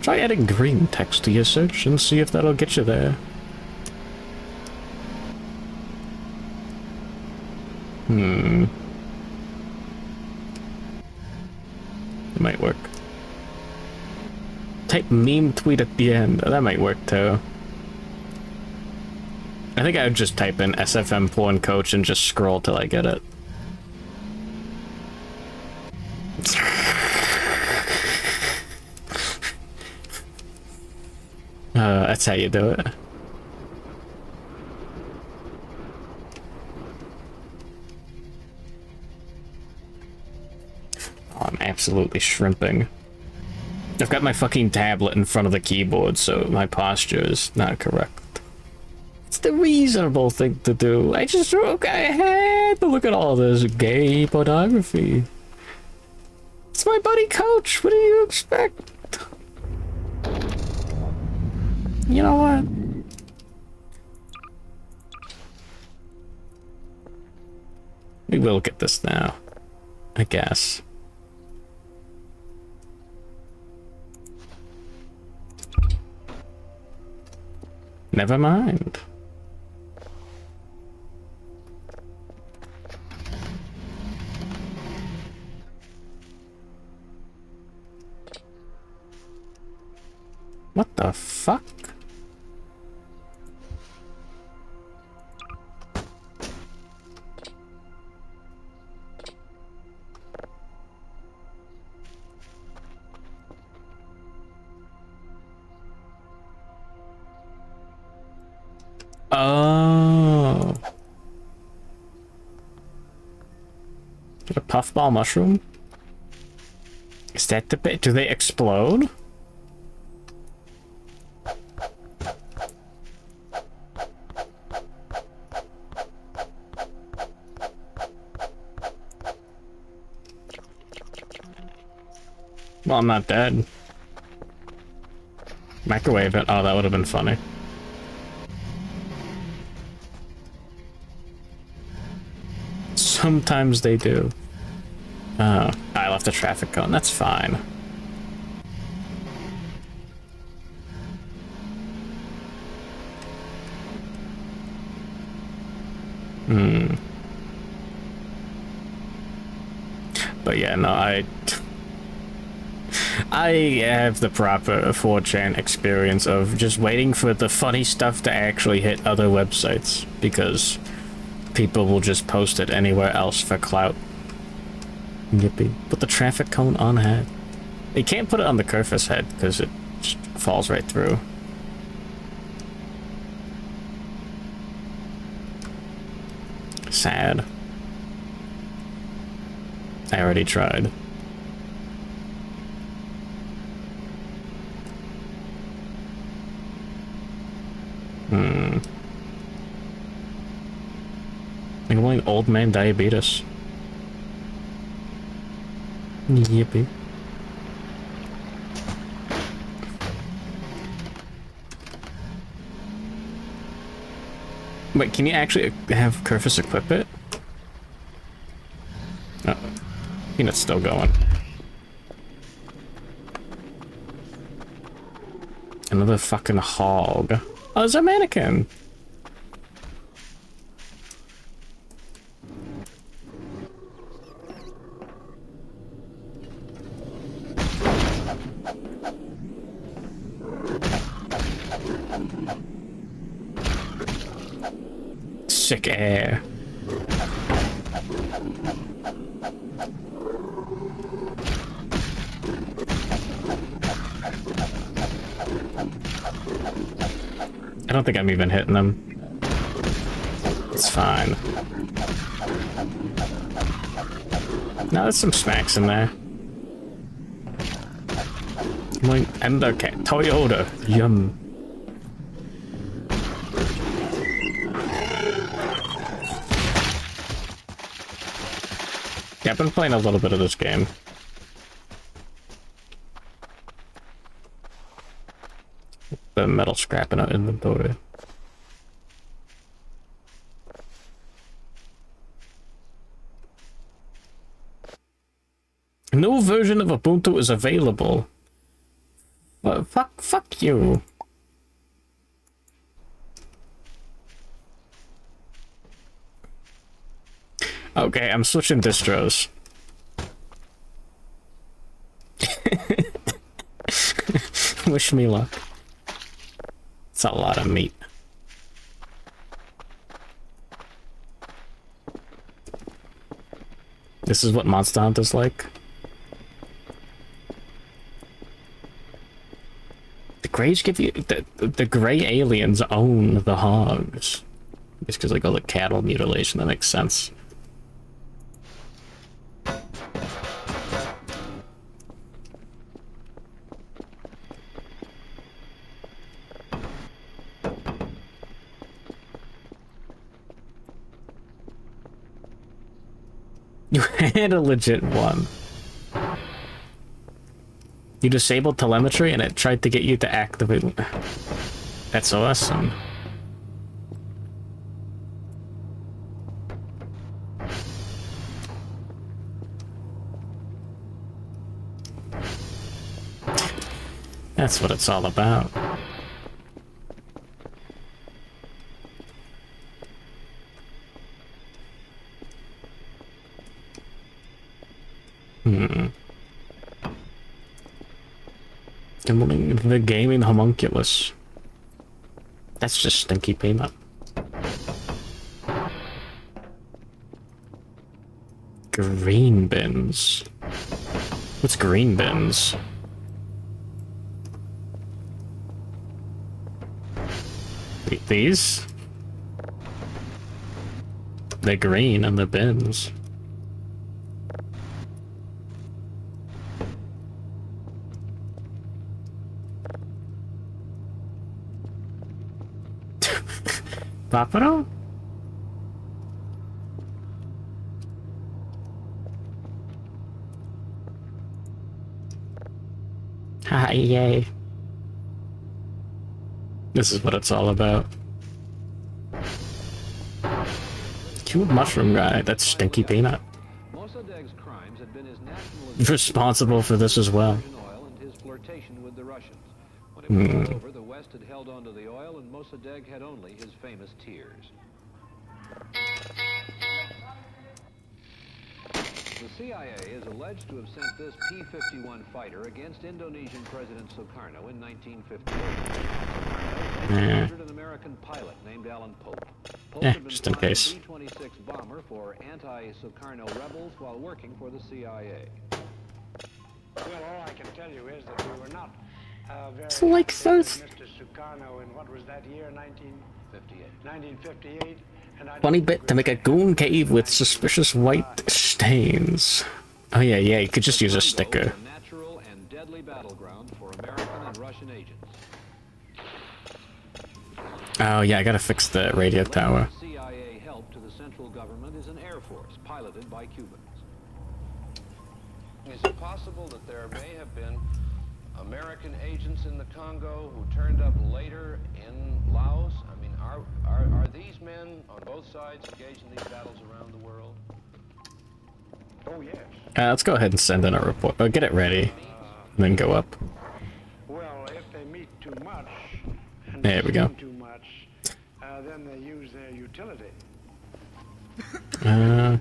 Try adding green text to your search and see if that'll get you there. It might work. Type meme tweet at the end. That might work too. I think I would just type in SFM porn coach and just scroll till I get it. That's how you do it. Oh, I'm absolutely shrimping. I've got my fucking tablet in front of the keyboard, so my posture is not correct. It's the reasonable thing to do. I had to look at all this gay pornography. It's my buddy Coach. What do you expect? You know what? We will get this now, I guess. Never mind. What the fuck? Oh. Get a puffball mushroom? Is that the bit? Do they explode? Well, I'm not dead. Microwave it. Oh, that would have been funny. Sometimes they do. Oh, I left a traffic cone. That's fine. But yeah, no, I have the proper 4chan experience of just waiting for the funny stuff to actually hit other websites, because people will just post it anywhere else for clout. Yippee. Put the traffic cone on head. You can't put it on the Kerfus head because it just falls right through. Sad. I already tried. I'm going old man diabetes. Yippee. Wait, can you actually have Kerfus equip it? Oh, Peanut's still going. Another fucking hog. Oh, there's a mannequin. Sick air. I don't think I'm even hitting them. It's fine. No, there's some smacks in there. And okay, Toyota. Yum. Yeah, I've been playing a little bit of this game. The metal scrap in our inventory. A new version of Ubuntu is available. Well, fuck you. Okay, I'm switching distros. Wish me luck. It's a lot of meat. This is what Monster Hunter's like. The Greys give you... The Grey aliens own the hogs. Just because, like, all the cattle mutilation, that makes sense. You had a legit one. You disabled telemetry and it tried to get you to activate. That's awesome. That's what it's all about. The gaming homunculus. That's just stinky peanut. Green bins. What's green bins? Wait, these? They're green and the bins. Paparo? Hi, yay. This is what it's all about. Cute mushroom guy, that's stinky peanut. Mossadegh's crimes had been his nationalization, responsible for this as well. oil and his flirtation with the Russians. When it was all over, the West had held onto the oil, and Mossadegh had only his famous tears. The CIA is alleged to have sent this P-51 fighter against Indonesian President Sukarno in 1958. Sukarno murdered an American pilot named Alan Pope. Pope had been just in flying case. a B-26 bomber for anti-Sukarno rebels while working for the CIA. Well, all I can tell you is that we were not very It's like those. Mr. Sukarno in what was that year, 1958. And I Funny bit to make a goon cave with suspicious white stains. Oh yeah, yeah, you could just use a sticker. A natural and deadly battleground for American and Russian agents. Oh yeah, I gotta fix the radio tower. CIA help to the central government is an air force piloted by Cubans. Is it possible that there may have been American agents in the Congo who turned up later in Laos? I mean, are these men on both sides engaged in these battles around the world? Oh, yes. Let's go ahead and send in a report. Oh, get it ready, and then go up. Well, if they meet too much, and There we go. too much, then they use their utility. Yeah.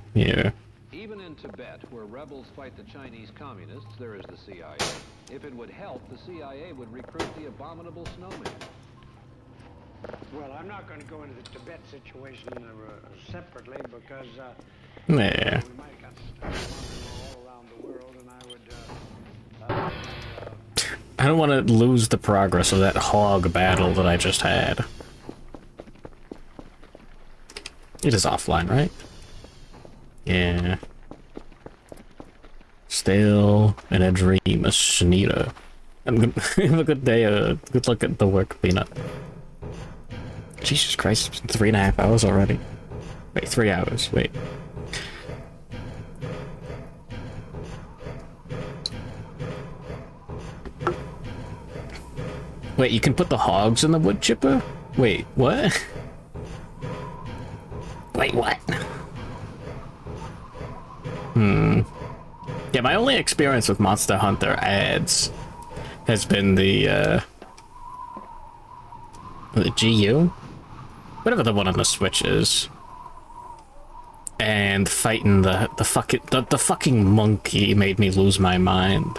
Even in Tibet, where rebels fight the Chinese communists, there is the CIA. If it would help, the CIA would recruit the abominable snowman. Well, I'm not going to go into the Tibet situation separately because Yeah. we might have got stuff all around the world, and I would. I don't want to lose the progress of that hog battle that I just had. It is offline, right? Yeah. Still in a dream, a Shanita. Have a good day, good luck at the work, Peanut. Jesus Christ, it's been 3.5 hours already. Wait, 3 hours, wait. Wait, you can put the hogs in the wood chipper? Wait, what? Wait, what? Yeah, my only experience with Monster Hunter ads has been the GU? Whatever the one on the Switch is. And fighting the fucking monkey made me lose my mind.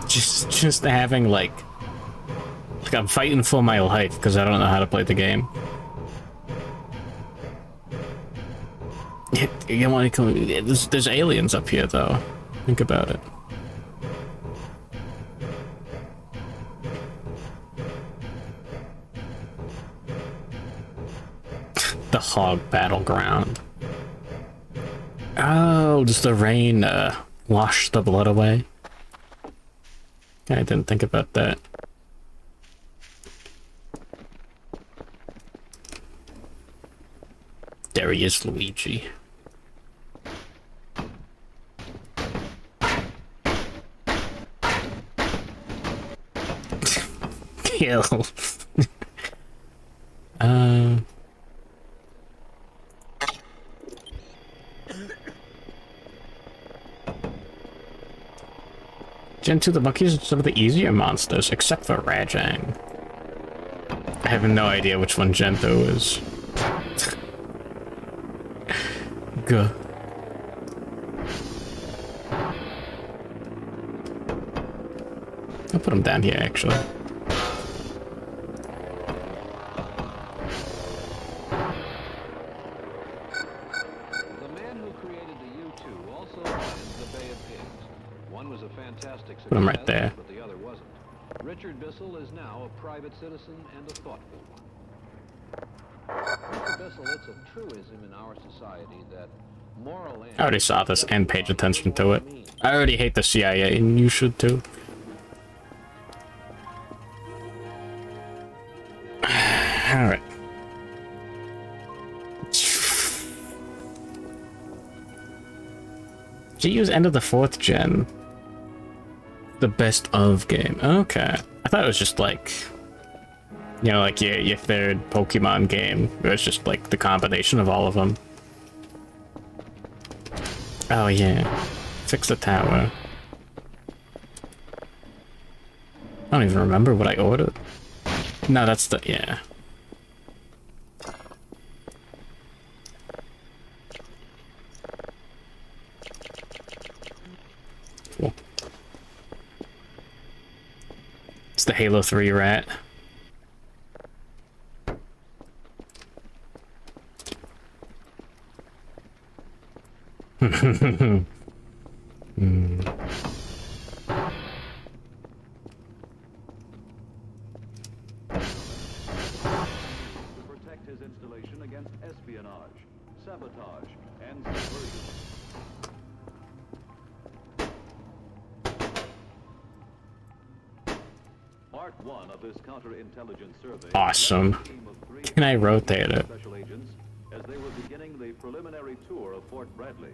Just having like I'm fighting for my life because I don't know how to play the game. You want to come? There's aliens up here though. Think about it. The hog battleground. Oh, does the rain wash the blood away? I didn't think about that. There he is, Luigi. Kill. Gen 2, the monkeys are some of the easier monsters, except for Rajang. I have no idea which one Gen 2 is. Gah. I'll put him down here, actually. Put him right there. But the other wasn't. Richard Bissell is now a private citizen and a thoughtful one. Mr. Bissell, it's a truism in our society that moral I already saw this and paid attention to it. I already hate the CIA, and you should too. Alright. GU's end of the 4th gen. The best of game. Okay. I thought it was just like, you know, like your third Pokemon game. It was just like the combination of all of them. Oh yeah. Fix the tower. I don't even remember what I ordered. No, that's the, yeah. Cool. It's the Halo 3 rat. Protect his installation against espionage, sabotage, and subversion. Part 1 of this counterintelligence survey. Awesome. Can I rotate it? Special agents as they were beginning the preliminary tour of Fort Bradley,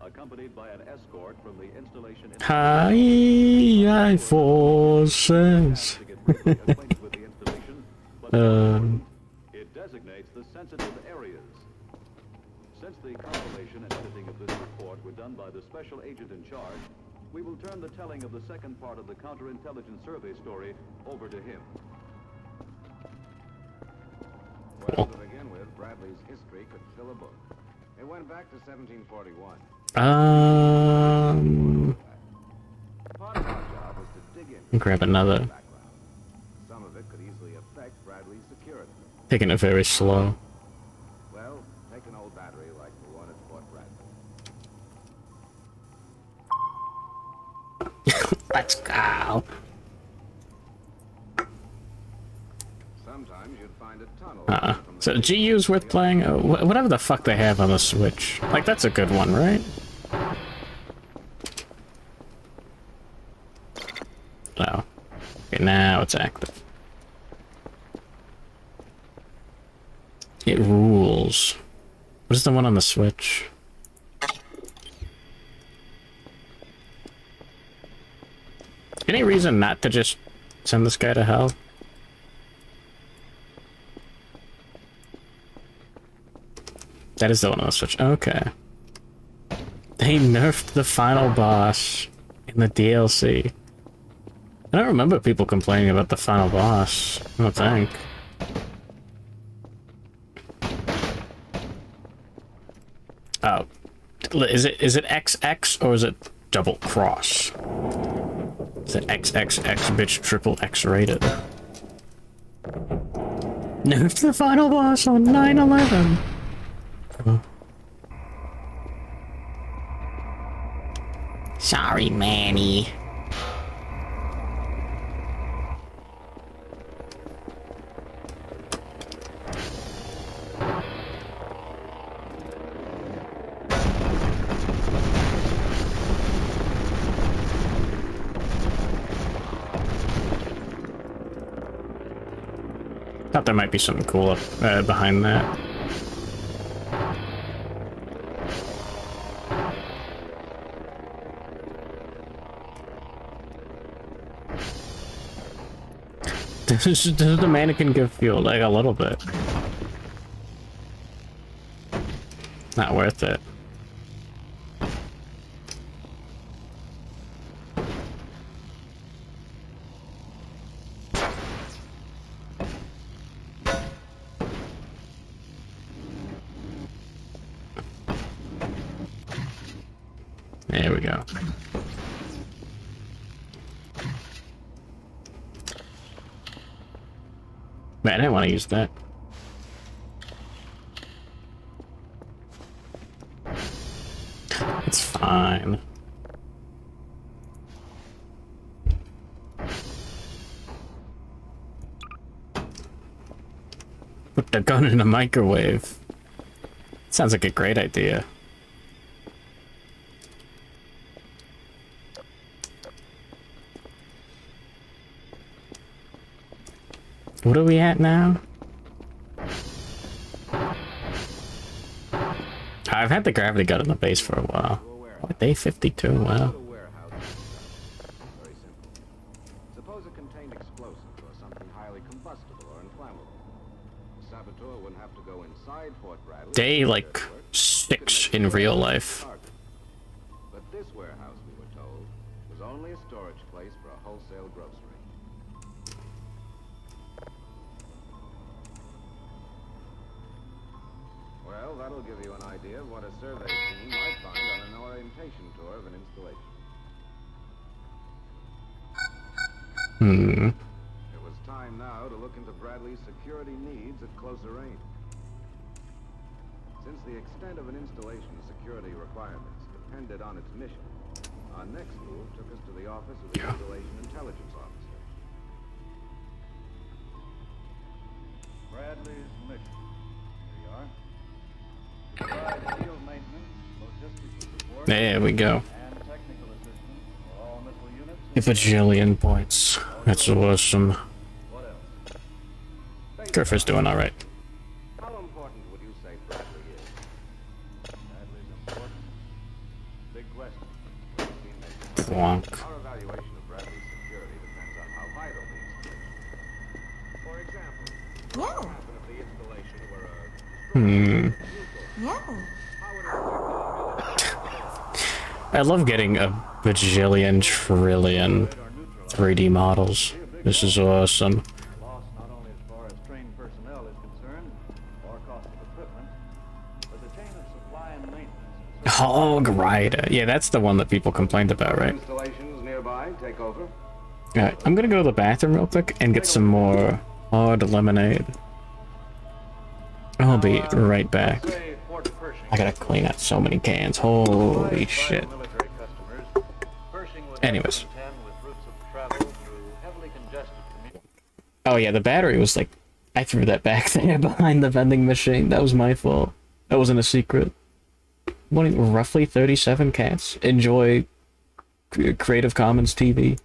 accompanied by an escort from the installation. High forces. It designates the sensitive areas. Since the compilation and editing of this report were done by the special agent in charge, we will turn the telling of the second part of the counterintelligence survey story over to him. Well, to begin with, Bradley's history could fill a book. It went back to 1741. Part of our job was to dig in. Grab another. Some of it could easily affect Bradley's security. Taking it very slow. Well, take an old battery like the one at Fort Bradley. Let's go. Sometimes you'd find a tunnel. So GU's worth playing? Whatever the fuck they have on the Switch. Like, that's a good one, right? Oh. Okay, now it's active. It rules. What is the one on the Switch? Any reason not to just send this guy to hell? That is the one on the Switch. Okay. They nerfed the final boss in the DLC. I don't remember people complaining about the final boss. I don't think. Oh. Is it XX or is it double cross? Is it XXX bitch triple X rated? Nerfed the final boss on 9/11. Sorry, Manny. Thought there might be something cool up behind that. Does the mannequin give fuel? Like, a little bit. Not worth it. There we go. Man, I didn't want to use that. It's fine. Put the gun in a microwave. Sounds like a great idea. What are we at now? I've had the gravity gun in the base for a while. Oh, day 52, wow. Suppose it contained explosives or something highly combustible or inflammable. The saboteur wouldn't have to go inside Fort Bradley. Day, like, 6 in real life. But this warehouse, we were told, was only a storage place for a wholesale grocery. Well, that'll give you an idea of what a survey team might find on an orientation tour of an installation. It was time now to look into Bradley's security needs at closer range. Since the extent of an installation's security requirements depended on its mission, our next move took us to the office of the Installation Intelligence Officer. Bradley's mission. Here you are. Provide field maintenance, logistical support, There we go. and technical assistance for all missile units. A bajillion points. That's awesome. Griffith's doing alright. How important would you say Bradley is? Bradley's important. Big question. Plonk. Our evaluation of Bradley's security depends on how vital the installation is. For example, what would happen if the installation were a I love getting a bajillion trillion 3D models. This is awesome. Loss not only as far as trained personnel is concerned, or cost of equipment, but the chain of supply supply and maintenance. Hog Rider. Yeah, that's the one that people complained about, right? Installations nearby, take over. Alright, I'm gonna go to the bathroom real quick and get some more hard lemonade. I'll be right back. I gotta clean out so many cans. Holy shit. Anyways. Oh yeah, the battery was like... I threw that back there behind the vending machine. That was my fault. That wasn't a secret. Wanting roughly 37 cats. Enjoy Creative Commons TV.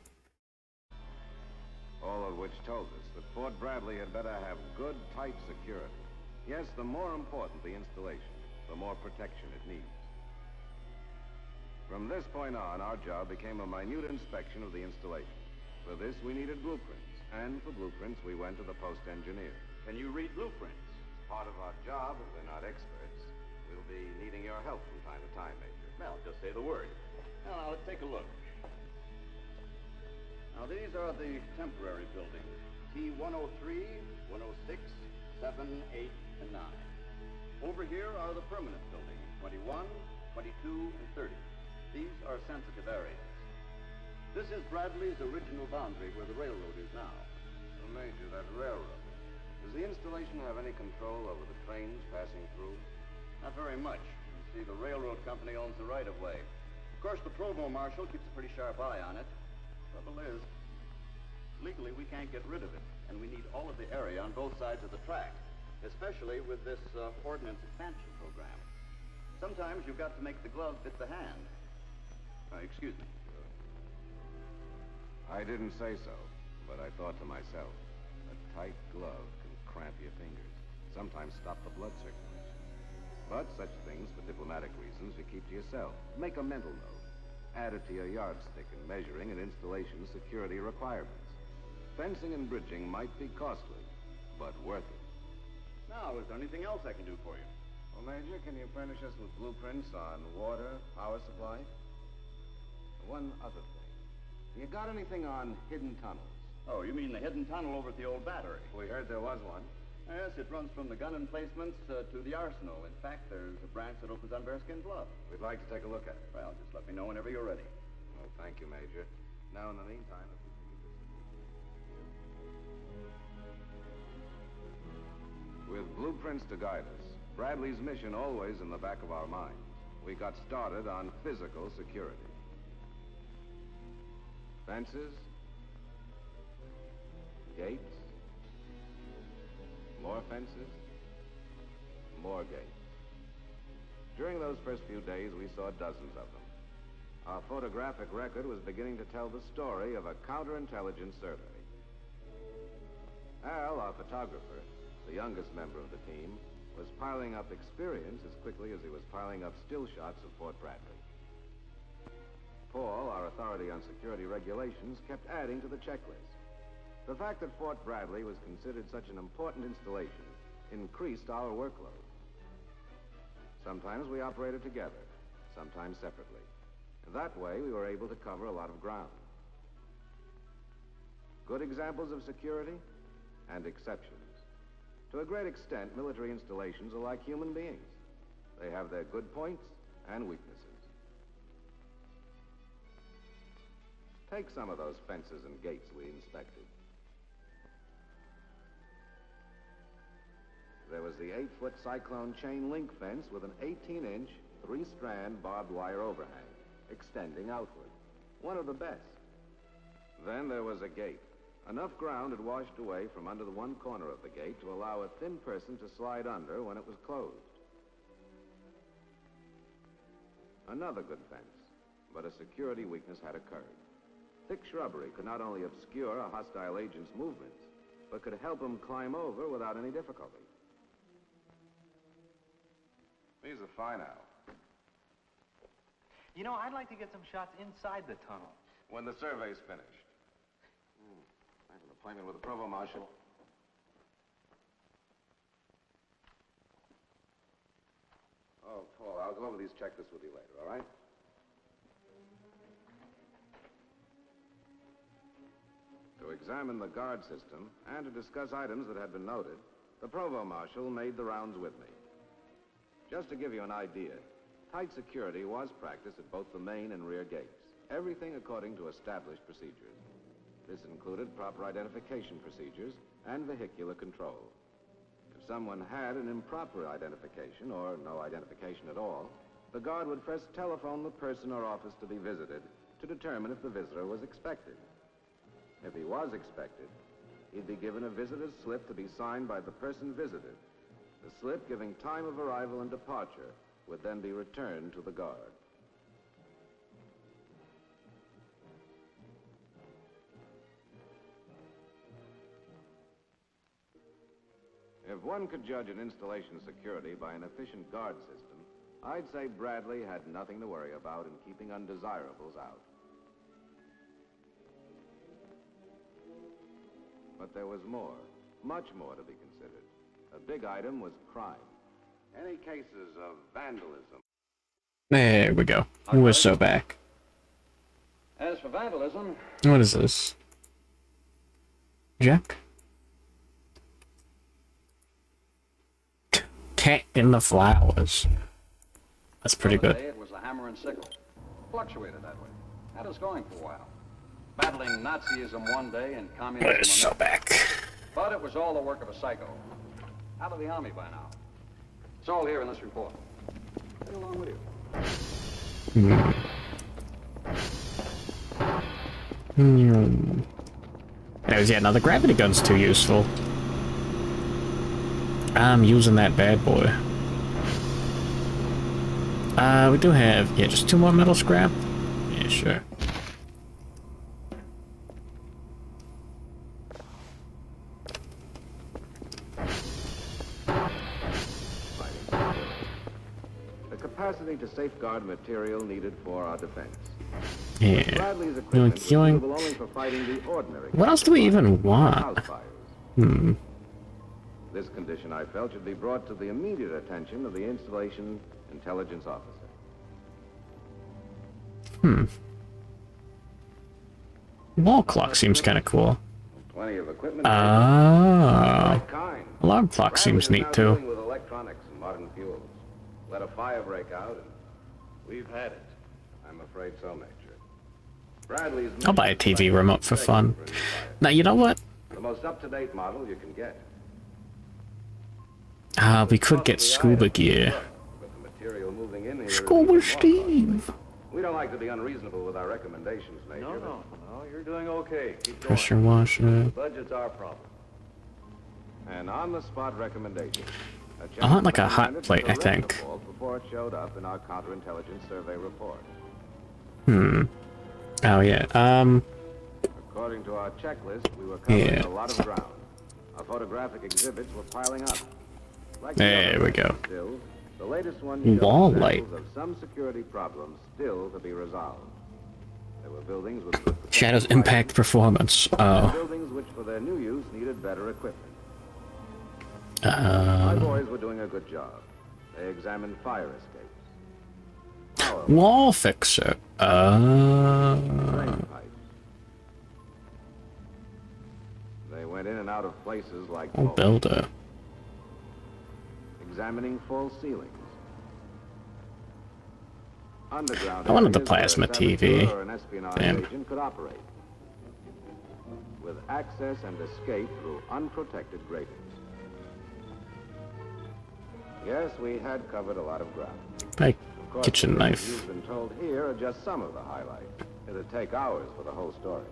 All of which told us that Fort Bradley had better have good, tight security. Yes, the more important the installation, the more protection it needs. From this point on, our job became a minute inspection of the installation. For this, we needed blueprints. And for blueprints, we went to the post engineer. Can you read blueprints? Part of our job, if we're not experts, we'll be needing your help from time to time, Major. Well, just say the word. Now, let's take a look. Now, these are the temporary buildings. T-103, 106, 7, 8, and 9. Over here are the permanent buildings, 21, 22, and 30. These are sensitive areas. This is Bradley's original boundary where the railroad is now. Well, Major, that railroad, does the installation have any control over the trains passing through? Not very much. You see, the railroad company owns the right-of-way. Of course, the provost marshal keeps a pretty sharp eye on it. Trouble is, legally we can't get rid of it, and we need all of the area on both sides of the track, especially with this ordnance expansion program. Sometimes you've got to make the glove fit the hand. Excuse me. I didn't say so, but I thought to myself, a tight glove can cramp your fingers, sometimes stop the blood circulation. But such things, for diplomatic reasons, you keep to yourself. Make a mental note. Add it to your yardstick in measuring and installation security requirements. Fencing and bridging might be costly, but worth it. Now, is there anything else I can do for you? Well, Major, can you furnish us with blueprints on water, power supply? One other thing. You got anything on hidden tunnels? Oh, you mean the hidden tunnel over at the old battery? We heard there was one. Yes, it runs from the gun emplacements to the arsenal. In fact, there's a branch that opens on Bearskin Bluff. We'd like to take a look at it. Well, just let me know whenever you're ready. Well, thank you, Major. Now, in the meantime, if you could With blueprints to guide us, Bradley's mission always in the back of our minds, we got started on physical security. Fences, gates, more fences, more gates. During those first few days, we saw dozens of them. Our photographic record was beginning to tell the story of a counterintelligence survey. Al, our photographer, the youngest member of the team, was piling up experience as quickly as he was piling up still shots of Fort Bradley. Paul, our authority on security regulations, kept adding to the checklist. The fact that Fort Bradley was considered such an important installation increased our workload. Sometimes we operated together, sometimes separately. That way, we were able to cover a lot of ground. Good examples of security and exceptions. To a great extent, military installations are like human beings. They have their good points and weaknesses. Take some of those fences and gates we inspected. There was the 8-foot cyclone chain link fence with an 18-inch, 3-strand barbed wire overhang, extending outward. One of the best. Then there was a gate. Enough ground had washed away from under the one corner of the gate to allow a thin person to slide under when it was closed. Another good fence, but a security weakness had occurred. Thick shrubbery could not only obscure a hostile agent's movements, but could help him climb over without any difficulty. These are fine, Al. You know, I'd like to get some shots inside the tunnel. When the survey's finished. I have an appointment with the provost marshal. Oh, Paul, I'll go over these checklists with you later, all right? To examine the guard system and to discuss items that had been noted, the provost marshal made the rounds with me. Just to give you an idea, tight security was practiced at both the main and rear gates, everything according to established procedures. This included proper identification procedures and vehicular control. If someone had an improper identification or no identification at all, the guard would first telephone the person or office to be visited to determine if the visitor was expected. If he was expected, he'd be given a visitor's slip to be signed by the person visited. The slip giving time of arrival and departure would then be returned to the guard. If one could judge an installation security by an efficient guard system, I'd say Bradley had nothing to worry about in keeping undesirables out. But there was more, much more to be considered. A big item was crime. Any cases of vandalism? There we go. We're so back. As for vandalism, What is this? Jack? Cat in the flowers. That's pretty the other good. day it was the hammer and sickle. Fluctuated that way. Had us going for a while. Battling Nazism one day and communism We're so another. back. But it was all the work of a psycho. Out of the army by now. It's all here in this report. Right along with you. Yeah, now the gravity gun's too useful. I'm using that bad boy. We do have, yeah, just 2 more metal scrap. Yeah, sure. The capacity to safeguard material needed for our defense. Yeah. Bradley's equipment was Yoink. suitable only for fighting the ordinary. What else do we even want? house fires. This condition, I felt, should be brought to the immediate attention of the installation intelligence officer. Wall clock seems kind of cool. Plenty of equipment. Ah. kind. Alarm clock seems Bradley is neat now too. dealing with electronics and modern fuels. Let a fire break out, and we've had it. I'm afraid so, Major. Bradley's I'll buy a TV remote for fun. Now, you know what? the most up-to-date model you can get. We could get scuba gear. But the material moving in here is Scuba even more Steve. costly. We don't like to be unreasonable with our recommendations, Major. No, you're doing okay. Keep going. Pressure washer. The budget's our problem. And on-the-spot recommendation. I want like a hot plate, I think. Before it showed up in our counterintelligence survey report. Oh yeah. According to our checklist, we were covering Yeah. a lot of ground. Our photographic exhibits were piling up. Like the There other we go. stills, the latest one showed Wall examples light. of some security problems still to be resolved. There were buildings with good Shadows impact performance. and Oh. buildings which for their new use needed better equipment. My boys were doing a good job. They examined fire escapes. Power Wall fixer. drain pipes. They went in and out of places like Oh, builder. examining full ceilings. Underground I wanted the areas where a plasma saboteur TV. or an espionage Damn. agent could operate, with access and escape through unprotected gratings. Yes, we had covered a lot of ground. My Of course, kitchen the knife. You've been told here are just some of the highlights. It'd take hours for the whole story.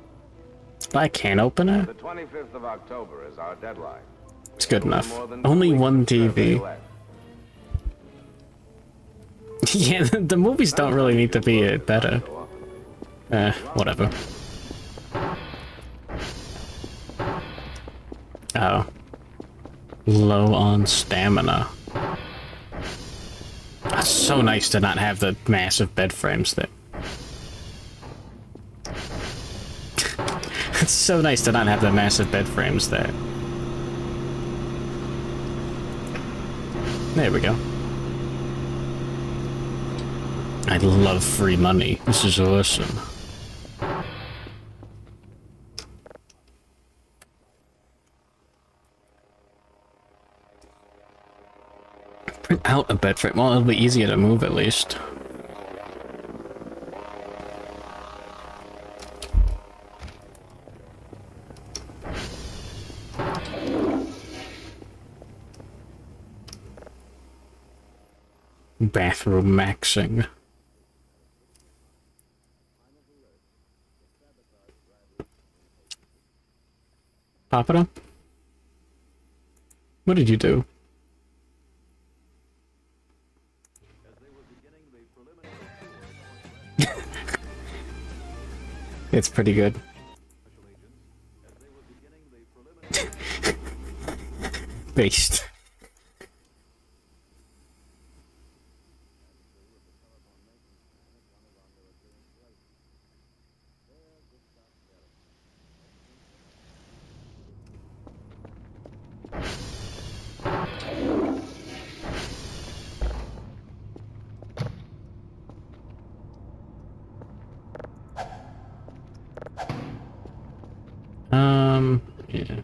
Buy a can opener? The 25th of October is our deadline. It's good enough. More than Only 2 weeks one of survey TV. left. Yeah, the movies don't really need to be better. Whatever. Oh. Low on stamina. It's so nice to not have the massive bed frames there. It's so nice to not have the massive bed frames there. There we go. I love free money. This is awesome. them out a bit, right? Well, it'll be easier to move at least. Bathroom maxing. Papado? What did you do? It's pretty good. Based. Yeah.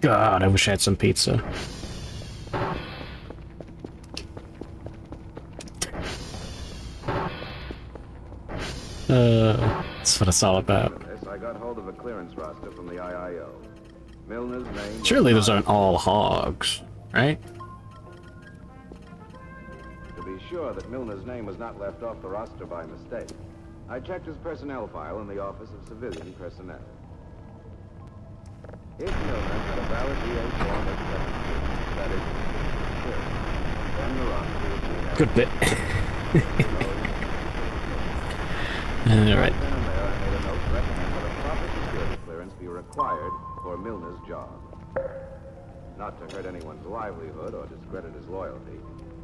God, I wish I had some pizza. That's what it's all about. I got hold of a clearance roster from the IIO. Milner's name. Surely those aren't all hogs, right? To be sure that Milner's name was not left off the roster by mistake, I checked his personnel file in the Office of Civilian Personnel. If Milner had a valid DA form of 17, that is, then the roster would be good bit. Alright. Then and there, I made a note to recommend that a proper security clearance be required for Milner's job. Not to hurt anyone's livelihood or discredit his loyalty,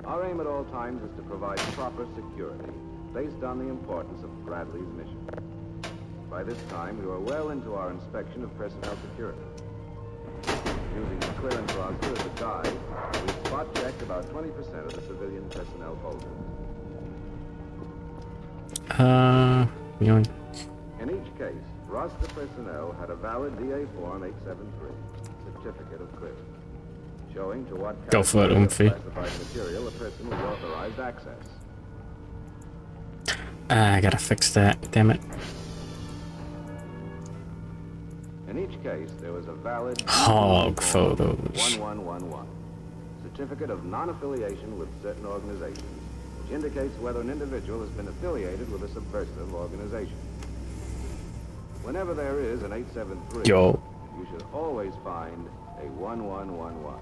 our aim at all times is to provide proper security based on the importance of Bradley's mission. By this time, we were well into our inspection of personnel security. Using the clearance roster as a guide, we spot-checked about 20% of the civilian personnel holders. Yoink. In each case, roster personnel had a valid DA Form 873, certificate of clearance, showing to what Go for it, Umphy. classified material a person was authorized access. I gotta fix that, damn it. In each case, there was a valid Hog photos. 1111, certificate of non-affiliation with certain organizations, which indicates whether an individual has been affiliated with a subversive organization. Whenever there is an 873, Yo. you should always find a 1111.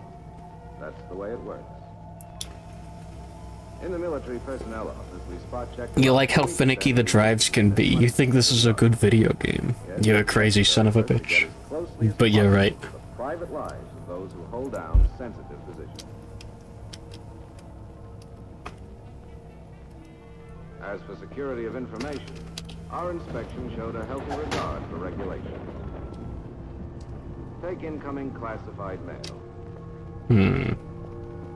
That's the way it works. In the military personnel office, we spot-checked... You like how finicky the drives can be. You think this is a good video game. You're a crazy son of a bitch. But you're right. the private lives of those who hold down sensitive positions. As for security of information, our inspection showed a healthy regard for regulation. Take incoming classified mail.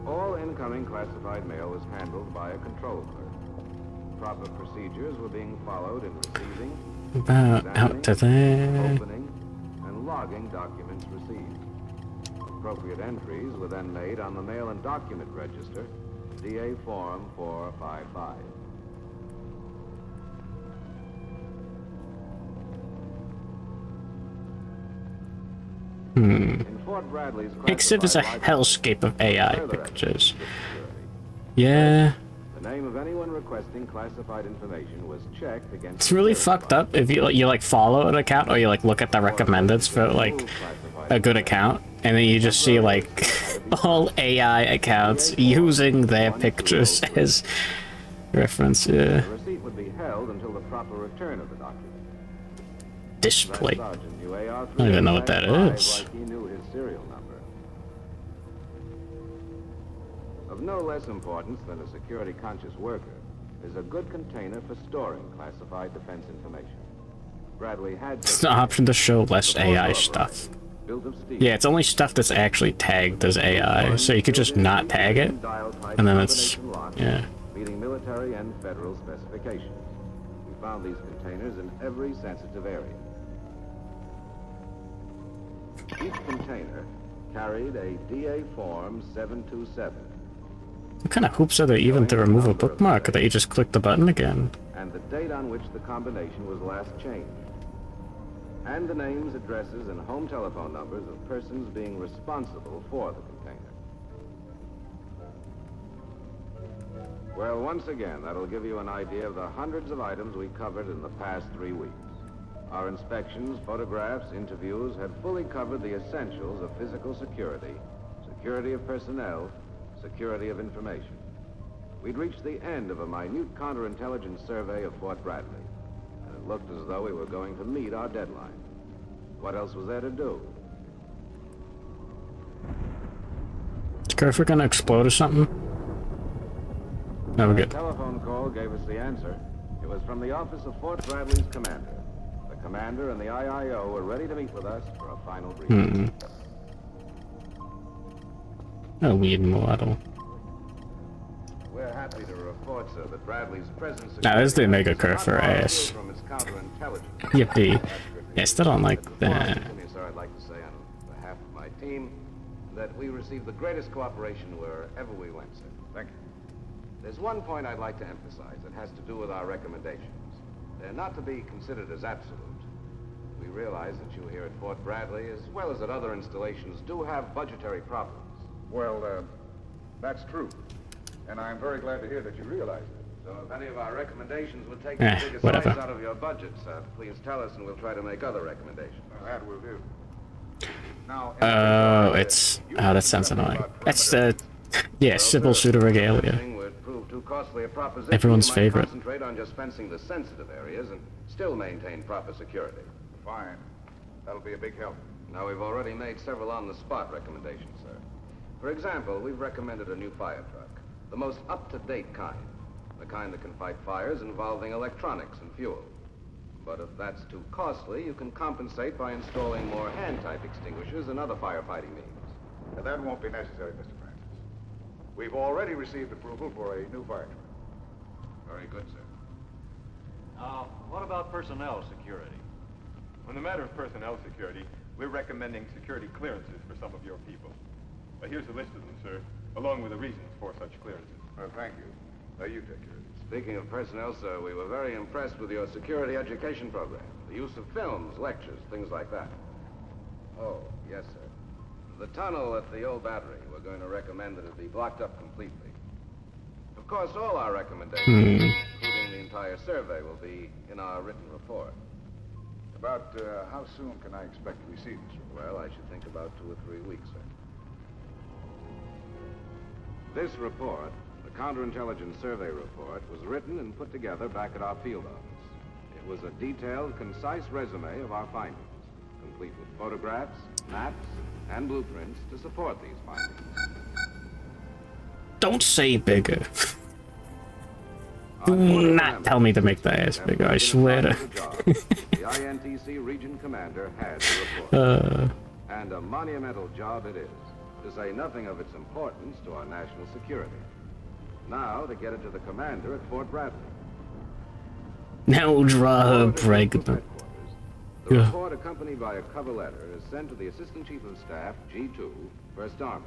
All incoming classified mail was handled by a control clerk. Proper procedures were being followed in receiving, About out to there. opening, and logging documents received. Appropriate entries were then made on the Mail and Document Register, DA Form 455. In Fort Bradley's Exhibit is a classified hellscape of AI pictures. Yeah. The name of anyone requesting classified information was checked against... It's really fucked up if you like follow an account or you like look at the recommendeds for like a good account and then you just see like all AI accounts using their pictures as reference. Yeah. The receipt would be held until the proper return of the document. Display. Sergeant knew AR I don't even know what that 355 is. like he knew his serial number. Of no less importance than a security-conscious worker is a good container for storing classified defense information. Bradley had... It's an option to show less AI stuff. Yeah, it's only stuff that's actually tagged as AI, so you could just not tag it, and then it's... yeah. Meeting military and federal specifications. We found these containers in every sensitive area. Each container carried a DA Form 727 What kind of hoops are there even to remove a bookmark that you just click the button again? and the date on which the combination was last changed, and the names, addresses, and home telephone numbers of persons being responsible for the container. Well, once again, that'll give you an idea of the hundreds of items we covered in the past 3 weeks. Our inspections, photographs, interviews had fully covered the essentials of physical security, security of personnel, security of information. We'd reached the end of a minute counterintelligence survey of Fort Bradley, and it looked as though we were going to meet our deadline. What else was there to do? Is Kerfer gonna explode or something? No, we're A good. telephone call gave us the answer. It was from the office of Fort Bradley's commander. The commander and the IIO were ready to meet with us for a final briefing. A weird model. We're happy to report, sir, that Bradley's presence... Now, there's the Mega Kerfer ass. From its counterintelligence. Yippee. Yeah, still don't like that. Sir, I'd like to say on behalf of my team that we received the greatest cooperation wherever we went, sir. Thank you. There's one point I'd like to emphasize that has to do with our recommendations. They're not to be considered as absolute. We realize that you here at Fort Bradley, as well as at other installations, do have budgetary problems. Well, that's true. And I'm very glad to hear that you realize it. So if any of our recommendations would take Eh, the biggest whatever. slice out of your budget, sir, please tell us and we'll try to make other recommendations. That will do. Now, Oh, it's... Oh, that sounds annoying. That's the... Yeah, civil shooter regalia. Would prove too costly a proposition. Everyone's You might favorite. Concentrate on just fencing the sensitive areas and still maintain proper security. Fine. That'll be a big help. Now, we've already made several on-the-spot recommendations, sir. For example, we've recommended a new fire truck, the most up-to-date kind, the kind that can fight fires involving electronics and fuel. But if that's too costly, you can compensate by installing more hand-type extinguishers and other firefighting means. That won't be necessary, Mr. Francis. We've already received approval for a new fire truck. Very good, sir. Now, what about personnel security? On the matter of personnel security, we're recommending security clearances for some of your people. Here's a list of them, sir, along with the reasons for such clearances. Well, thank you. You take care of it. Speaking of personnel, sir, we were very impressed with your security education program. The use of films, lectures, things like that. Oh, yes, sir. The tunnel at the old battery, we're going to recommend that it be blocked up completely. Of course, all our recommendations, including the entire survey, will be in our written report. About how soon can I expect to receive this report? Well, I should think about 2 or 3 weeks, sir. This report, the Counterintelligence Survey Report, was written and put together back at our field office. It was a detailed, concise resume of our findings, complete with photographs, maps, and blueprints to support these findings. Don't say bigger. Do not tell me to make the ass bigger, I swear to. The INTC Region Commander had the report. And a monumental job it is, to say nothing of its importance to our national security. Now, to get it to the commander at Fort Bradley. Now draw her pregnant. The report, accompanied by a cover letter, is sent to the Assistant Chief of Staff, G2, 1st Army.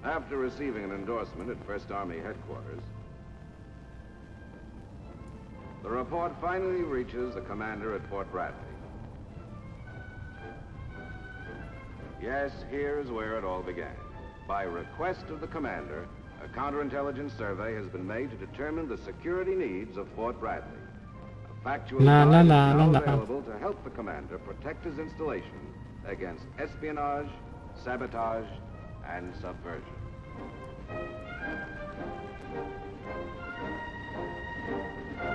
After receiving an endorsement at 1st Army headquarters, the report finally reaches the commander at Fort Bradley. Yes, here's where it all began. By request of the commander, a counterintelligence survey has been made to determine the security needs of Fort Bradley. A factual La, la, is la, now la, la. available to help the commander protect his installation against espionage, sabotage, and subversion.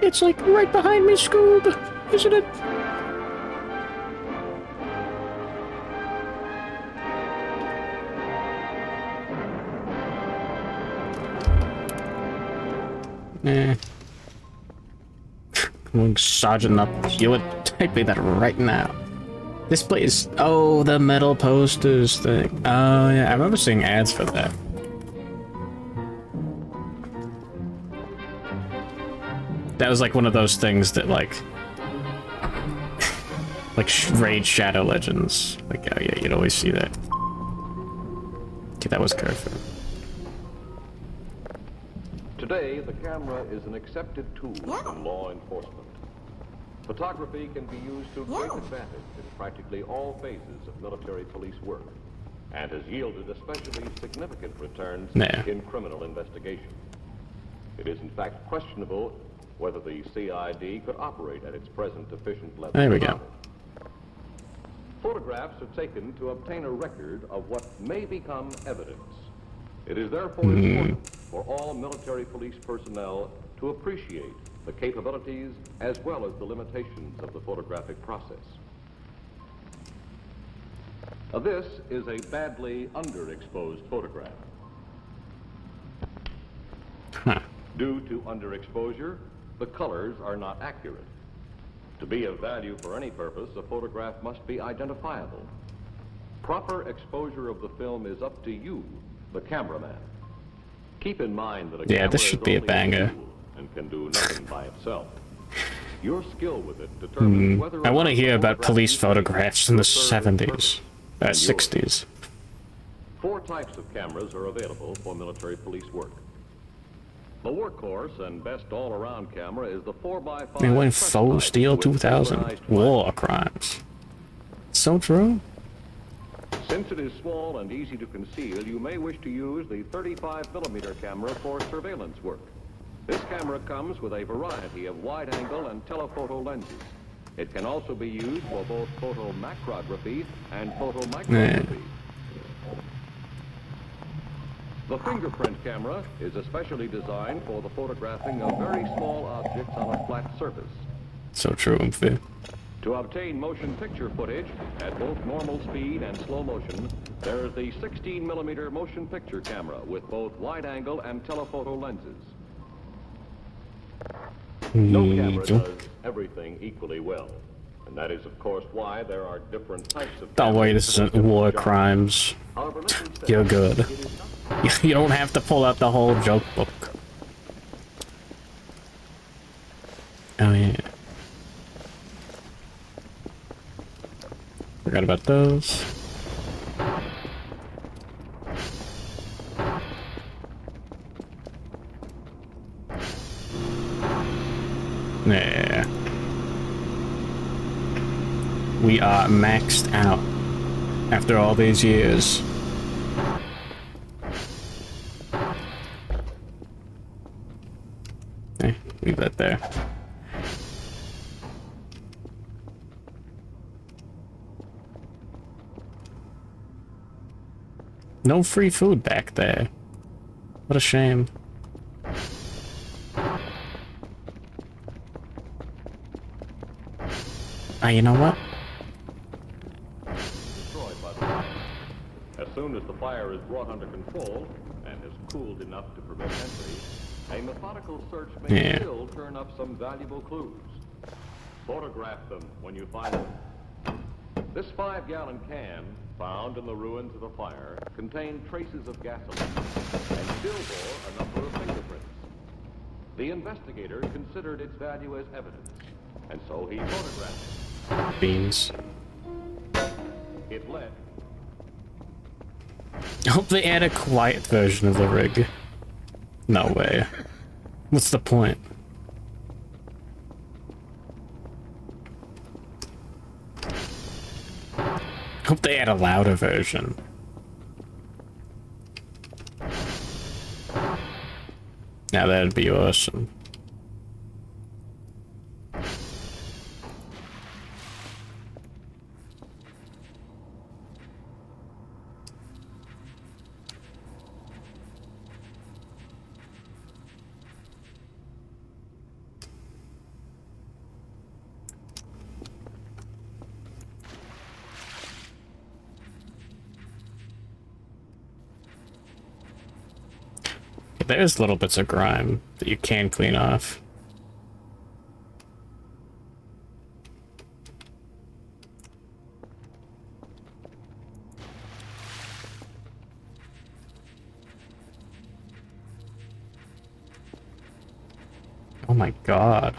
It's like right behind me, Scoob, isn't it? Come on, Sergeant up. Hewitt, type me that right now. This place. Oh, the metal posters thing. Oh, yeah, I remember seeing ads for that. That was like one of those things that, like, Like Raid Shadow Legends. Like, oh yeah, you'd always see that. Okay, that was Carrefour. Today, the camera is an accepted tool in law enforcement. Photography can be used to great advantage in practically all phases of military police work, and has yielded especially significant returns in criminal investigation. It is in fact questionable whether the CID could operate at its present efficient level. There we go. Photographs are taken to obtain a record of what may become evidence. It is therefore important for all military police personnel to appreciate the capabilities as well as the limitations of the photographic process. This is a badly underexposed photograph. Due to underexposure, the colors are not accurate. To be of value for any purpose, a photograph must be identifiable. Proper exposure of the film is up to you, the cameraman. Keep in mind that a camera this should be a banger. and can do nothing by itself. Your skill with it determines whether I want to hear about police photographs in the 70s, 60s. 4 types of cameras are available for military police work. The workhorse and best all-around camera is the 4x5. They went Faux Steel 2000. War crimes. So true. Since it is small and easy to conceal, you may wish to use the 35mm camera for surveillance work. This camera comes with a variety of wide-angle and telephoto lenses. It can also be used for both photomacrography and photomicrography. The fingerprint camera is especially designed for the photographing of very small objects on a flat surface. So true, Umphy. To obtain motion picture footage at both normal speed and slow motion, there is the 16mm motion picture camera with both wide-angle and telephoto lenses. No camera does everything equally well, and that is, of course, why there are different types of Don't worry, this isn't war crimes. You're good. You don't have to pull out the whole joke book. Oh yeah. Forgot about those. Yeah. We are maxed out after all these years. Okay, leave that there. No free food back there. What a shame. You know what? Destroyed by the fire. As soon as the fire is brought under control and has cooled enough to permit entry, a methodical search may still turn up some valuable clues. Photograph them when you find them. This 5-gallon can, found in the ruins of the fire, contained traces of gasoline and still bore a number of fingerprints. The investigator considered its value as evidence, and so he photographed it. Beans. It led. I hope they add a quiet version of the rig. No way. What's the point? Hope they add a louder version. Now that'd be awesome. There's little bits of grime that you can clean off. Oh my god.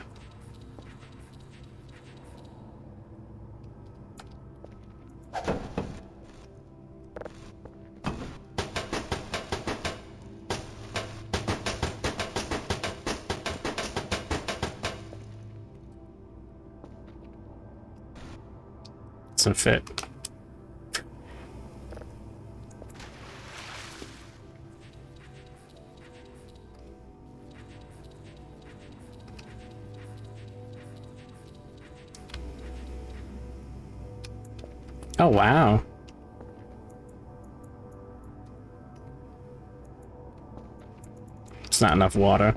Doesn't fit. Oh, wow. It's not enough water.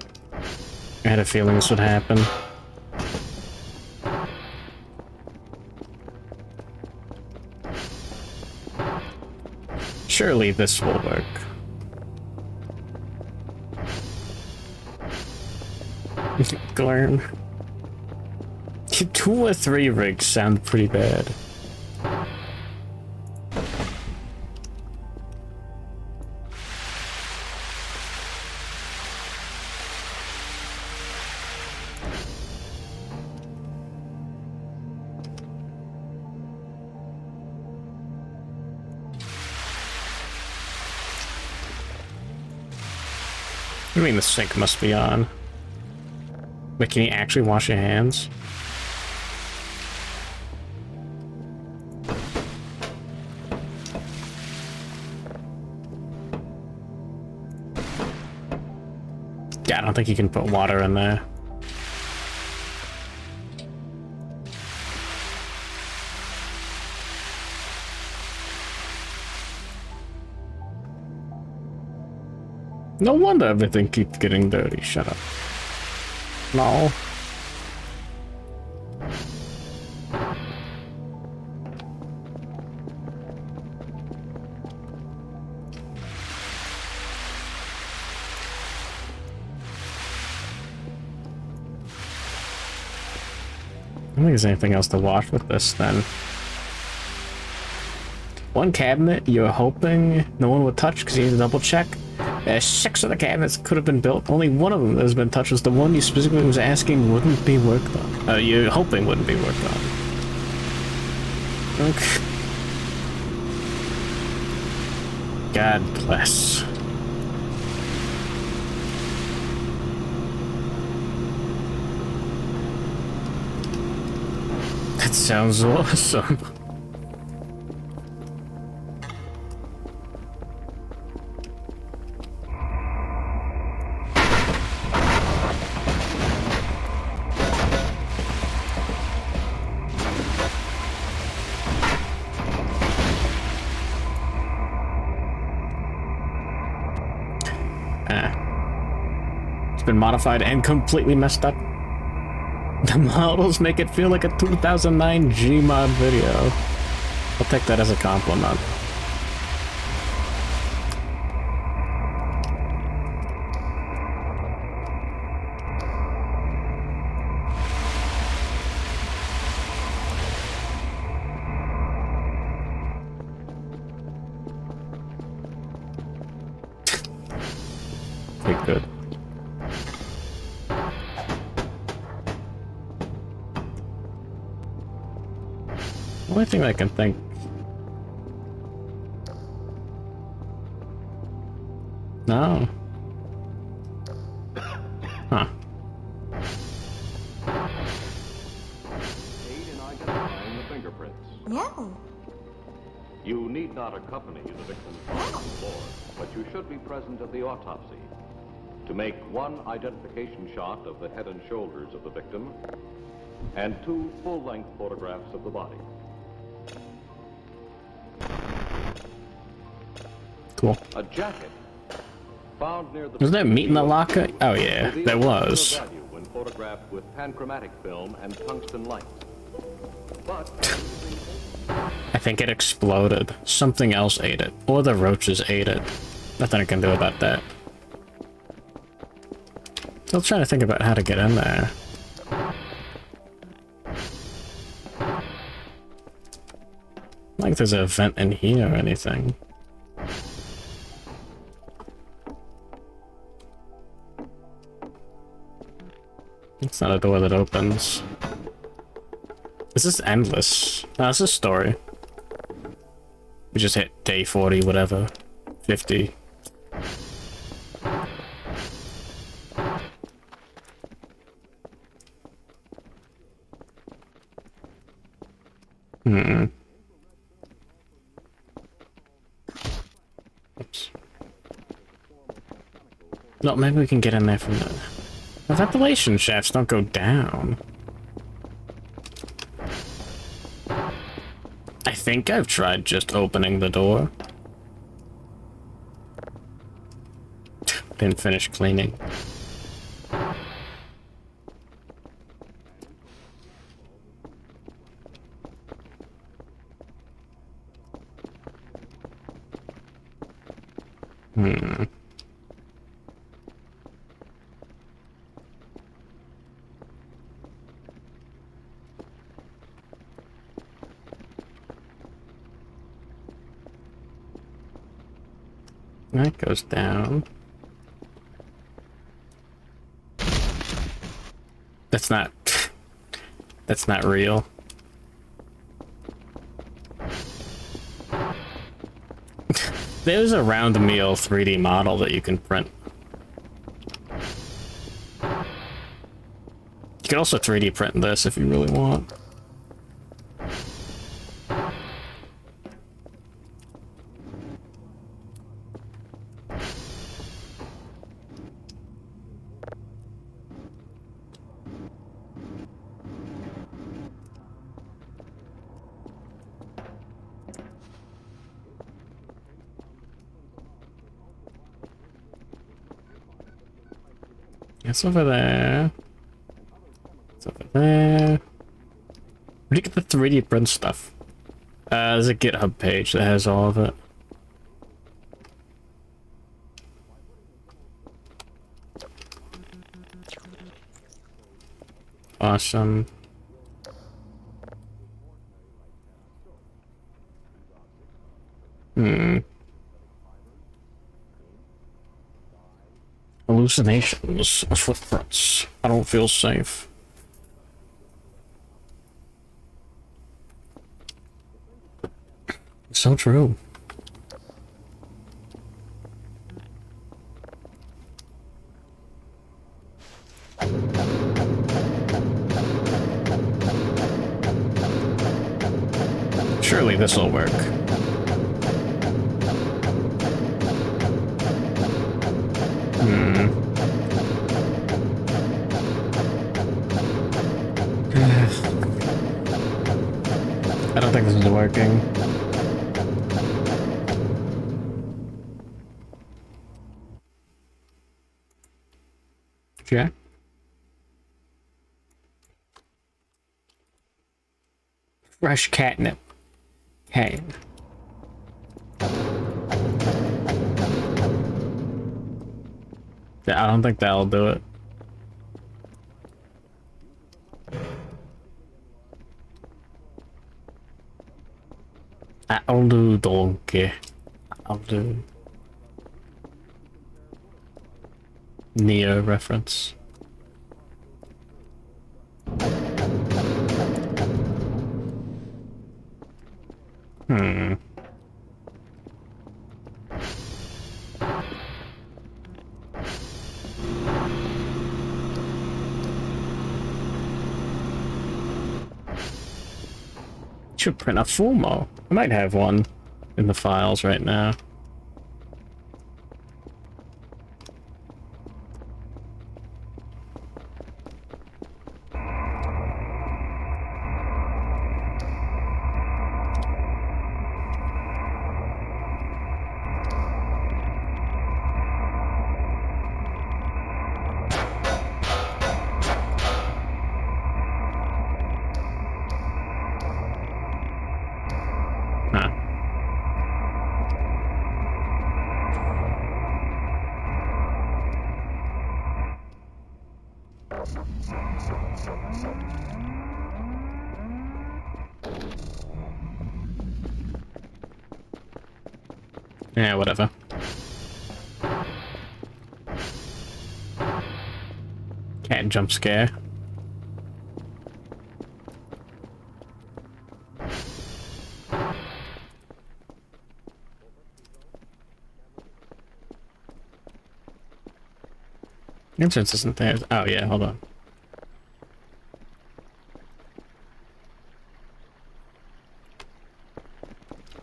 I had a feeling this would happen. Surely this will work. Glarn. 2 or 3 rigs sound pretty bad. I mean, the sink must be on. But can you actually wash your hands? Yeah, I don't think you can put water in there. No wonder everything keeps getting dirty. Shut up. No. I don't think there's anything else to wash with this then. One cabinet you're hoping no one would touch because you need to double check. 6 of the cabinets could have been built. Only one of them that has been touched was the one you specifically was asking wouldn't be worked on. You're hoping wouldn't be worked on. Okay. God bless. That sounds awesome. It's been modified and completely messed up. The models make it feel like a 2009 Gmod video. I'll take that as a compliment. Okay, good. Only thing I can think. No. Huh. Aid in identifying the fingerprints. No. You need not accompany the victim's body to the floor, but you should be present at the autopsy to make one identification shot of the head and shoulders of the victim and 2 full-length photographs of the body. Cool. A jacket found near the... Was there meat in the locker? Oh yeah, there was. ...value when photographed with panchromatic film and tungsten light. But... I think it exploded. Something else ate it. Or the roaches ate it. Nothing I can do about that. Still trying to think about how to get in there. Not like there's a vent in here or anything. It's not a door that opens. Is this endless? No, this is story. We just hit day 40, whatever. 50. No, maybe we can get in there from the ventilation shafts don't go down. I think I've tried just opening the door. Didn't finish cleaning. That goes down. That's not real. There's a round meal 3D model that you can print. You can also 3D print this if you really want. It's over there. It's over there. Where do you get the 3D print stuff? There's a GitHub page that has all of it. Awesome. Hallucinations of footprints. I don't feel safe. So true. Surely this will work. I don't think this is working. Yeah. Fresh catnip. Hey. Yeah, I don't think that'll do it. I'll do donkey. I'll do Neo reference. Should print a Fumo. I might have one in the files right now. Yeah, whatever. Cat jump scare. Entrance isn't there. Oh yeah, hold on.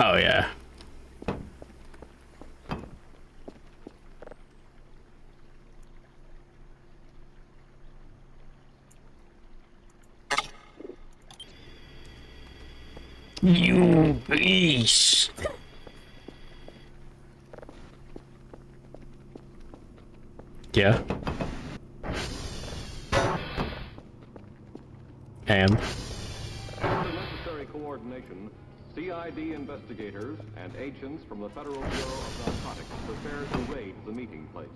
Oh yeah. You beast. Yeah. And After necessary coordination, CID investigators and agents from the Federal Bureau of Narcotics prepared to raid the meeting place.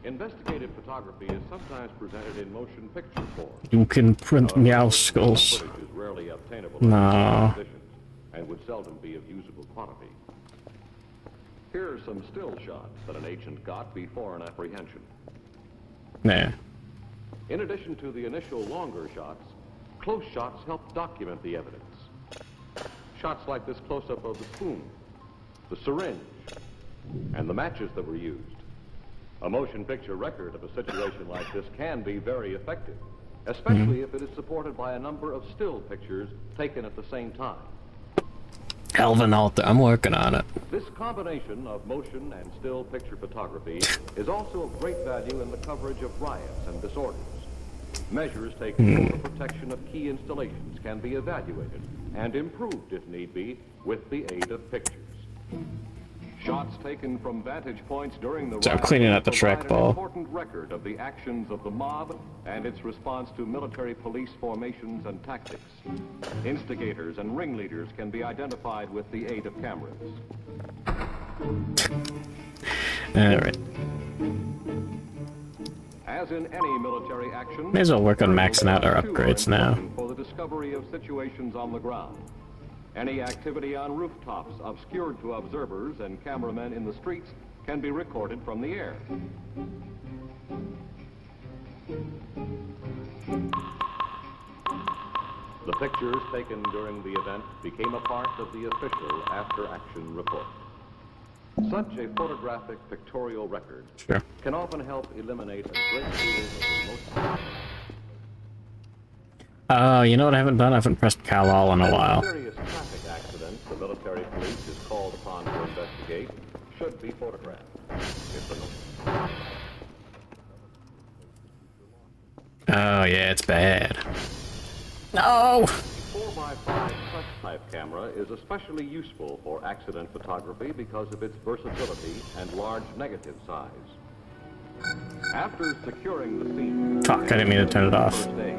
Investigative photography is sometimes presented in motion picture form. you can print meow skulls. Footage is rarely obtainable in Nah. conditions and would seldom be of usable quality. Here are some still shots that an agent got before an apprehension. Nah. In addition to the initial longer shots, close shots help document the evidence. Shots like this close-up of the spoon, the syringe, and the matches that were used. A motion picture record of a situation like this can be very effective, especially if it is supported by a number of still pictures taken at the same time. Elvin Alter, I'm working on it. This combination of motion and still picture photography is also of great value in the coverage of riots and disorders. Measures taken for the protection of key installations can be evaluated and improved if need be with the aid of pictures. Shots taken from vantage points during the So I'm riot cleaning out the provide an trackball. important record of the actions of the mob and its response to military police formations and tactics. Instigators and ringleaders can be identified with the aid of cameras. Alright. As in any military action, May as well work on maxing out our upgrades now. for the discovery of situations on the ground. Any activity on rooftops obscured to observers and cameramen in the streets can be recorded from the air. The pictures taken during the event became a part of the official after-action report. Such a photographic pictorial record can often help eliminate a great deal of the most... You know what I haven't done? I haven't pressed Kal-Al in a while. Serious traffic accidents the military police is called upon to investigate should be photographed. Oh yeah, it's bad. No! 4x5 press type camera is especially useful for accident photography because of its versatility and large negative size. After securing the scene, Fuck, I didn't mean to turn it off. first aid,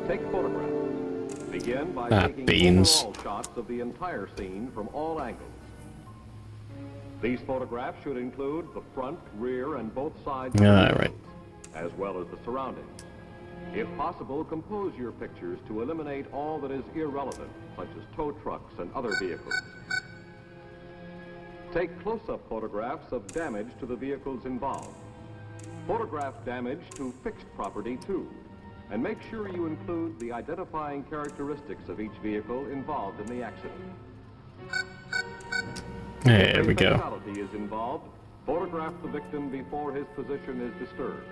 take photographs. Begin by taking beans. overall shots of the entire scene from all angles. These photographs should include the front, rear, and both sides of the Yeah, vehicles, right. as well as the surroundings. If possible, compose your pictures to eliminate all that is irrelevant, such as tow trucks and other vehicles. Take close-up photographs of damage to the vehicles involved. Photograph damage to fixed property, too, and make sure you include the identifying characteristics of each vehicle involved in the accident. There we If a go. fatality is involved, photograph the victim before his position is disturbed.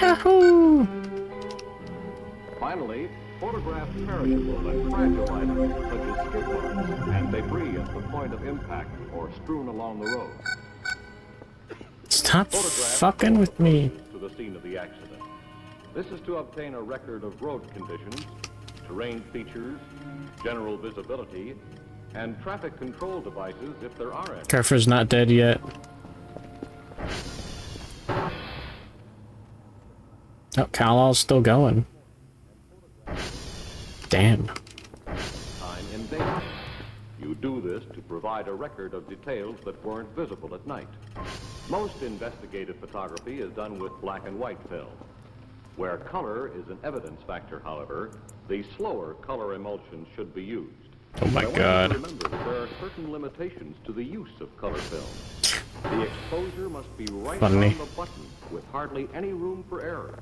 Yahoo! Finally, photograph perishable and fragile items such as skid marks and debris at the point of impact or strewn along the road. Stop fucking with me. To the scene of the accident. This is to obtain a record of road conditions, terrain features, general visibility, and traffic control devices if there are any. Kerfer's not dead yet. Oh, Kal-Al's still going. Damn. Time in daylight. You do this to provide a record of details that weren't visible at night. Most investigative photography is done with black and white film. Where color is an evidence factor, however, the slower color emulsions should be used. Oh my But I want you to God. remember that there are certain limitations to the use of color film. The exposure must be right Funny. on the button with hardly any room for error.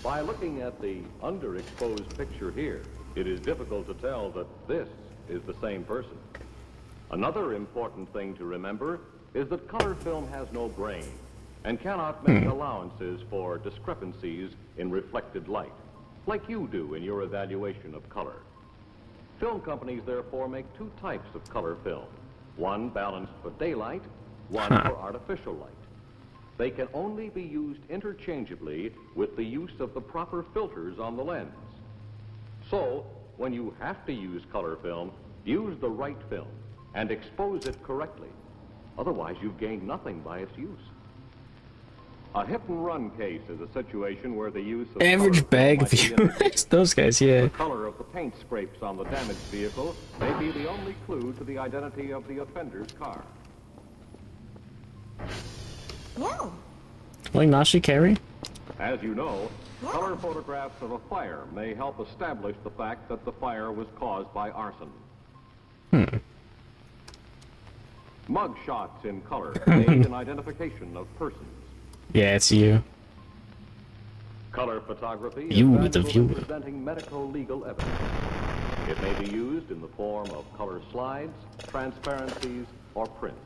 By looking at the underexposed picture here, it is difficult to tell that this is the same person. Another important thing to remember is that color film has no brain and cannot make allowances for discrepancies in reflected light. like you do in your evaluation of color. Film companies, therefore, make two types of color film. One balanced for daylight, one for artificial light. They can only be used interchangeably with the use of the proper filters on the lens. So, when you have to use color film, use the right film and expose it correctly. Otherwise, you've gained nothing by its use. A hit-and-run case is a situation where the use of Average bag view. Those guys, yeah. The color of the paint scrapes on the damaged vehicle may be the only clue to the identity of the offender's car. Yeah. Like Nashi Carey? As you know, color photographs of a fire may help establish the fact that the fire was caused by arson. Mug shots in color aid an identification of persons. Yeah, it's you. Color photography is You, the valuable viewer. in presenting medico-legal evidence. It may be used in the form of color slides, transparencies, or prints.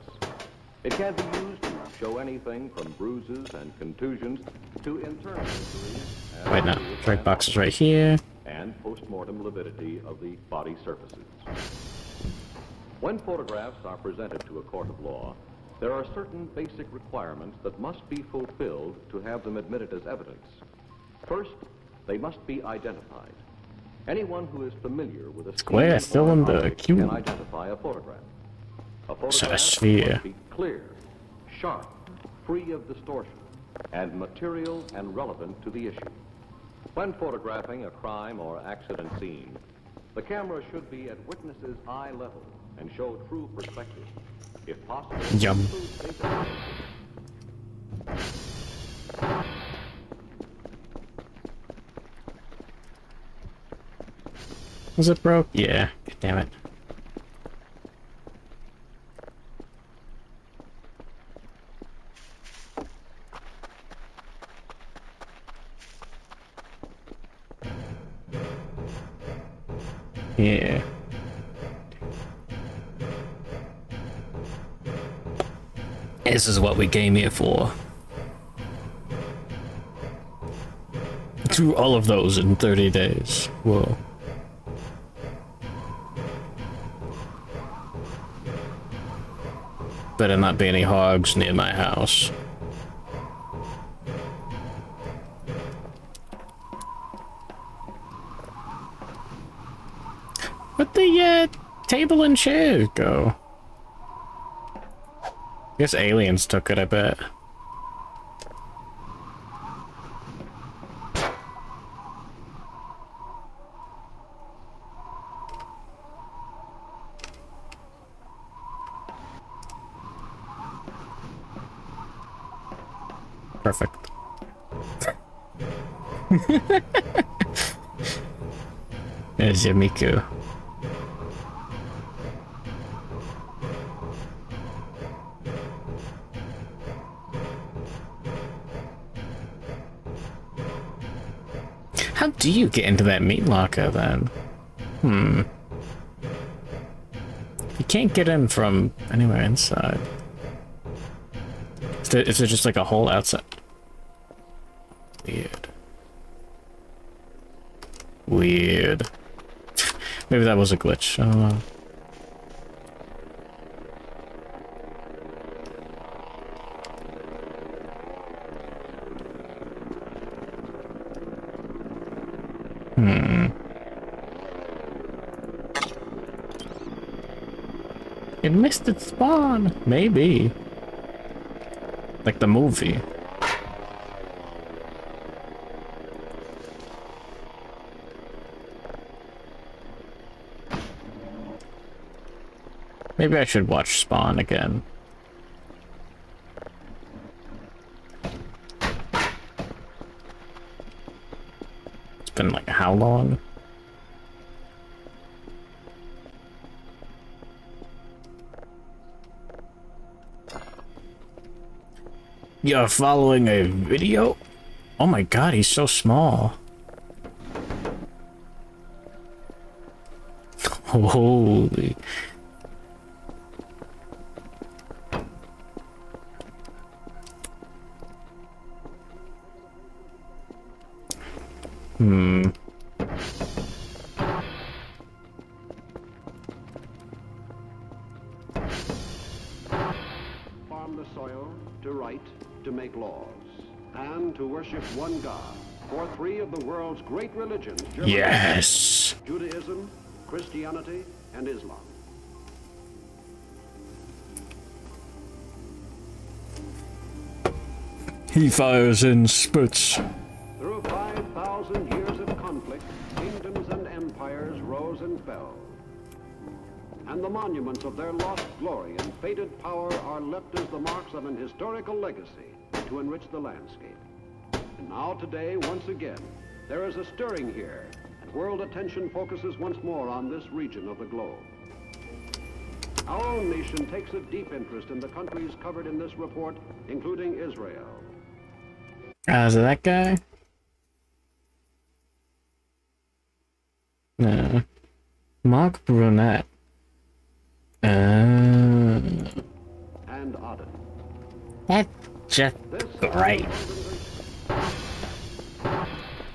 It can be used to show anything from bruises and contusions to internal injuries Right now, drag box is right here. and post-mortem lividity of the body surfaces. When photographs are presented to a court of law, there are certain basic requirements that must be fulfilled to have them admitted as evidence. First, they must be identified. Anyone who is familiar with a Square, scene fill or in the object cube. can identify a photograph. A photograph sphere. must be clear, sharp, free of distortion, and material and relevant to the issue. When photographing a crime or accident scene, the camera should be at witness's eye level and show true perspective. If possible, Yum. include basic images. Was it broke? Yeah. God damn it. Yeah. This is what we came here for. Through all of those in 30 days. Whoa. Better not be any hogs near my house. Where'd the table and chair go? I guess aliens took it, I bet. Perfect. There's your Miku. How do you get into that meat locker then? You can't get in from anywhere inside. Is there just like a hole outside? Weird. Weird. Maybe that was a glitch. I don't know. It missed its spawn. Maybe. Like the movie. Maybe I should watch Spawn again. It's been like how long? You're following a video? Oh my god, he's so small. Holy. to write, to make laws, and to worship one God for three of the world's great religions, Yes. Judaism, Christianity, and Islam. He fires and spits. Through 5,000 years of conflict, kingdoms and empires rose and fell. And the monuments of their lost glory and faded power are left as the marks of an historical legacy to enrich the landscape. And now today, once again, there is a stirring here, and world attention focuses once more on this region of the globe. Our own nation takes a deep interest in the countries covered in this report, including Israel. Is it that guy? No. Mark Brunette. And Aden. That's just great.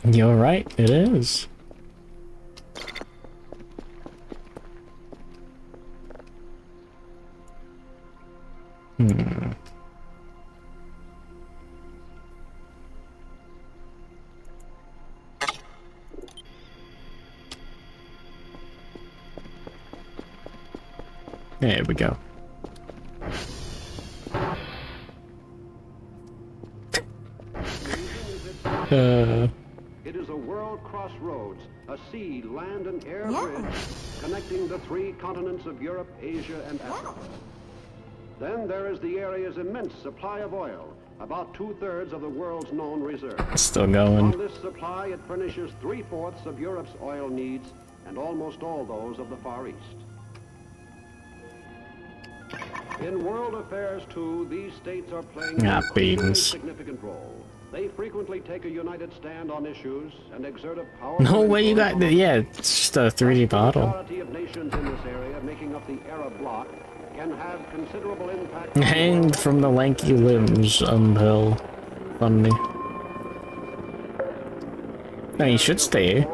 You're right, it is. There we go. It is a world crossroads, a sea, land, and air bridge connecting the three continents of Europe, Asia, and Africa. Then there is the area's immense supply of oil, about 2/3 of the world's known reserves. Still going. On this supply, it furnishes 3/4 of Europe's oil needs and almost all those of the Far East. In world affairs, too, these states are playing a very significant role. They frequently take a united stand on issues and exert a powerful... No way you got the... Yeah, it's just a 3D bottle. The majority of nations in this area, making up the Arab bloc, can have considerable impact... Hanged from the lanky limbs, Hill. Funny. No, he should stay.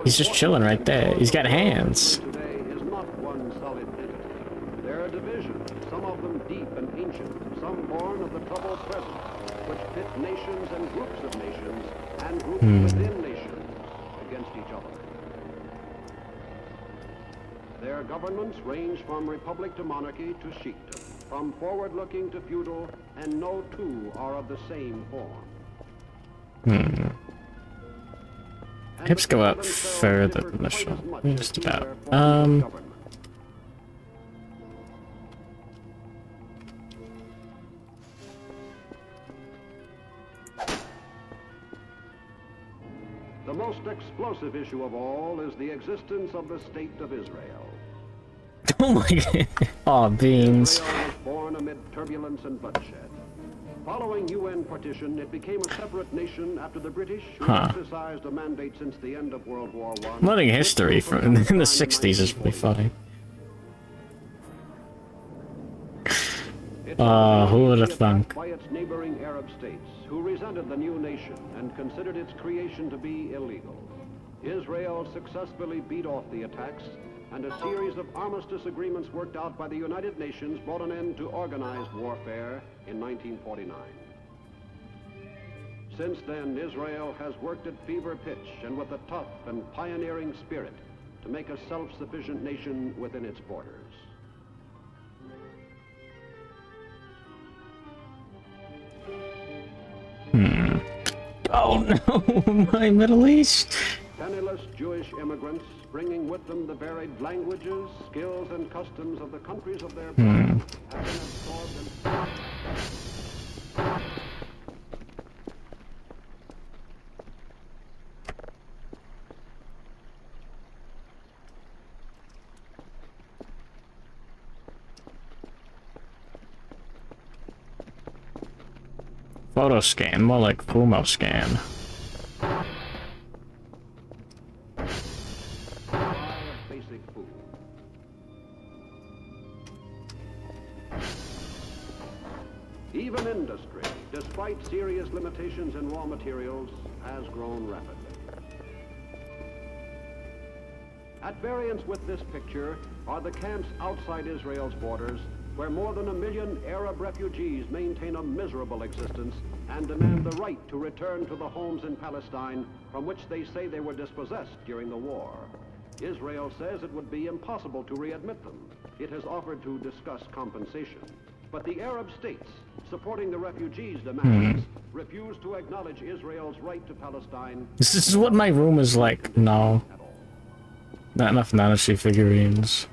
He's just chilling right there. He's got hands. Nations and groups of nations and groups within nations against each other. Their governments range from republic to monarchy to sheikdom, from forward-looking to feudal, and no two are of the same form. Hips go up further than the shot. Just about. The most explosive issue of all is the existence of the State of Israel. Oh my god. Aw, beans. Israel was born amid turbulence and bloodshed. Following UN partition, it became a separate nation after the British, who exercised a mandate since the end of World War I. Learning history from in the 60s is really funny. Who would have thunk? By its neighboring Arab states, who resented the new nation and considered its creation to be illegal. Israel successfully beat off the attacks, and a series of armistice agreements worked out by the United Nations brought an end to organized warfare in 1949. Since then, Israel has worked at fever pitch and with a tough and pioneering spirit to make a self-sufficient nation within its borders. Oh no, my Middle East. Penniless Jewish immigrants, bringing with them the varied languages, skills, and customs of the countries of their birth, have been absorbed and... Photo scan, more like Fumo scan. Basic food. Even industry, despite serious limitations in raw materials, has grown rapidly. At variance with this picture are the camps outside Israel's borders, where more than 1 million Arab refugees maintain a miserable existence and demand the right to return to the homes in Palestine from which they say they were dispossessed during the war. Israel says it would be impossible to readmit them. It has offered to discuss compensation. But the Arab states, supporting the refugees' demands, refuse to acknowledge Israel's right to Palestine. This is what my room is like. No. Not enough Nanashi figurines.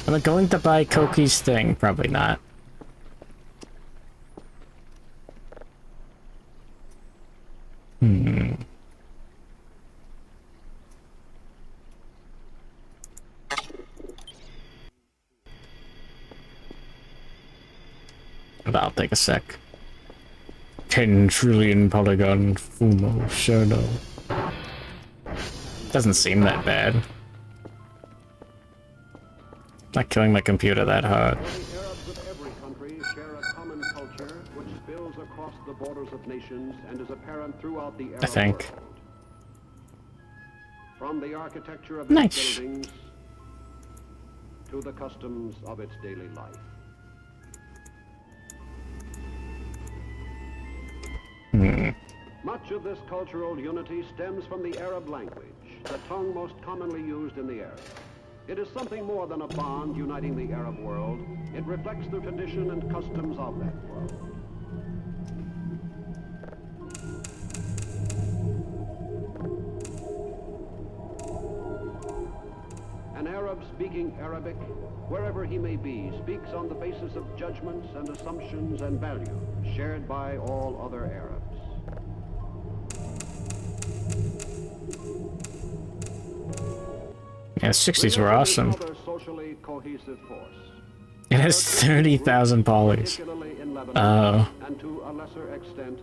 Am I going to buy Koki's thing? Probably not. That'll take a sec. 10 trillion polygon Fumo Shono. Doesn't seem that bad. Not killing my computer that hard. The Arabs of every country share a common culture which spills across the borders of nations and is apparent throughout the Arab world. From the architecture of its buildings to the customs of its daily life. Much of this cultural unity stems from the Arab language, the tongue most commonly used in the area. It is something more than a bond uniting the Arab world. It reflects the tradition and customs of that world. An Arab speaking Arabic, wherever he may be, speaks on the basis of judgments and assumptions and values shared by all other Arabs. Yeah, the 60s were awesome. Socially cohesive force. It has 30,000 polys. Oh. And to a lesser extent,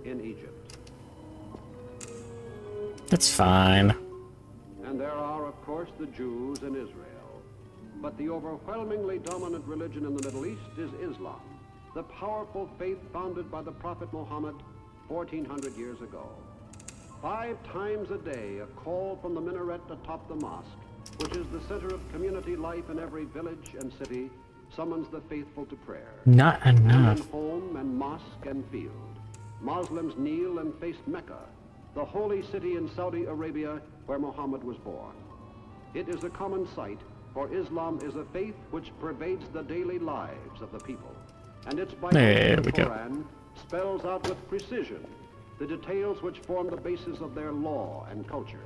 in Egypt. That's fine. And there are, of course, the Jews in Israel. But the overwhelmingly dominant religion in the Middle East is Islam, the powerful faith founded by the Prophet Muhammad 1400 years ago. 5 times a day, a call from the minaret atop the mosque, which is the center of community life in every village and city, summons the faithful to prayer. Not enough. And in home and mosque and field, Muslims kneel and face Mecca, the holy city in Saudi Arabia where Muhammad was born. It is a common sight, for Islam is a faith which pervades the daily lives of the people. And its Bible, the Quran, spells out with precision the details which form the basis of their law and culture.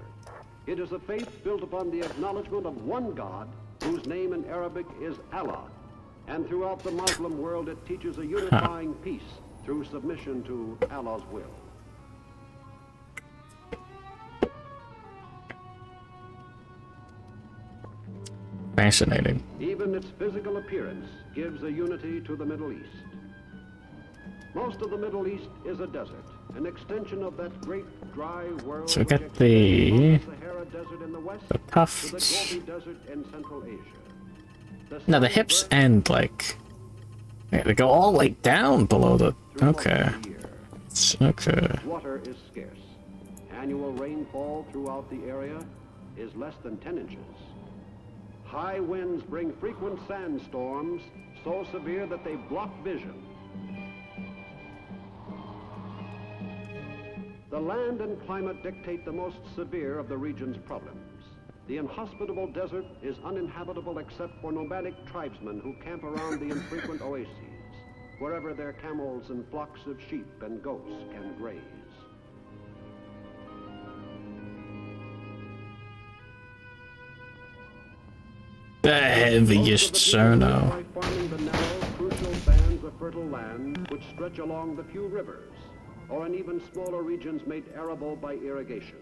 It is a faith built upon the acknowledgement of one God, whose name in Arabic is Allah. And throughout the Muslim world, it teaches a unifying peace through submission to Allah's will. Fascinating. Even its physical appearance gives a unity to the Middle East. Most of the Middle East is a desert, an extension of that great dry world. So we got the Desert in the west tufts. to the Gobi Desert in Central Asia. No, the hips end like they go all the way down below the. Okay. Okay. Water is scarce. Annual rainfall throughout the area is less than 10 inches. High winds bring frequent sandstorms, so severe that they block vision. The land and climate dictate the most severe of the region's problems. The inhospitable desert is uninhabitable except for nomadic tribesmen who camp around the infrequent oases, wherever their camels and flocks of sheep and goats can graze. The heaviest Cerno. By farming the narrow, crucial bands of fertile land which stretch along the few rivers, or in even smaller regions made arable by irrigation.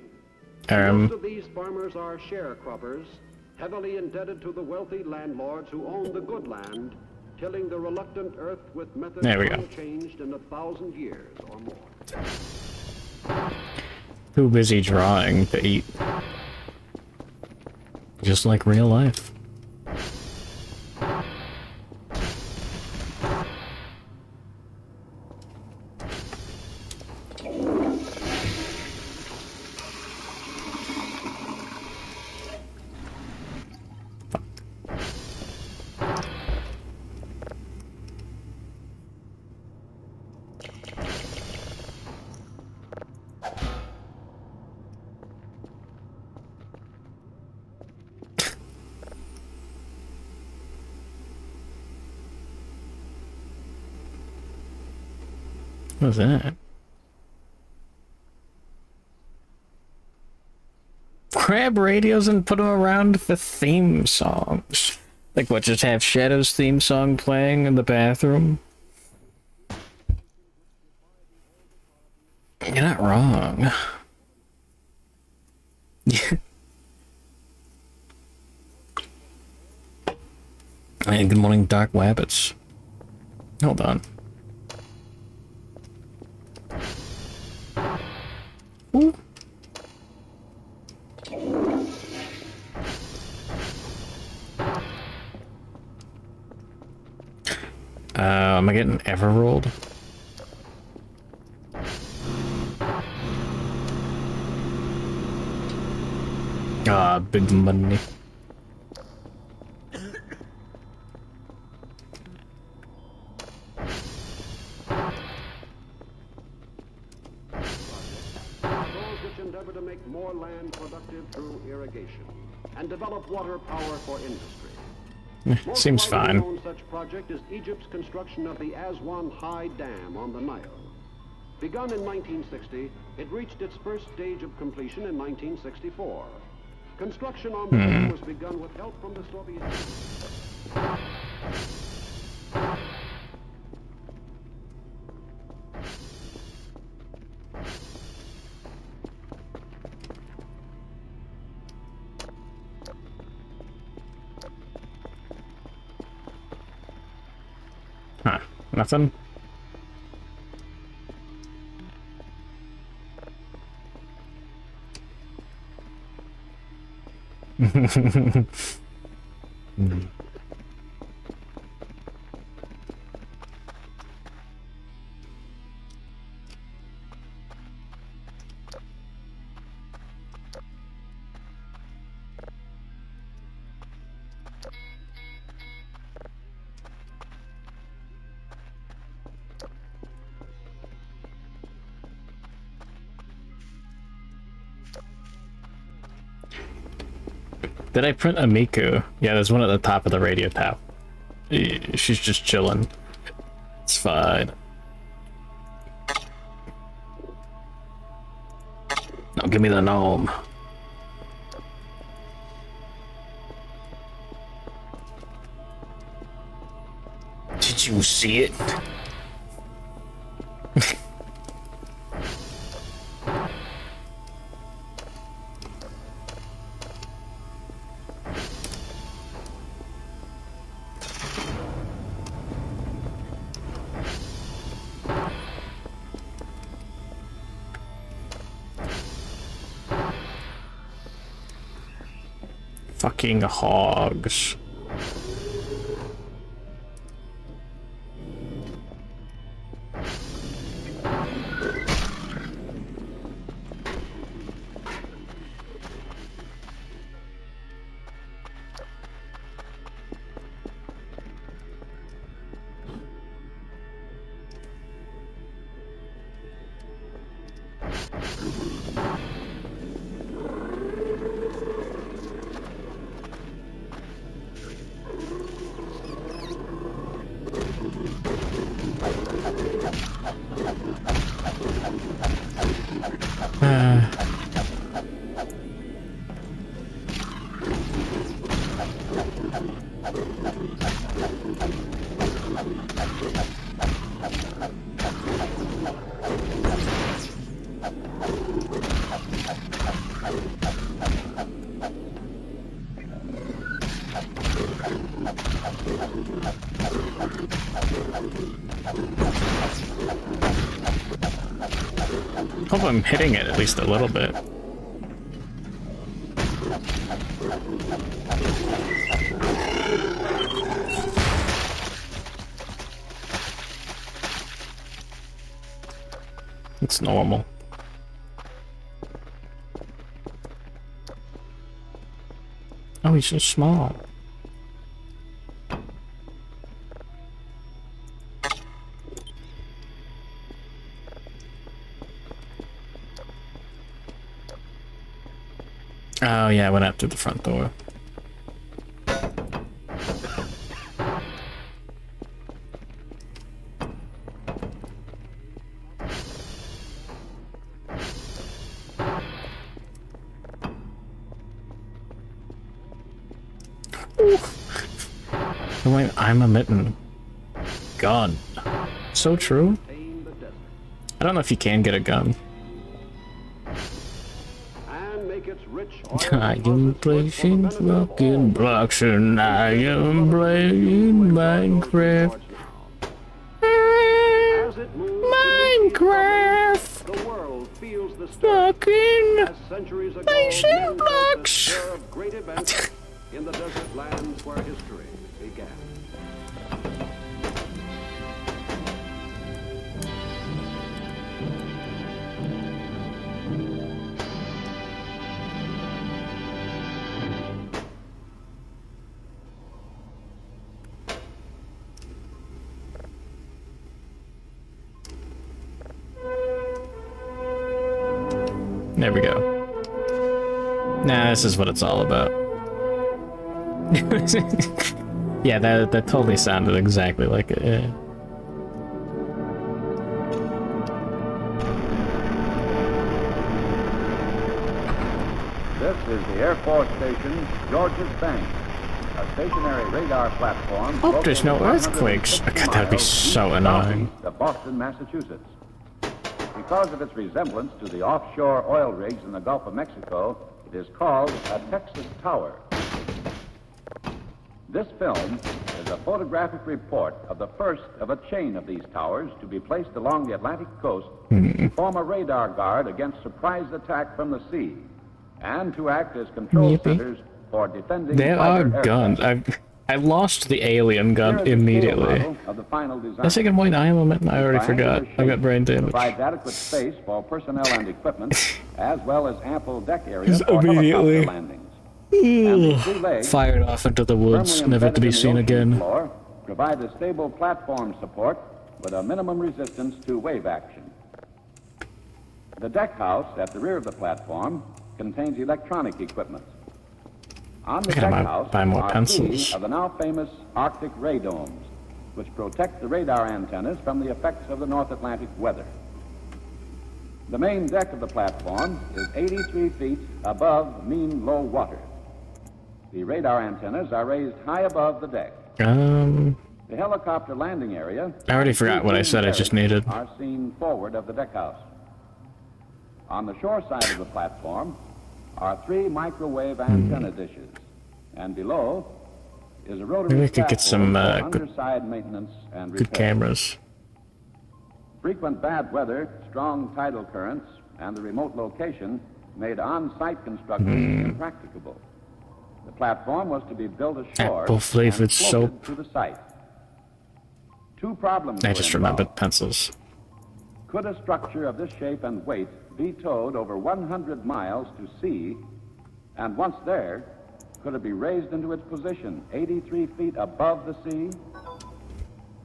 Most of these farmers are sharecroppers, heavily indebted to the wealthy landlords who own the good land, tilling the reluctant earth with methods unchanged in 1,000 years or more. Too busy drawing to eat. Just like real life. What was that? Grab radios and put them around for theme songs. Like what, just have Shadow's theme song playing in the bathroom? You're not wrong. Yeah. Hey, good morning, Dark Wabbits. Hold on. Ooh. Am I getting Everrolled? Ah, big money. Those which endeavor to make more land productive through irrigation and develop water power for industry. Seems fine. Most widely known such project is Egypt's construction of the Aswan High Dam on the Nile. Begun in 1960, it reached its first stage of completion in 1964. Construction on the dam was begun with help from the Soviet Union. Huh, nothing? Did I print a Miku? Yeah, there's one at the top of the radio tower. She's just chilling. It's fine. Now give me the gnome. Did you see it? Fucking hogs. Hope I'm hitting it at least a little bit. It's normal. Oh, he's so small. Oh yeah, I went out through the front door. Woo! I'm a mitten. Gun. So true. I don't know if you can get a gun. And make its rich I am placing fucking blocks and I am playing Minecraft. Minecraft! The world feels the fucking as centuries ago placing blocks. of great events in the desert lands where history began. There we go. Nah, this is what it's all about. Yeah, that totally sounded exactly like it. Yeah. This is the Air Force Station, George's Bank, a stationary radar platform. Hope there's no earthquakes. God, that'd be so annoying. Of Boston, Massachusetts. Because of its resemblance to the offshore oil rigs in the Gulf of Mexico, it is called a Texas Tower. This film is a photographic report of the first of a chain of these towers to be placed along the Atlantic coast to form a radar guard against surprise attack from the sea and to act as control centers for defending There are fighter guns. I lost the alien gun immediately. A second point, I am a mitten. I already forgot. I got brain damage. Provides adequate space for personnel and equipment, as well as ample deck area for Immediately. helicopter landings. And the three legs, Fired off into the woods, firmly never to be embedded in the seen ocean again. floor, provide a stable platform support with a minimum resistance to wave action. The deck house at the rear of the platform contains electronic equipment. On the I deck gotta house buy more are pencils. 3 of the now famous Arctic ray domes, which protect the radar antennas from the effects of the North Atlantic weather. The main deck of the platform is 83 feet above mean low water. The radar antennas are raised high above the deck. The helicopter landing area. I already forgot what I said I just needed. Are seen forward of the deck house. On the shore side of the platform are 3 microwave antenna dishes, and below is a rotary Maybe we could get some platform for good, underside maintenance and good repair. cameras. Frequent bad weather, strong tidal currents, and the remote location made on-site construction impracticable. The platform was to be built ashore Apple-flavored and floated soap. to the site. 2 problems I were just involved. remembered pencils. Could a structure of this shape and weight be towed over 100 miles to sea, and once there, could it be raised into its position 83 feet above the sea?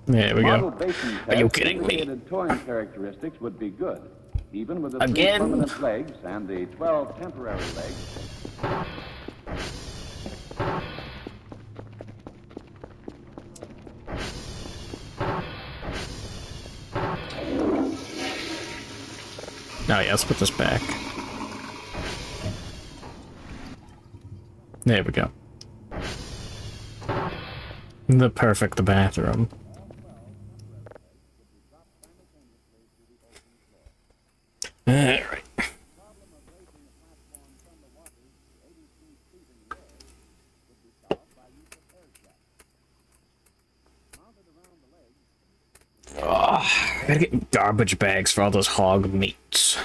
There we Model go. basin Are you tests kidding me? indicated towing characteristics would be good, even with the 3 Again? permanent legs and the 12 temporary legs. Oh yeah, let's put this back. There we go. The perfect bathroom. Alright. Oh, I gotta get garbage bags for all those hog meats.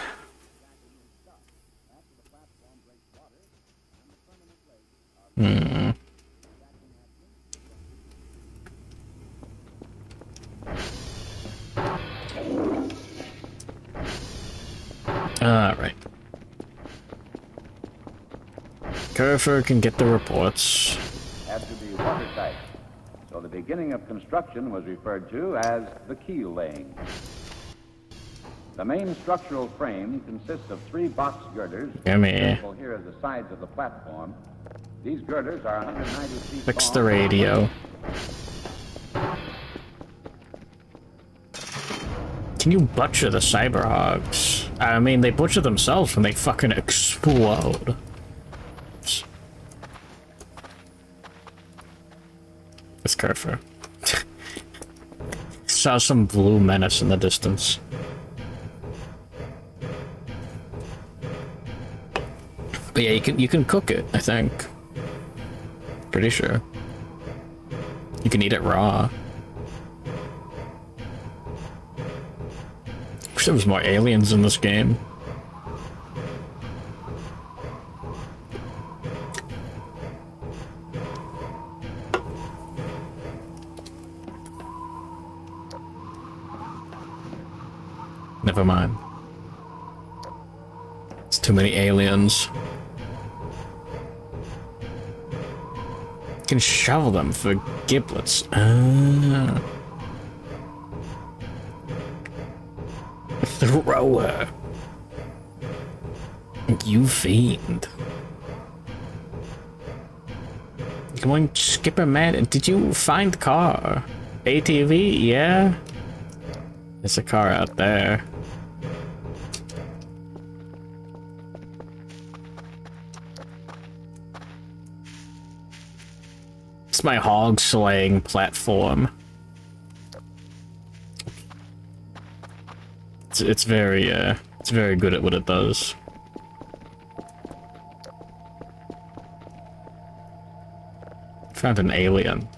Alright. Kerfer can get the reports. Had to be watertight, so the beginning of construction was referred to as the keel laying. The main structural frame consists of 3 box girders. Come here. Visible here are the sides of the platform. These girders are 190 feet Fix long. the radio. Can you butcher the cyberhogs? I mean, they butcher themselves when they fucking explode. It's Kerfer. Saw some blue menace in the distance. But yeah, you can cook it, I think. Pretty sure. You can eat it raw. Wish there was more aliens in this game. Never mind. It's too many aliens. You can shovel them for giblets. Ah. Thrower. You fiend. Come on, Skipper man. Did you find the car? ATV? Yeah? There's a car out there. It's my hog slaying platform. It's very good at what it does. Found an alien.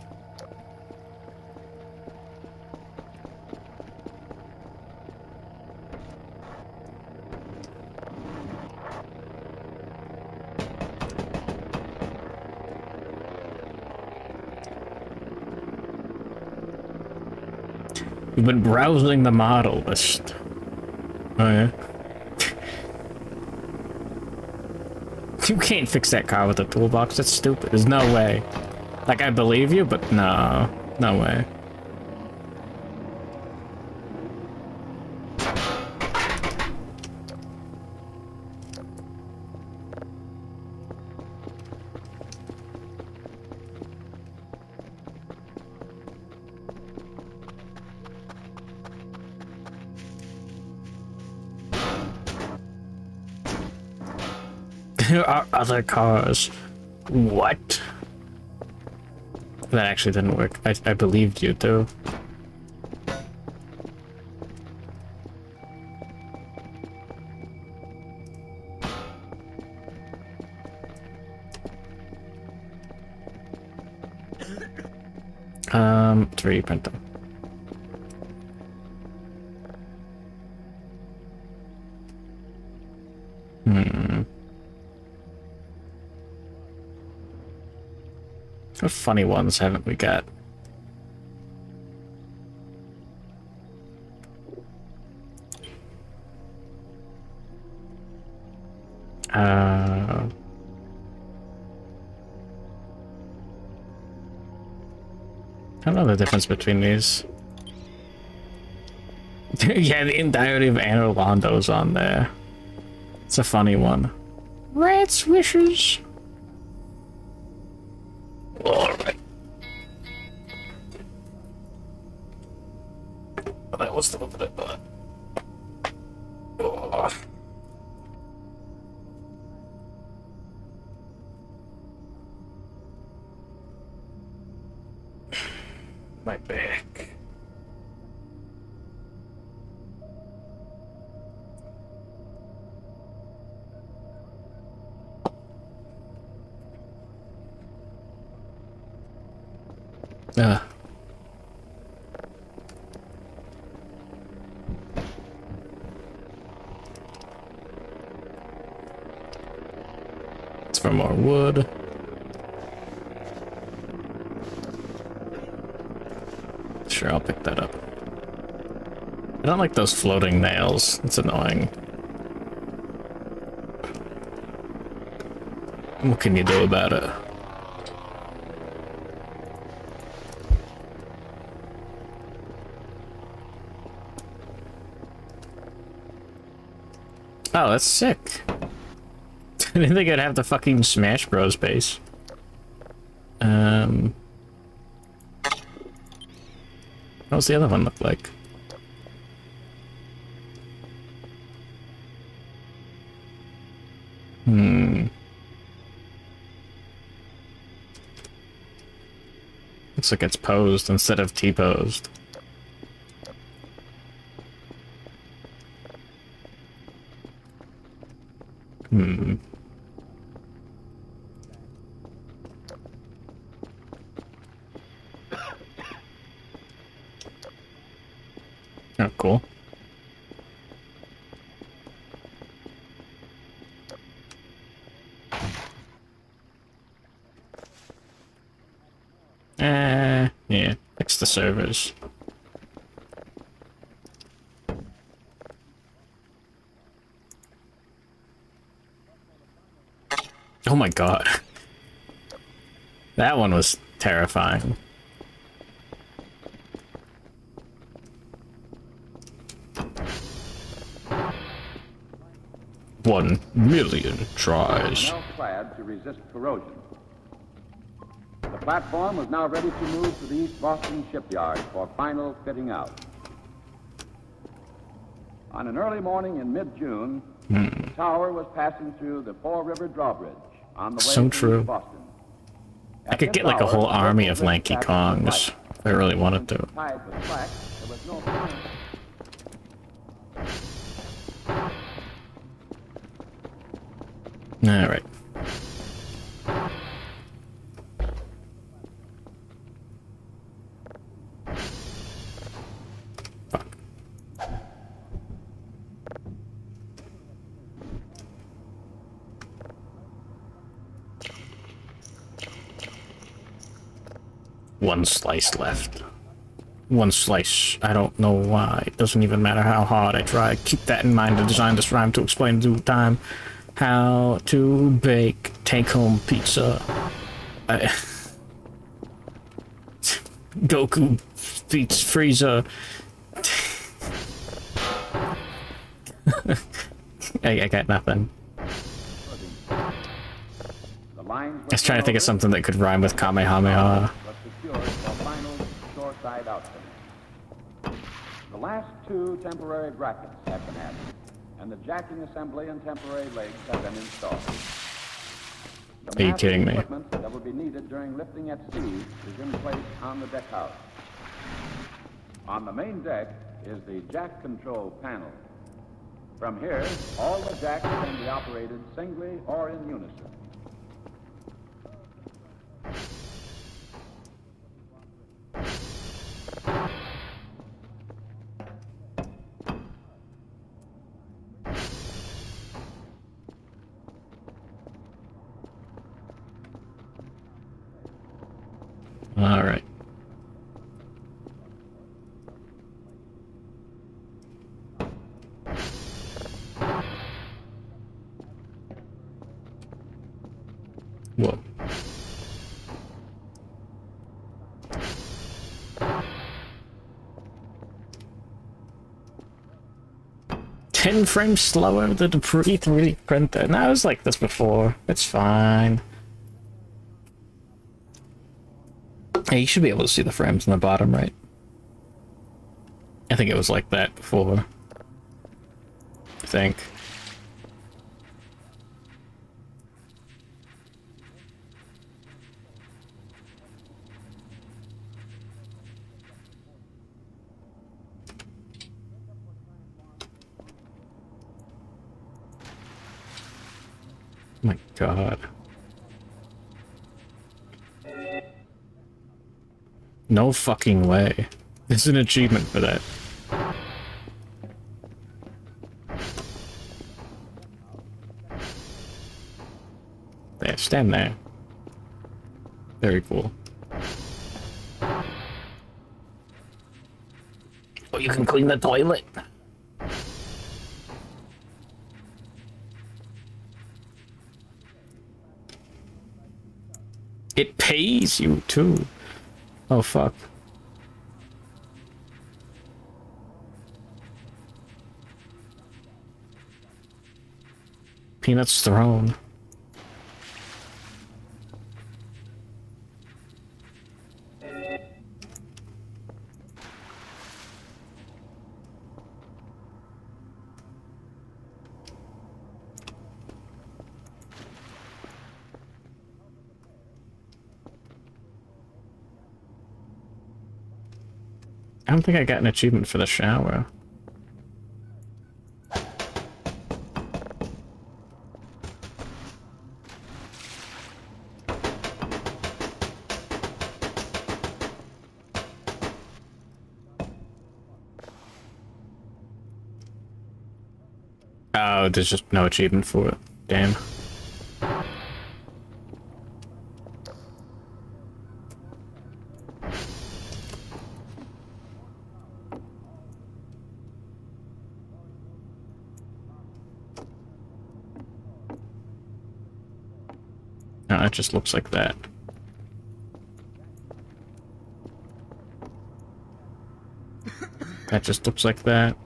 You've been browsing the model list. Oh yeah? You can't fix that car with a toolbox, that's stupid. There's no way. Like, I believe you, but no. No way. There are other cars. What? That actually didn't work. I believed you too. It's 3D printer. What funny ones haven't we got? I don't know the difference between these. Yeah, the entirety of Anne Orlando's on there. It's a funny one. Rat's wishes. Alright. Well, that was the little bit, but... Oh. My back. It's for more wood. Sure, I'll pick that up. I don't like those floating nails. It's annoying. What can you do about it? Oh, that's sick. I didn't think I'd have the fucking Smash Bros. Base. What does the other one look like? Looks looks like it's posed instead of T-posed. Hmm. Oh, cool. Yeah, fix the servers. Oh my god. That one was terrifying. One million tries. Well clad to resist corrosion. The platform was now ready to move to the East Boston shipyard for final fitting out. On an early morning in mid-June, the tower was passing through the Four River Drawbridge on the way So to true. East Boston. I could get like a whole army of lanky Kongs if I really wanted to. Tide was slack, there was no current. Alright. One slice left. One slice. I don't know why. It doesn't even matter how hard I try. Keep that in mind to design this rhyme to explain in due time how to bake take-home pizza. Goku beats Frieza. I got nothing. I was trying to think of something that could rhyme with Kamehameha. The last two temporary brackets have been added, and the jacking assembly and temporary legs have been installed. Are you kidding me? The equipment that will be needed during lifting at sea is in place on the deck house. On the main deck is the jack control panel. From here, all the jacks can be operated singly or in unison. All right. Whoa. Ten frames slower than the pre-3D printer. And I was like this before. It's fine. Hey, you should be able to see the frames in the bottom right. I think it was like that before. I think. My God. No fucking way. There's an achievement for that. There, stand there. Very cool. Oh, you can clean the toilet. It pays you too. Oh fuck. Peanut's throne. I don't think I got an achievement for the shower. Oh, there's just no achievement for it. Damn. No, it just looks like that. That just looks like that.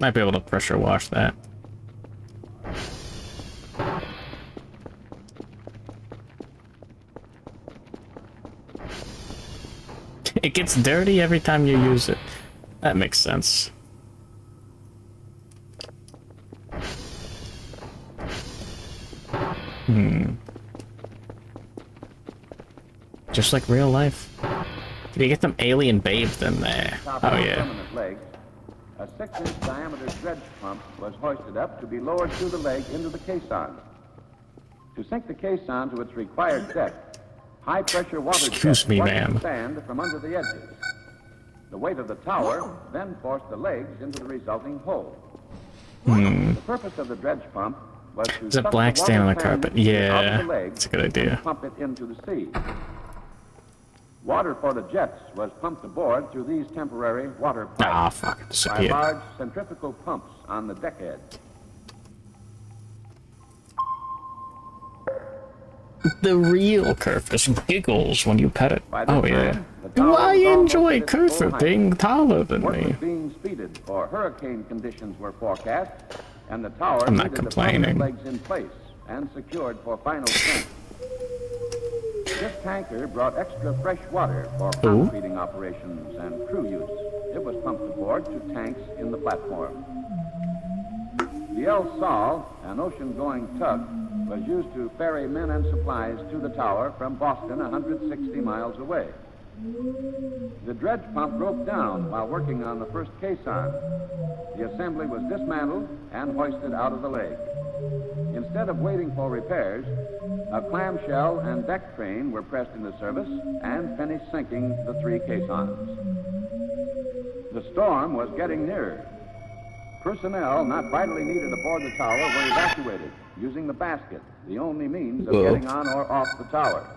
Might be able to pressure wash that. It gets dirty every time you use it. That makes sense. Just like real life. Did you get them alien babes in there? Oh yeah. Legs, a 6-inch diameter dredge pump was hoisted up to be lowered through the leg into the caisson. To sink the caisson to its required depth, high-pressure water Excuse me, ma'am. sand from under the edges. The weight of the tower then forced the legs into the resulting hole. The purpose of the dredge pump was to Is that suck black the stain on water the carpet? sand out of Yeah, the leg that's a good idea. and pump it into the sea. Water for the jets was pumped aboard through these temporary water pipes Ah, fuck, it by disappeared. large centrifugal pumps on the deckhead. The real Kerfus giggles when you pet it. By this Oh yeah. time, the Do tower I was almost enjoy at its full Kerfur height. being taller than Work me? was being speeded, for hurricane conditions were forecast, and the tower I'm not needed the permanent complaining. legs in place and secured for final strength. This tanker brought extra fresh water for concreting operations and crew use. It was pumped aboard to tanks in the platform. The El Sal, an ocean-going tug, was used to ferry men and supplies to the tower from Boston 160 miles away. The dredge pump broke down while working on the first caisson. The assembly was dismantled and hoisted out of the leg. Instead of waiting for repairs, a clamshell and deck crane were pressed into service and finished sinking the 3 caissons. The storm was getting nearer. Personnel not vitally needed aboard the tower were evacuated using the basket, the only means of getting on or off the tower.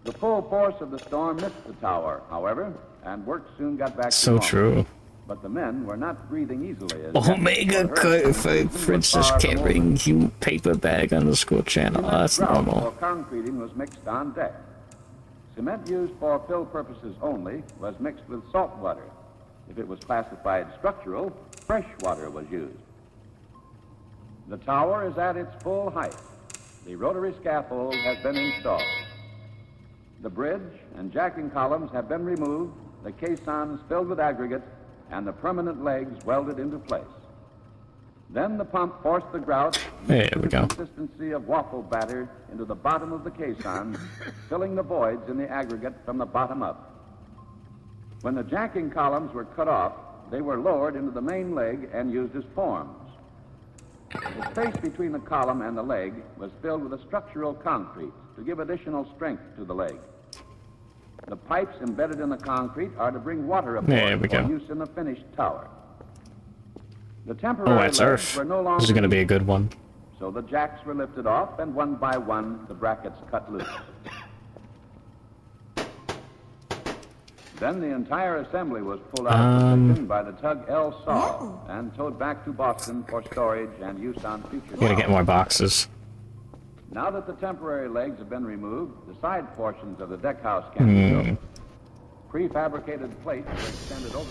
The full force of the storm missed the tower, however, and work soon got back to So normal. true. But the men were not breathing easily as Omega Kerfur Princess carrying you paper bag underscore channel. Oh, that's grout normal. for concreting was mixed on deck. Cement used for fill purposes only was mixed with salt water. If it was classified structural, fresh water was used. The tower is at its full height. The rotary scaffold has been installed. The bridge and jacking columns have been removed, the caissons filled with aggregate, and the permanent legs welded into place. Then the pump forced the grout There we the go. consistency of waffle batter into the bottom of the caisson, filling the voids in the aggregate from the bottom up. When the jacking columns were cut off, they were lowered into the main leg and used as forms. The space between the column and the leg was filled with a structural concrete to give additional strength to the leg. The pipes embedded in the concrete are to bring water aboard There we for go. use in the finished tower. The Oh, temporary that's legs Earth. were no longer This is gonna be a used, good one. so the jacks were lifted off, and one by one the brackets cut loose. Then the entire assembly was pulled out of position by the tug El Sal and towed back to Boston for storage and use on future Gotta get towers. more boxes. Now that the temporary legs have been removed, the side portions of the deckhouse can be built. Prefabricated plates were extended over.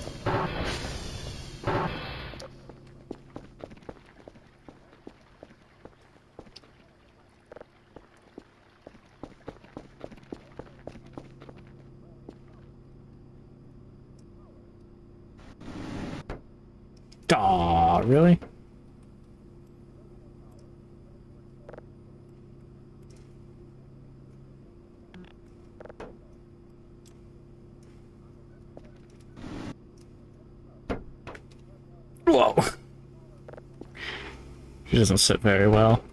Aw, really? She doesn't sit very well.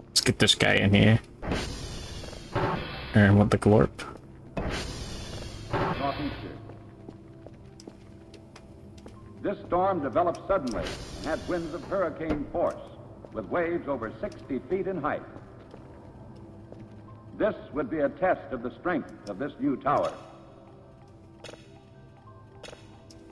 Let's get this guy in here. And with the glorp. Northeastern. This storm developed suddenly and had winds of hurricane force, with waves over 60 feet in height. This would be a test of the strength of this new tower.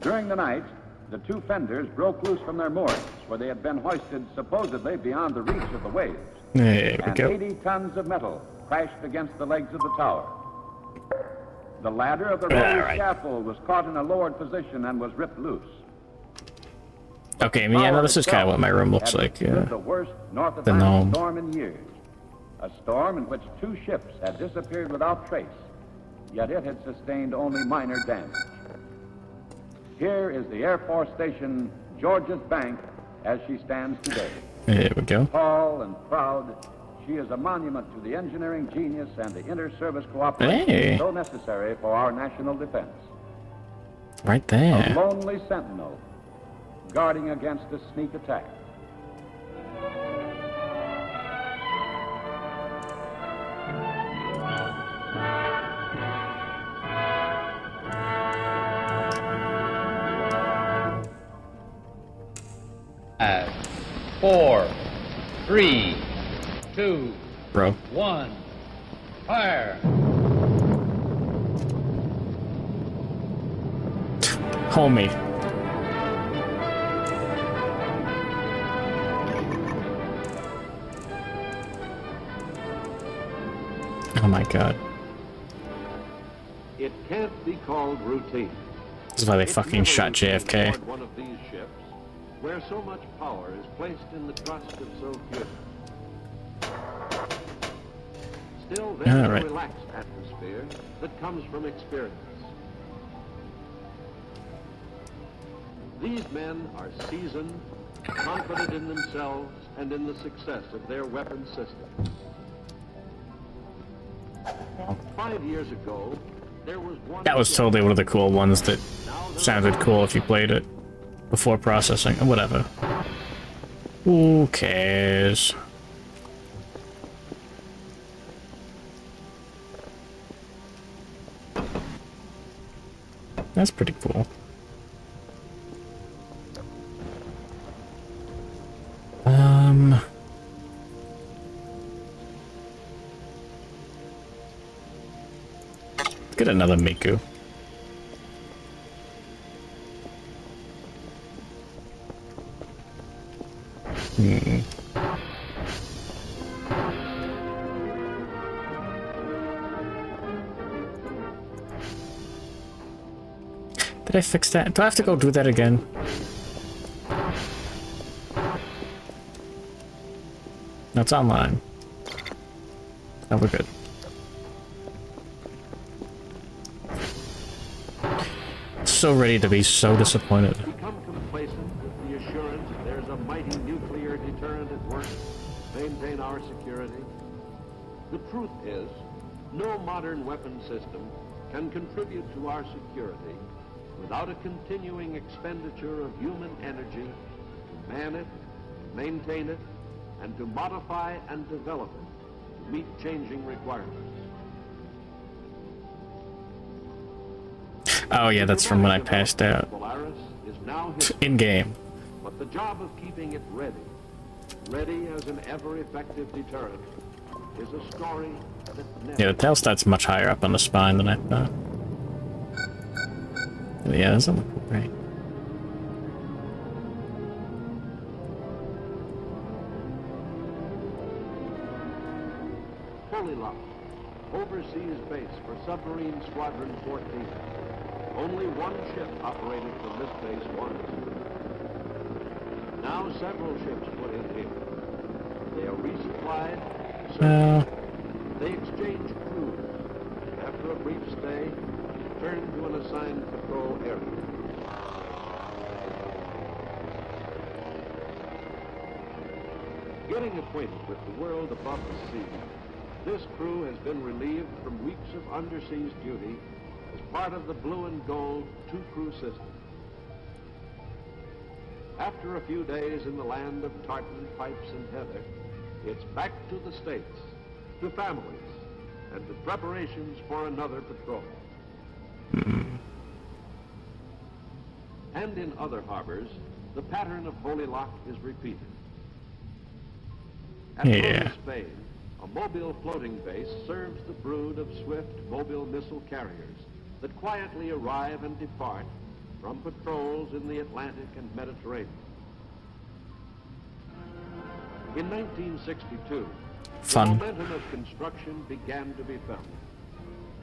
During the night, the two fenders broke loose from their moorings, where they had been hoisted supposedly beyond the reach of the waves. There we And go. 80 tons of metal crashed against the legs of the tower. The ladder of the All raised right. scaffold was caught in a lowered position and was ripped loose. Okay, I mean, yeah, no, this is kind of what my room looks like. Had Yeah. the worst North The Atlantic gnome. storm in years. A storm in which 2 ships had disappeared without trace, yet it had sustained only minor damage. Here is the Air Force Station Georges Bank as she stands today. There we go. Tall and proud, she is a monument to the engineering genius and the inter-service cooperation Hey. so necessary for our national defense. Right A there. lonely sentinel guarding against a sneak attack. Five, 4, 3, 2, Bro. 1, fire! Homie. Oh my god. It can't be called routine. This is why they fucking shot JFK. One of these ships, where so much power is placed in the trust of so few. Still, there's All a right. relaxed atmosphere that comes from experience. These men are seasoned, confident in themselves and in the success of their weapon system. 5 years ago, there was one. That was totally one of the cool ones that sounded cool if you played it before processing. Whatever. Who cares? That's pretty cool. Get another Miku. Did I fix that? Do I have to go do that again? No, it's online. Oh, we're good. So ready to be so disappointed. Become complacent with the assurance there's a mighty nuclear deterrent at work to maintain our security. The truth is, no modern weapon system can contribute to our security without a continuing expenditure of human energy to man it, maintain it, and to modify and develop it to meet changing requirements. Oh yeah, that's from when I passed out. Polaris is now history, In game. but the job of keeping it ready as an ever-effective deterrent, is a story that never... Yeah, the tail starts much higher up on the spine than I thought. Yeah, doesn't look great. Fully locked. Overseas base for Submarine Squadron 14. Only one ship operated from this base once. Now several ships put in here. They are resupplied, searched. They exchange crews. After a brief stay, turn to an unassigned patrol area. Getting acquainted with the world above the sea, this crew has been relieved from weeks of underseas duty as part of the Blue and Gold two-crew system. After a few days in the land of tartan, pipes, and heather, it's back to the States, to families, and to preparations for another patrol. And in other harbors, the pattern of Holy Lock is repeated. At Rota, Spain, a Mobile floating base serves the brood of swift Mobile missile carriers that quietly arrive and depart from patrols in the Atlantic and Mediterranean. In 1962, the momentum of construction began to be felt.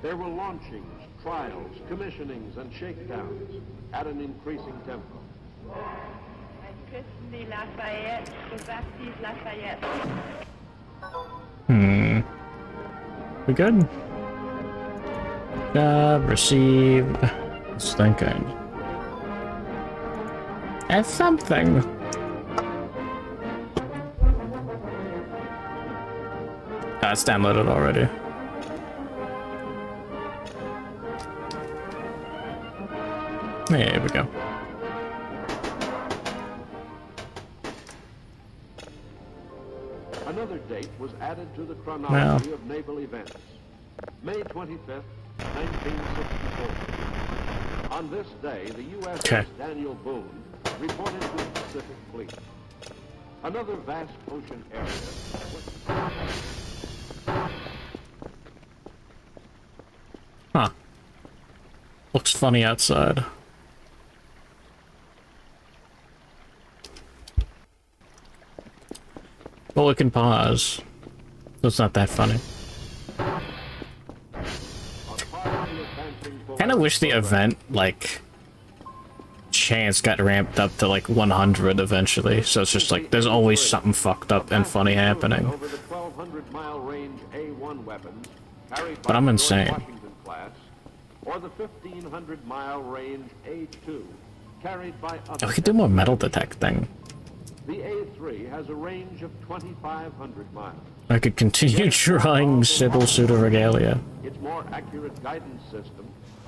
There were launchings, trials, commissionings, and shakedowns at an increasing tempo. Electricity Lafayette, Baptiste Lafayette. We good? Job received. It's thinking. That's something. It's downloaded already. There we go. Another date was added to the chronology of naval events. May 25th, 1964. On this day, the USS Daniel Boone reported to the Pacific Fleet. Another vast ocean area Huh. Looks funny outside. Well, we can pause. So it's not that funny. Kinda wish the event, like, chance got ramped up to like 100 eventually, so it's just like there's always something fucked up and funny happening. But I'm insane. Or the 1,500-mile range A2, carried by We could do more metal detecting. The A3 has a range of 2,500 miles. I could continue drawing Sybil Pseudoregalia. Its more accurate guidance system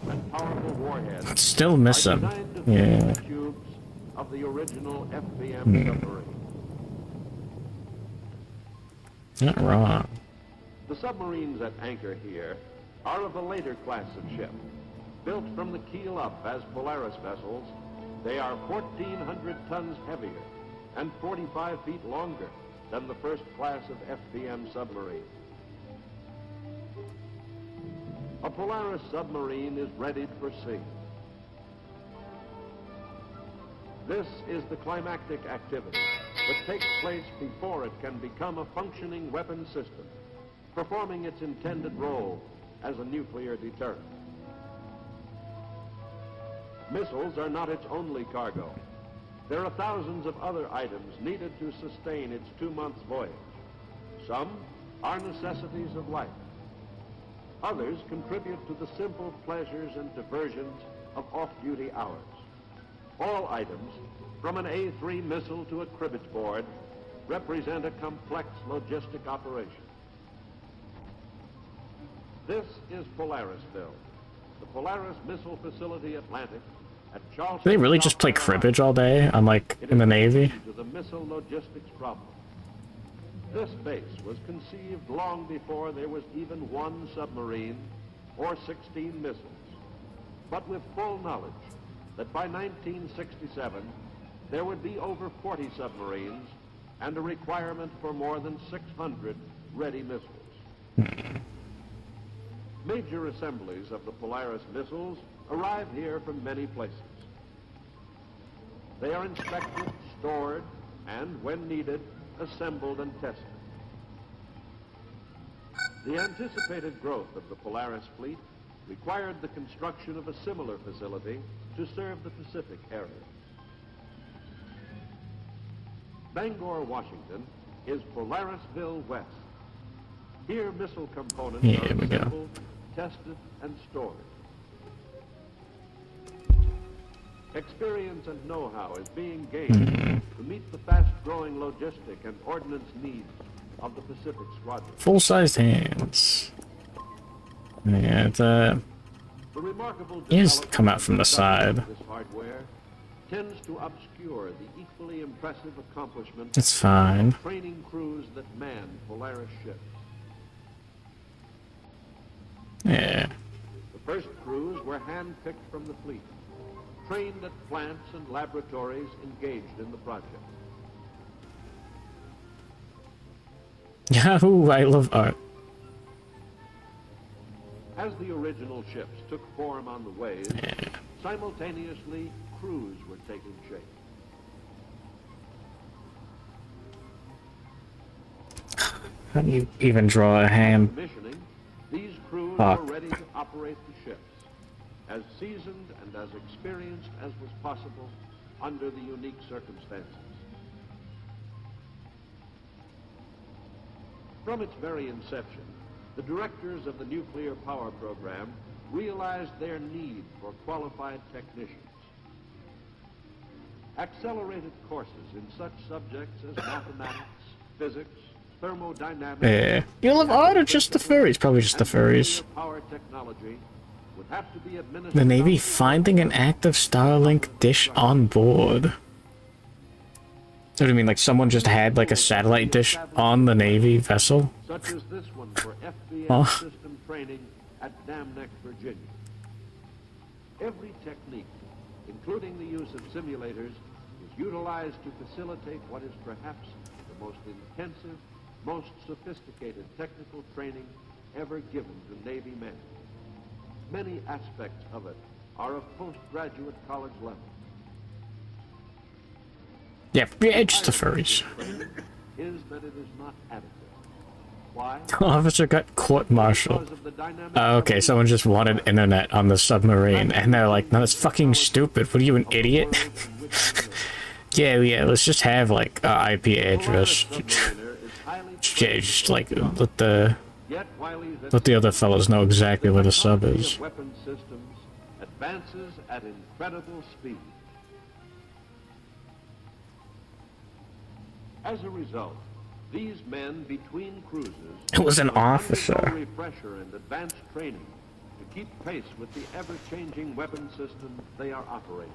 and powerful warheads Still missing. Yeah. Cubes of the original FBM submarine. Not wrong. The submarines at anchor here are of a later class of ship. Built from the keel up as Polaris vessels, they are 1,400 tons heavier and 45 feet longer than the first class of FBM submarine. A Polaris submarine is readied for sea. This is the climactic activity that takes place before it can become a functioning weapon system, performing its intended role as a nuclear deterrent. Missiles are not its only cargo. There are thousands of other items needed to sustain its 2-month voyage. Some are necessities of life. Others contribute to the simple pleasures and diversions of off-duty hours. All items, from an A3 missile to a cribbage board, represent a complex logistic operation. This is Polarisville, the Polaris Missile Facility Atlantic at Charleston. Do they really just play cribbage all day, unlike in the Navy? To the missile logistics problem. This base was conceived long before there was even one submarine or 16 missiles, but with full knowledge that by 1967 there would be over 40 submarines and a requirement for more than 600 ready missiles. Major assemblies of the Polaris missiles arrive here from many places. They are inspected, stored, and, when needed, assembled and tested. The anticipated growth of the Polaris fleet required the construction of a similar facility to serve the Pacific area. Bangor, Washington, is Polarisville West. Here, missile components are assembled, tested, and stored. Experience and know-how is being gained to meet the fast-growing logistic and ordnance needs of the Pacific Squadron. Full-sized hands. Yeah, The remarkable you just come out from the side. this hardware tends to obscure the equally impressive accomplishments It's fine. of training crews that man Polaris ships. Yeah. The first crews were hand-picked from the fleet, trained at plants and laboratories engaged in the project. Yahoo! I love art. As the original ships took form on the waves, simultaneously crews were taking shape. How do you even draw a hand? Commissioning, these crews Fuck. were ready to operate the ships, as seasoned and as experienced as was possible under the unique circumstances. From its very inception, the directors of the nuclear power program realized their need for qualified technicians. Accelerated courses in such subjects as mathematics, physics, thermodynamics, Yeah. You love art or just the furries? Probably just the furries. power technology would have to be administered. The Navy finding an active Starlink dish on board. What do you mean, like someone just had like a satellite dish on the Navy vessel? Such as this one for FBS Huh? system training at Dam Neck, Virginia. Every technique, including the use of simulators, is utilized to facilitate what is perhaps the most intensive, most sophisticated technical training ever given to Navy men. Many aspects of it are of postgraduate college level. Yeah, just the furries. Is that it is not adequate. Why? Officer got court-martialed. Okay, someone just wanted internet on the submarine, and they're like, no, that's fucking stupid. What are you, an idiot? yeah, let's just have, like, a IP address. Yeah, just, like, let the other fellas know exactly where the sub is. Weapon systems advances at incredible speed. As a result, these men between cruises It was an undergo officer. refresher and advanced training to keep pace with the ever-changing weapon systems they are operating.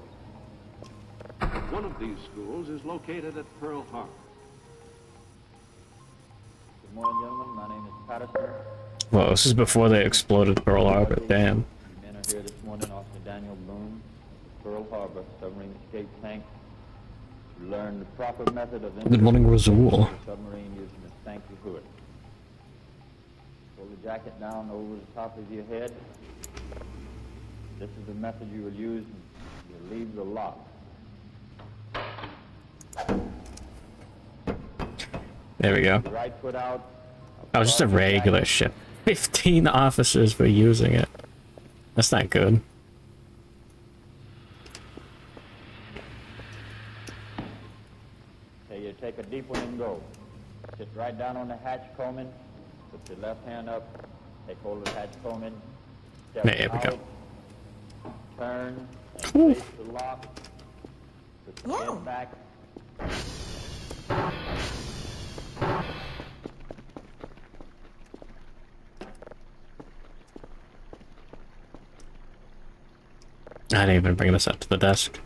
One of these schools is located at Pearl Harbor. Good morning, gentlemen. My name is Patterson. Well, this is before they exploded Pearl Harbor, damn. You men are here this morning, Officer Daniel Boone, Pearl Harbor submarine escape tank. To learn the proper method of Good morning, Razul. the submarine using a Stanky hood. Pull the jacket down over the top of your head. This is the method you will use. You leave the lock. There we go. The right foot out. Oh, just a regular ship. 15 officers were using it. That's not good. Okay, you take a deep one and go. Sit right down on the hatch combing. Put your left hand up. Take hold of the hatch combing. Step There we out. go. Turn. And face the lock. Put your head back. I didn't even bring this up to the desk.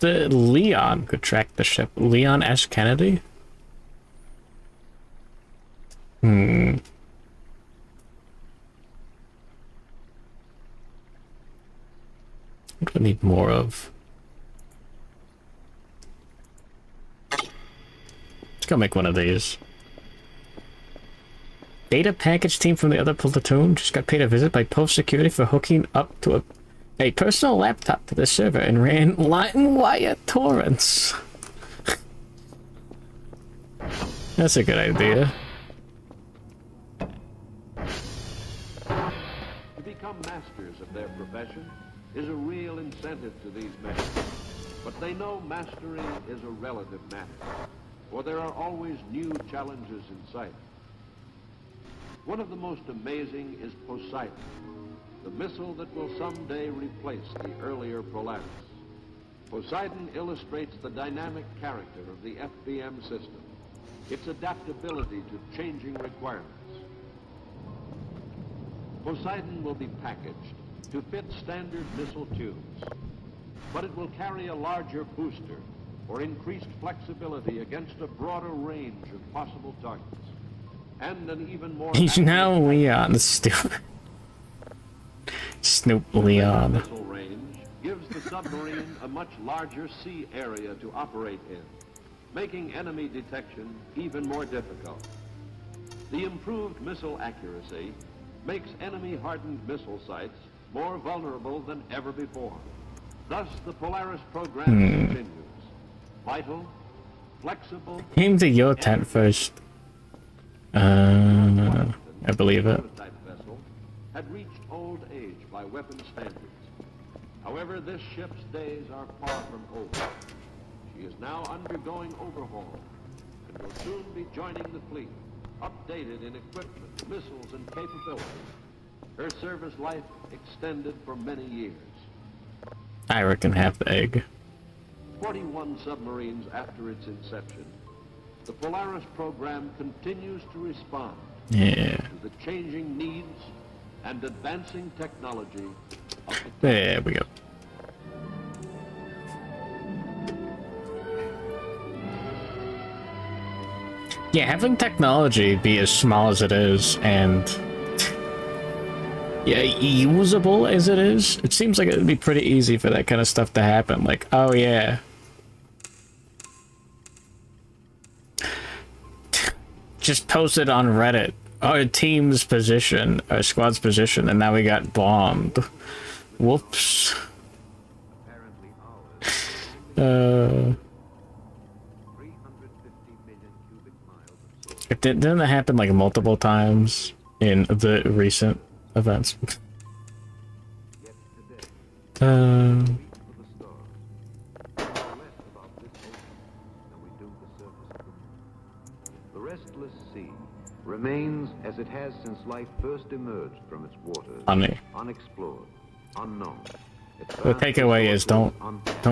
The Leon could track the ship. Leon S. Kennedy? What do I need more of? Let's go make one of these. Data package team from the other platoon just got paid a visit by post security for hooking up to a personal laptop to the server and ran line wire torrents. That's a good idea. To become masters of their profession is a real incentive to these men. But they know mastering is a relative matter, for there are always new challenges in sight. One of the most amazing is Poseidon, the missile that will someday replace the earlier Polaris. Poseidon illustrates the dynamic character of the FBM system, its adaptability to changing requirements. Poseidon will be packaged to fit standard missile tubes, but it will carry a larger booster for increased flexibility against a broader range of possible targets, and an even more... He's now Leon, stupid. Snoop Leon. Missile range gives the submarine a much larger sea area to operate in, making enemy detection even more difficult. The improved missile accuracy makes enemy-hardened missile sites more vulnerable than ever before. Thus, the Polaris program continues. Vital, flexible... Came to your tent first. I believe it. Vessel had reached old age by weapon standards. However, this ship's days are far from over. She is now undergoing overhaul and will soon be joining the fleet, updated in equipment, missiles, and capabilities. Her service life extended for many years. I reckon half the egg. 41 submarines after its inception, the Polaris program continues to respond Yeah. to the changing needs and advancing technology of the... There we go. Yeah, having technology be as small as it is and yeah, usable as it is, it seems like it would be pretty easy for that kind of stuff to happen. Like, oh yeah, just posted on Reddit our team's position, our squad's position, and now we got bombed. Whoops. Didn't it happen like multiple times in the recent events? The restless sea remains as it has since life first emerged from its waters. Funny. Unexplored, unknown. The takeaway is don't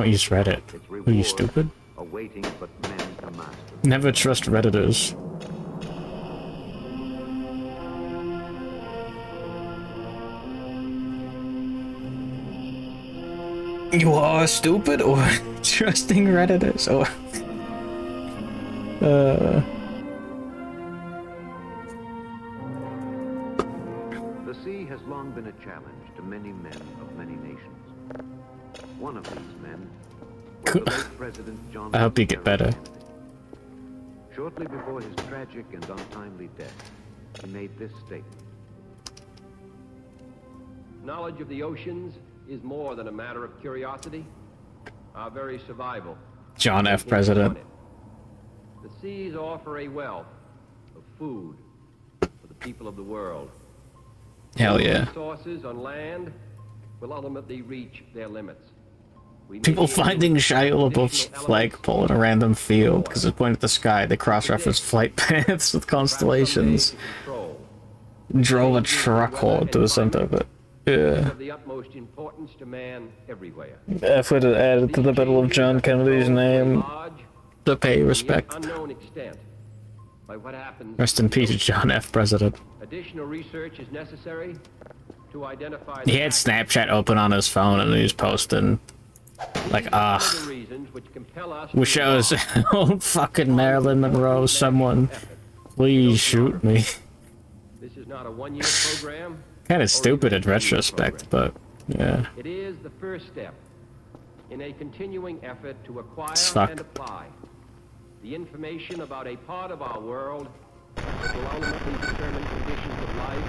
use Reddit. Are you stupid? Awaiting but men to master. Never trust Redditors. You are stupid or trusting Redditors or The sea has long been a challenge to many men of many nations. One of these men was the late President John I hope you get better. Shortly before his tragic and untimely death, he made this statement. Knowledge of the oceans is more than a matter of curiosity. Our very survival. John F. President. The seas offer a wealth of food for the people of the world. Hell yeah. Resources on land will ultimately reach their limits. People finding Shia LaBeouf's flagpole in a random field because it's pointing at the sky. They cross-reference flight paths with constellations. Drove a truck hole to the center of it. Yeah. Of the utmost importance to man everywhere. Effort added to the Battle of John Kennedy's name to pay respect. Unknown extent by what happens. Rest in peace, John F. President. Additional research is necessary to identify. He had Snapchat open on his phone and he was posting like, wish I was old fucking Marilyn Monroe. Someone, please shoot me. This is not a one-year program. Kind of stupid in retrospect, but yeah. It is the first step in a continuing effort to acquire and apply the information about a part of our world that will ultimately determine conditions of life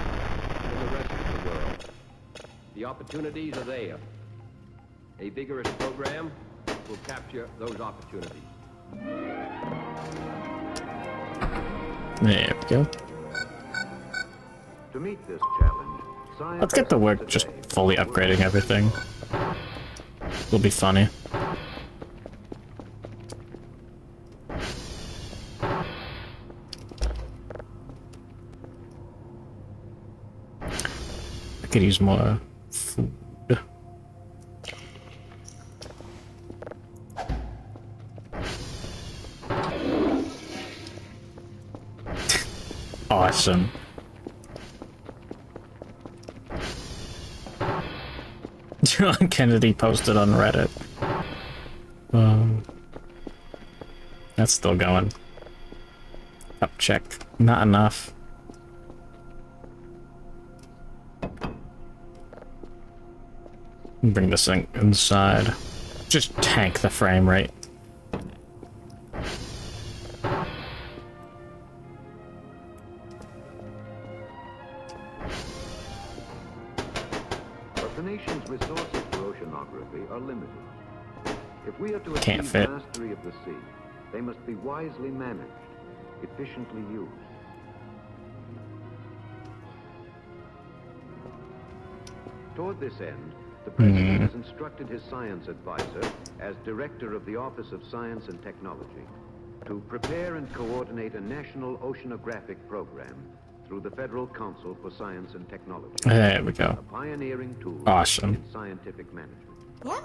in the rest of the world. The opportunities are there. A vigorous program will capture those opportunities. There we go. To meet this challenge, let's get to work just fully upgrading everything. It'll be funny. Could use more food. Awesome. John Kennedy posted on Reddit. That's still going. Up check. Not enough. Bring this thing inside. Just tank the frame rate. But the nation's resources for oceanography are limited. If we are to Can't achieve fit. mastery of the sea, they must be wisely managed, efficiently used. Toward this end, the President has instructed his science advisor, as Director of the Office of Science and Technology, to prepare and coordinate a national oceanographic program through the Federal Council for Science and Technology. There we go. A pioneering tool Awesome. in scientific management.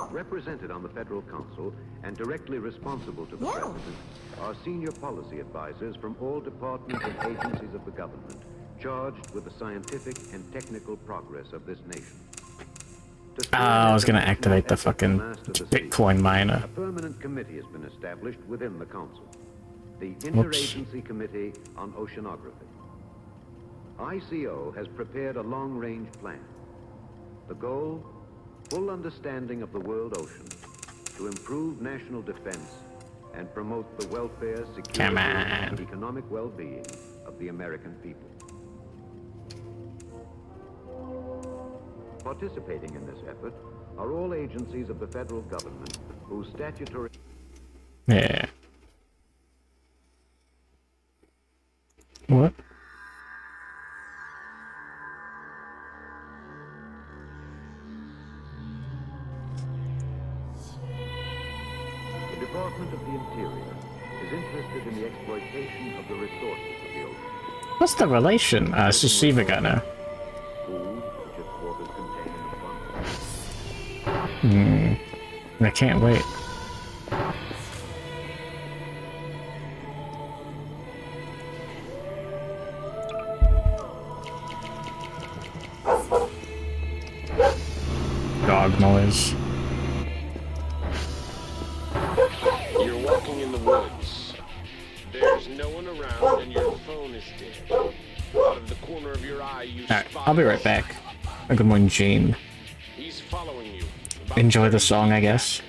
Represented on the Federal Council and directly responsible to the President are senior policy advisors from all departments and agencies of the government, charged with the scientific and technical progress of this nation. I was gonna activate the fucking Bitcoin miner. A permanent committee has been established within the Council, the Interagency Committee on Oceanography. ICO has prepared a long-range plan. The goal? Full understanding of the world ocean, to improve national defense and promote the welfare, security, and economic well-being of the American people. Participating in this effort are all agencies of the federal government whose statutory... Yeah. What? The Department of the Interior is interested in the exploitation of the resources of the ocean. What's the relation? It's just Siva Gunner. Food, which its waters contain in abundance. I can't wait. Dog noise. You're walking in the woods. There's no one around and your phone is dead. Out of the corner of your eye, you Alright, spot I'll be right back. Good morning, Gene. He's following you. Enjoy the song, I guess.